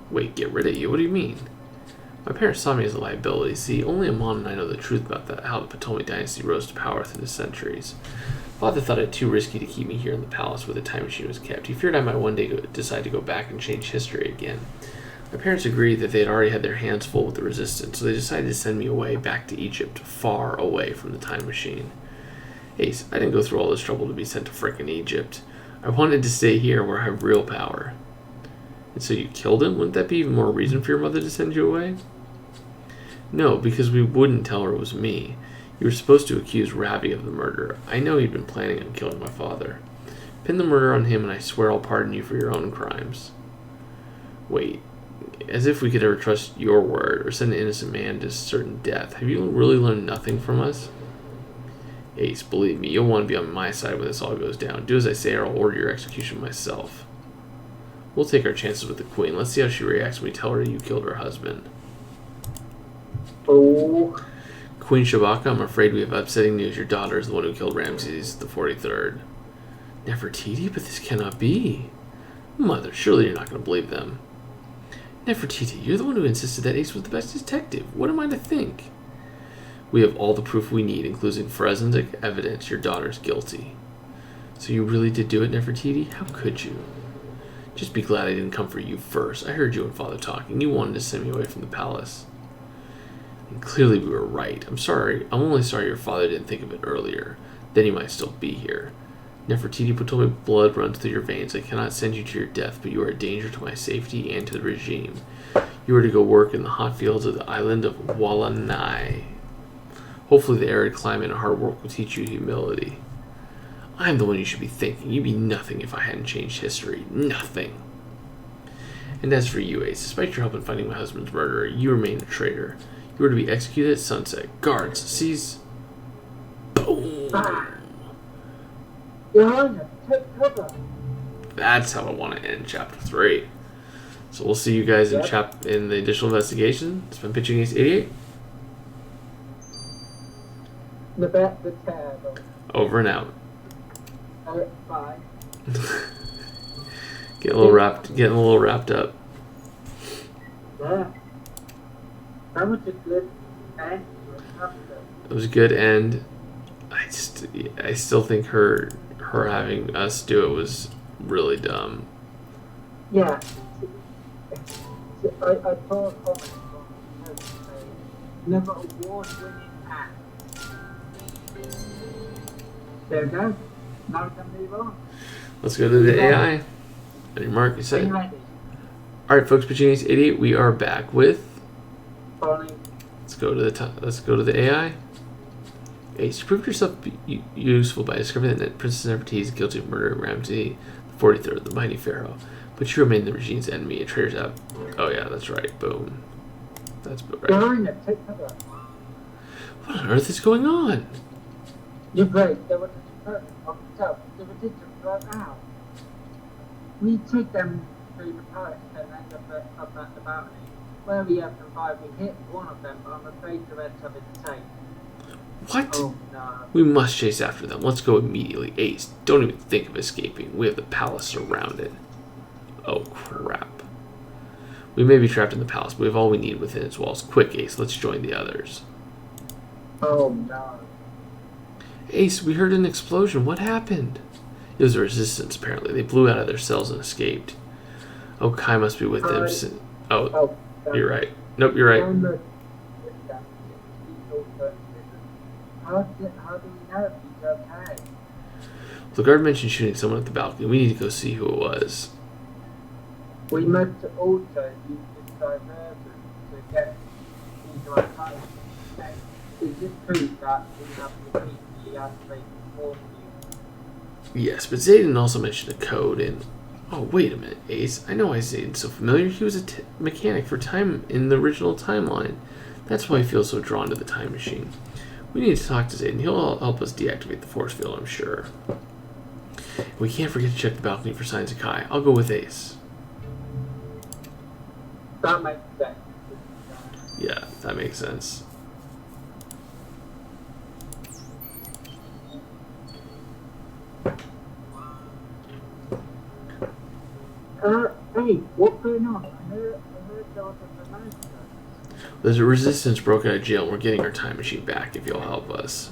Wait, get rid of you? What do you mean? My parents saw me as a liability. See, only Amon and I know the truth about that, how the Ptolemy dynasty rose to power through the centuries. Father thought it too risky to keep me here in the palace where the time machine was kept. He feared I might one day decide to go back and change history again. My parents agreed that they had already had their hands full with the resistance, so they decided to send me away back to Egypt, far away from the time machine. Ace, I didn't go through all this trouble to be sent to frickin' Egypt. I wanted to stay here where I have real power. And so you killed him? Wouldn't that be even more reason for your mother to send you away? No, because we wouldn't tell her it was me. You were supposed to accuse Ravi of the murder. I know he'd been planning on killing my father. Pin the murder on him and I swear I'll pardon you for your own crimes. Wait, as if we could ever trust your word or send an innocent man to certain death. Have you really learned nothing from us? Ace, believe me, you'll want to be on my side when this all goes down. Do as I say or I'll order your execution myself. We'll take our chances with the queen. Let's see how she reacts when we tell her you killed her husband. Oh. Queen Shabaka, I'm afraid we have upsetting news. Your daughter is the one who killed Ramses the 43rd. Nefertiti? But this cannot be. Mother, surely you're not going to believe them. Nefertiti, you're the one who insisted that Ace was the best detective. What am I to think? We have all the proof we need, including forensic evidence your daughter's guilty. So you really did do it, Nefertiti? How could you? Just be glad I didn't come for you first. I heard you and Father talking. You wanted to send me away from the palace. And clearly we were right. I'm sorry. I'm only sorry your father didn't think of it earlier. Then you might still be here. Nefertiti told me blood runs through your veins. I cannot send you to your death, but you are a danger to my safety and to the regime. You are to go work in the hot fields of the island of Wallanai. Hopefully the arid climate and hard work will teach you humility. I'm the one you should be thanking. You'd be nothing if I hadn't changed history. Nothing. And as for you, Ace, despite your help in finding my husband's murderer, you remain a traitor. You are to be executed at sunset. Guards, seize... Boom! Behind us, take cover. That's how I want to end Chapter 3. So we'll see you guys in the additional investigation. It's been Pitching Ace 88. The bet, the terrible. Over and out. Bye. Getting a little wrapped up. Yeah. That was a good end. It was a good end. I still think her having us do it was really dumb. Yeah. I saw a comment on never award-winning act. There we go. Now we can move on. Let's go to the AI. Ready, Mark? You said it. Alright, folks, Pitching Ace 88, we are back with... Let's go to the AI. Ace, you proved yourself useful by discovering that Princess Nefertiti is guilty of murdering Ramsay the 43rd, the mighty pharaoh. But you remain the regime's enemy, a traitor's out. Oh yeah, that's right. Boom. That's right. What on earth is going on? You're great. There was a department of itself. The ridiculous right out. We take them through the palace and end up at the balcony. Where we have survived, we hit one of them, but I'm afraid the rest have it safe. What? Oh, no. We must chase after them. Let's go immediately. Ace, don't even think of escaping. We have the palace surrounded. Oh, crap. We may be trapped in the palace, but we have all we need within its walls. Quick, Ace, let's join the others. Oh, no. Ace, we heard an explosion. What happened? It was the resistance, apparently. They blew out of their cells and escaped. Oh, Kai must be with them. You're right. Nope, you're right. How do we know if he's okay? The guard mentioned shooting someone at the balcony. We need to go see who it was. We must also use this diversion to get into our time. Is this proof that we have repeatedly activated for you? Yes, but Zayden also mentioned a code and... Oh, wait a minute, Ace. I know why Zayden's so familiar. He was a mechanic for time in the original timeline. That's why I feel so drawn to the time machine. We need to talk to Zayden. He'll help us deactivate the force field, I'm sure. We can't forget to check the balcony for signs of Kai. I'll go with Ace. That makes sense. Yeah, that makes sense. Hey, what's going on? I heard there was a promotion. There's a resistance broke out of jail and we're getting our time machine back if you'll help us.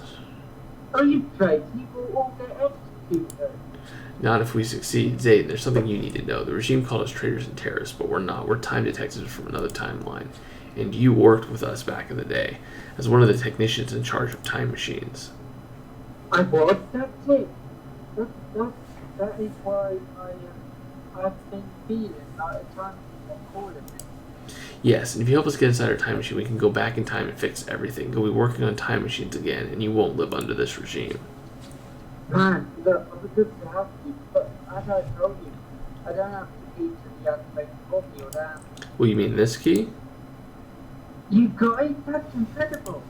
Are you crazy? You will all get executed. Not if we succeed. Zayden, there's something you need to know. The regime called us traitors and terrorists, but we're not. We're time detectives from another timeline. And you worked with us back in the day as one of the technicians in charge of time machines. I was? That's it. That is why I've been feeling like a time calling me. Yes, and if you help us get inside our time machine, we can go back in time and fix everything. You'll be working on time machines again, and you won't live under this regime. Man, look, I would love to help you, but as I told you, I don't have the key to the activated copy or that. Well, you mean this key? You got it? That's incredible.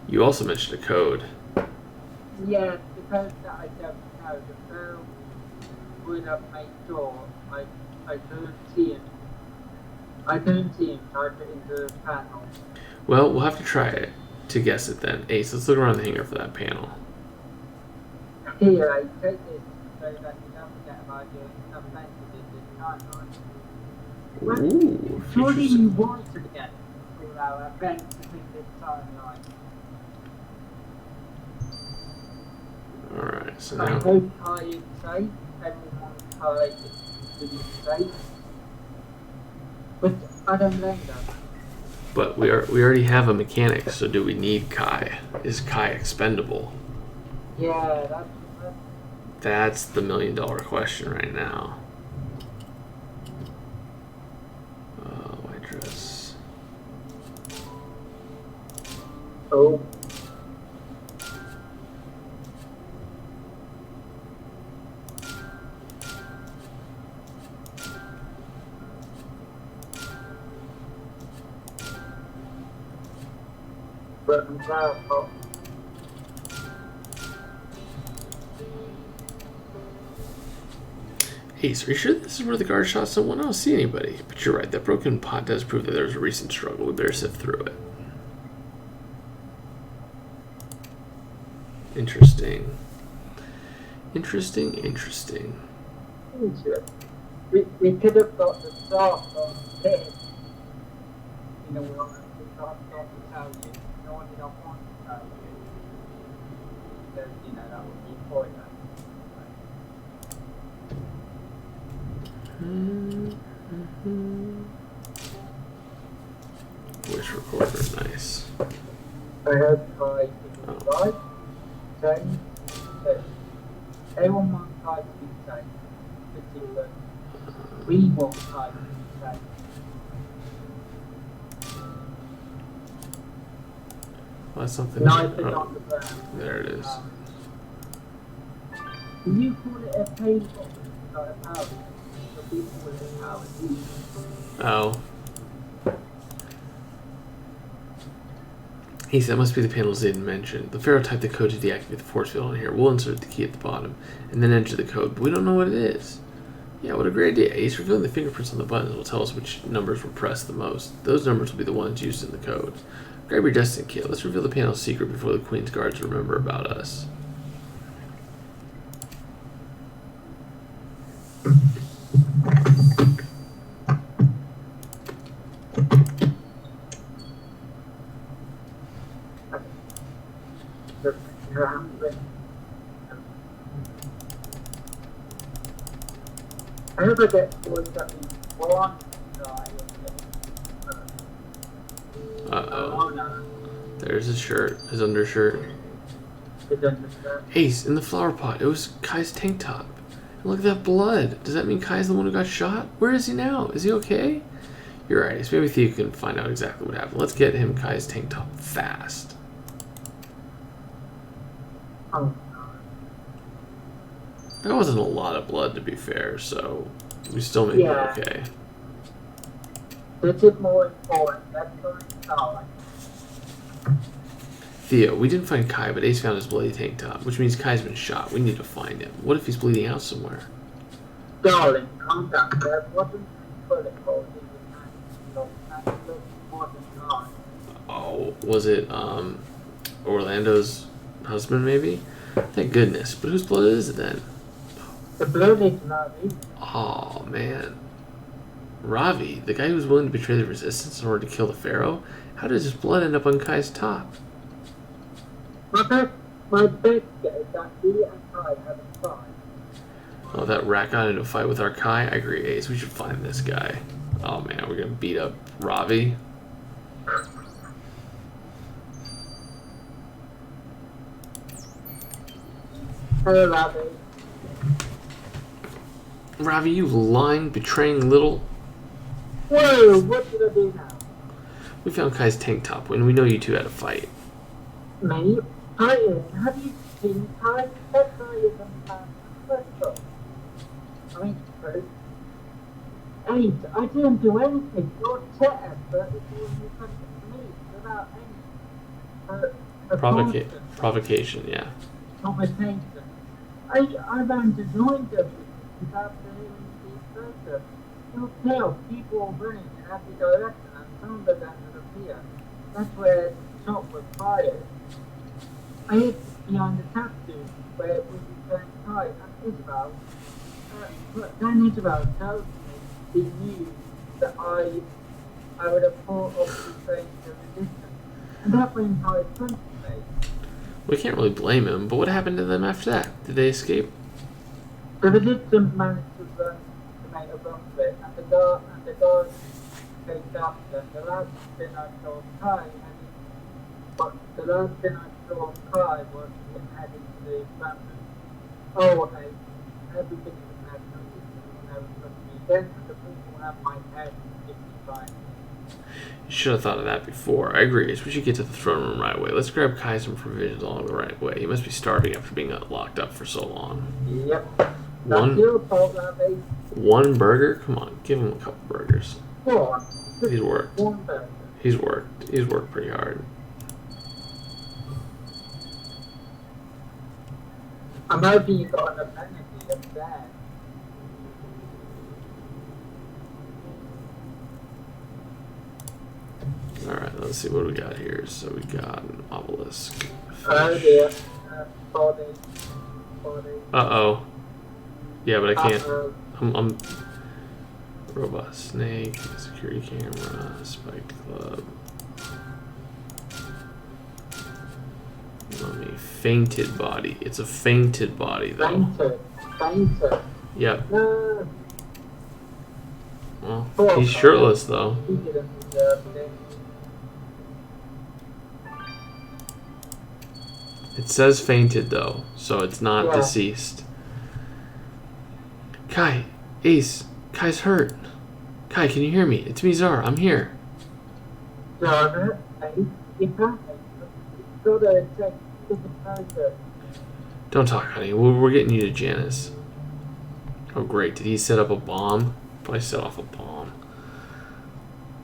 You also mentioned a code. Yeah, the code that I don't know, the girl would have made sure I couldn't see him. I couldn't see him type it into the panel. Well, we'll have to try it to guess it then. Ace, let's look around the hangar for that panel. Here, I take this so that you don't forget about your offenses in this timeline. Ooh. Surely you want to get all our events in this timeline. Alright, so I now. hope Kai is safe. Everyone's Kai is safe. But I don't blame them. But we already have a mechanic, so do we need Kai? Is Kai expendable? Yeah, That's the $1 million question right now. White dress. oh. But I'm glad for Ace, are you sure this is where the guard shot someone? I don't see anybody. But you're right, that broken pot does prove that there was a recent struggle. We better sift through it. Interesting. Interesting. we could have got the start on this. You know, we can't stop to tell you. Nor did I want to tell you. Because, you know, that would be pointless. Voice recorder, nice. I hope Kai is right. Same. Everyone wants Kai to be safe. Particularly, we want Kai to be safe. Well, that's something. Knife is on the ground. There it is. Do you call it a table? Not a power. So people with a power. Oh. He said that must be the panels they didn't mention. The Pharaoh typed the code to deactivate the force field on here. We'll insert the key at the bottom and then enter the code, but we don't know what it is. Yeah, what a great idea. Ace, revealing the fingerprints on the buttons will tell us which numbers were pressed the most. Those numbers will be the ones used in the code. Grab your Destiny kit. Let's reveal the panel's secret before the Queen's guards remember about us. I never get towards that one. Uh-oh. No. There's his shirt, his undershirt. Ace, in the flower pot, it was Kai's tank top. And look at that blood. Does that mean Kai's the one who got shot? Where is he now? Is he okay? You're right, Ace. Maybe Theo can find out exactly what happened. Let's get him Kai's tank top fast. Oh. That wasn't a lot of blood, to be fair, so we still may be okay. This is more important. That's going solid. Theo, we didn't find Kai, but Ace found his bloody tank top, which means Kai's been shot. We need to find him. What if he's bleeding out somewhere? Darling, calm down. That wasn't critical. Oh, was it Orlando's husband, maybe? Thank goodness. But whose blood is it then? The blood is Ravi. Oh, man. Ravi, the guy who was willing to betray the resistance in order to kill the Pharaoh? How did his blood end up on Kai's top? My bet is that he and Kai have a fight. Oh, that rat got into a fight with our Kai? I agree, Ace. We should find this guy. Oh, man, we're going to beat up Ravi. Hello, Ravi. Ravi, you lying, betraying little. Whoa, what did I do now? We found Kai's tank top, and we know you two had a fight. Me? Kai, have you seen Kai? That guy is a man. I mean, first. Hey, I didn't do anything. Your chat effort is all you come to me without any Provocation, yeah. conversation. I ran to join them without hearing these further. You tell people running in every direction and some of them would appear. That's where the shot was fired. I hid behind the tattoo where it was turned tight and Isabel. But then Isabel told me he knew that I would have fought off the train to resistance. And that brings how it comes to me. We can't really blame him, but what happened to them after that? Did they escape? So the didn't manage to make a run for it, and the guard chased after them. The last thing I saw Kai was him heading to the family. Oh, okay. Everything is imaginary. I was looking then, and the people have my head 55. You should have thought of that before. I agree. We should get to the throne room right away. Let's grab Kai some provisions along the right way. He must be starving after being locked up for so long. Yep. That's your fault, Abby. One burger? Come on, give him a couple burgers. Four. He's worked. One burger. He's worked pretty hard. I'm hoping you got enough energy up there. Alright, let's see what we got here. So we got an obelisk. Oh dear. Body. Uh-oh. Yeah, but I can't. Uh-oh. I'm robot snake, security camera, spiked club. Mummy, fainted body. It's a fainted body though. Fainted. Yep. No. Well, he's shirtless though. He didn't deserve it. It says fainted though, so it's not deceased. Kai, Ace, Kai's hurt. Kai, can you hear me? It's me, Zara. I'm here. Zara, gotta check the character. Don't talk, honey. We're getting you to Janice. Oh, great. Did he set up a bomb? Probably set off a bomb.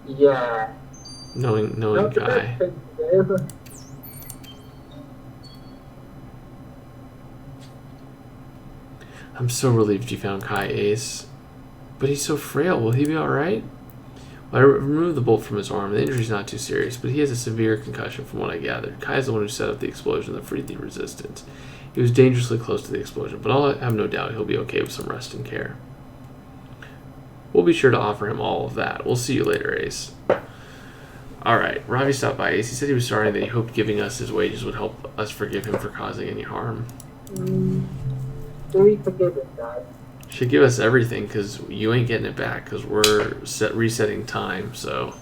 Yeah. Knowing Not the Kai. best thing to do. I'm so relieved you found Kai, Ace. But he's so frail. Will he be alright? Well, I removed the bolt from his arm. The injury's not too serious, but he has a severe concussion from what I gathered. Kai is the one who set up the explosion that freed the resistance. He was dangerously close to the explosion, but I'll have no doubt he'll be okay with some rest and care. We'll be sure to offer him all of that. We'll see you later, Ace. Alright, Ravi stopped by Ace. He said he was sorry that he hoped giving us his wages would help us forgive him for causing any harm. Do we forgive him, Dad? Should give us everything, because you ain't getting it back, because we're resetting time, so...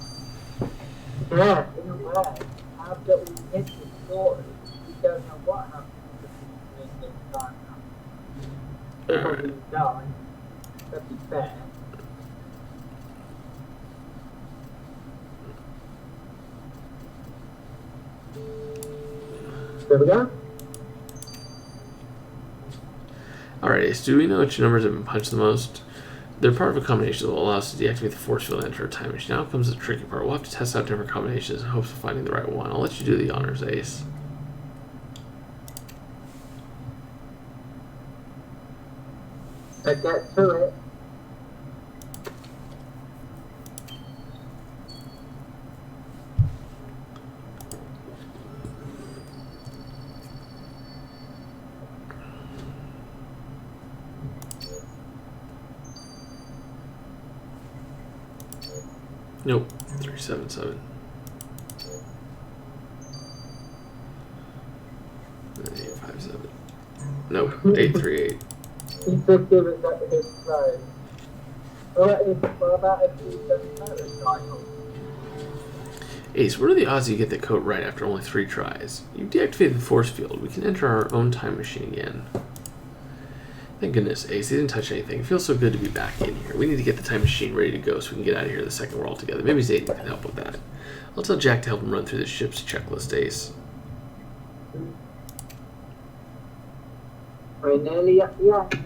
Yeah, in a way. After we hit the story, we don't know what happened to this time. Because he died. That'd be fair. There we go. Alright, Ace, do we know which numbers have been punched the most? They're part of a combination that will allow us to deactivate the force field and enter a time machine. Now comes the tricky part. We'll have to test out different combinations in hopes of finding the right one. I'll let you do the honors, Ace. Let's get to it. Nope. 377. 857. Nope. 838. He could give it that his try. What about if he doesn't know the cycle? Ace, what are the odds you get the code right after only 3 tries? You deactivated the force field. We can enter our own time machine again. Thank goodness, Ace. They didn't touch anything. It feels so good to be back in here. We need to get the time machine ready to go so we can get out of here the second we're all together. Maybe Zayden can help with that. I'll tell Jack to help him run through the ship's checklist, Ace. We're nearly at the end.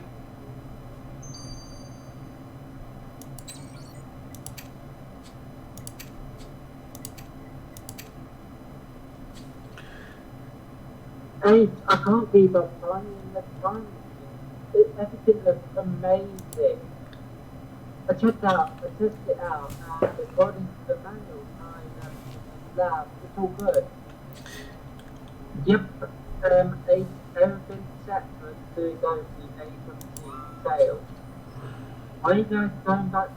Hey, I can't believe I'm finally in the time machine. Everything looks amazing. I tested it out, and according to the manual in the lab, it's all good. Yep, everything's set for to go to the A-17 sale. Are you guys going back to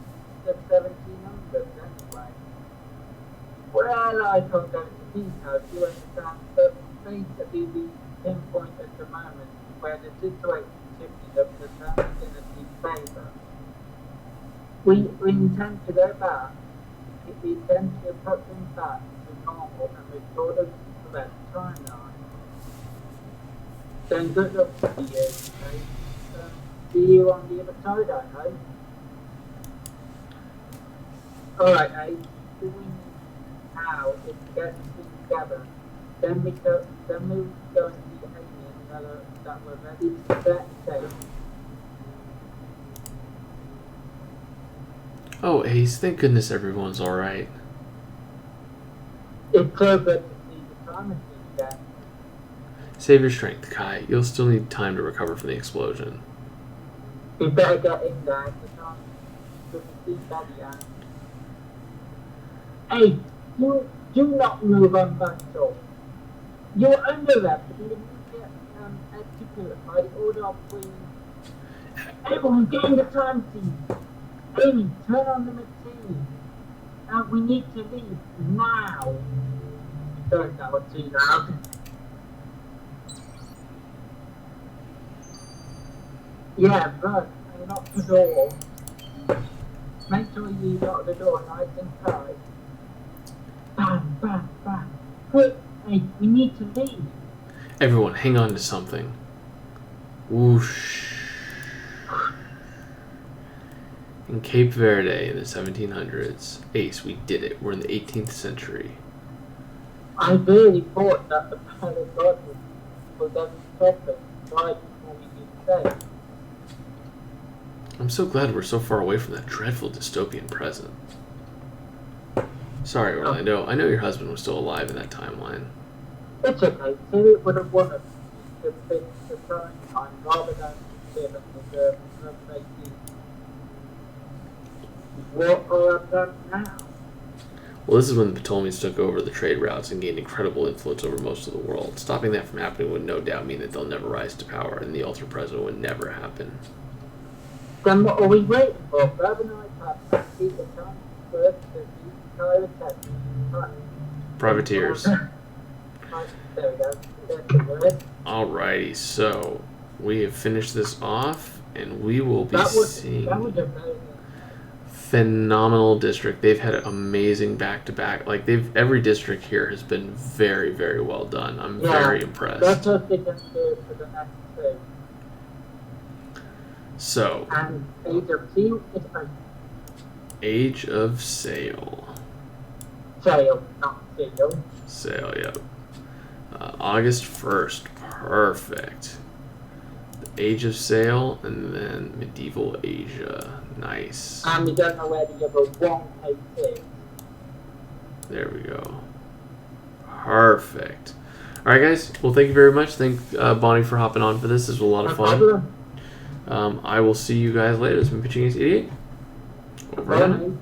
the 1700s anyway? Well, I can't go into details, you understand, but basically pinpoint at the moment where the situation shifted up the terms in a favour. We intend to go back. We intend to put things back to normal and restore the correct timeline. Then good luck to you, okay? See you on the other side, I hope. Alright, Abe. Do we need now is to get things together. Then we go and see Amy that we're ready to set sail. Oh, Ace, thank goodness everyone's alright. It's so good to see the time machine again. Save your strength, Kai. You'll still need time to recover from the explosion. We better get in there. The time to see Betty and... Hey, do not move on Battle. You're under them to be immediate executed by the order of Queen. Everyone get in the time machine. Amy, turn on the machine. We need to leave now. Don't know what to now. Yeah, but lock the door. Make sure you lock the door nice and tight. Bam, bam, bam. Quick, hey, we need to leave. Everyone, hang on to something. Whoosh. In Cape Verde in the 1700s. Ace, we did it. We're in the 18th century. I really thought that the power of God was perfect right before we knew today. I'm so glad we're so far away from that dreadful dystopian present. Sorry, Orlando. I know your husband was still alive in that timeline. It's okay. Maybe it would have wanted to fix the current time rather than live in the reserve. What are our plans now? Well, this is when the Ptolemies took over the trade routes and gained incredible influence over most of the world. Stopping that from happening would no doubt mean that they'll never rise to power, and the ultra present would never happen. Then what are we waiting for? Grab an iPad, see the time first, the test. Privateers. There we go. That's the word. Alrighty, so we have finished this off, and we will be seeing That was amazing. Phenomenal district. They've had an amazing back-to-back. Like every district here has been very, very well done. I'm very impressed. That's what they can do for the next two. So, And Age of Sail is Age of Sail. Sail, not Sail. Sail, yep. August 1st. Perfect. The Age of Sail, and then Medieval Asia. Nice. And we don't know where the other one is. There we go. Perfect. All right, guys. Well, thank you very much. Thank Bonnie for hopping on for this. This was a lot of fun. I will see you guys later. This has been Pitching Ace 88. Over and out.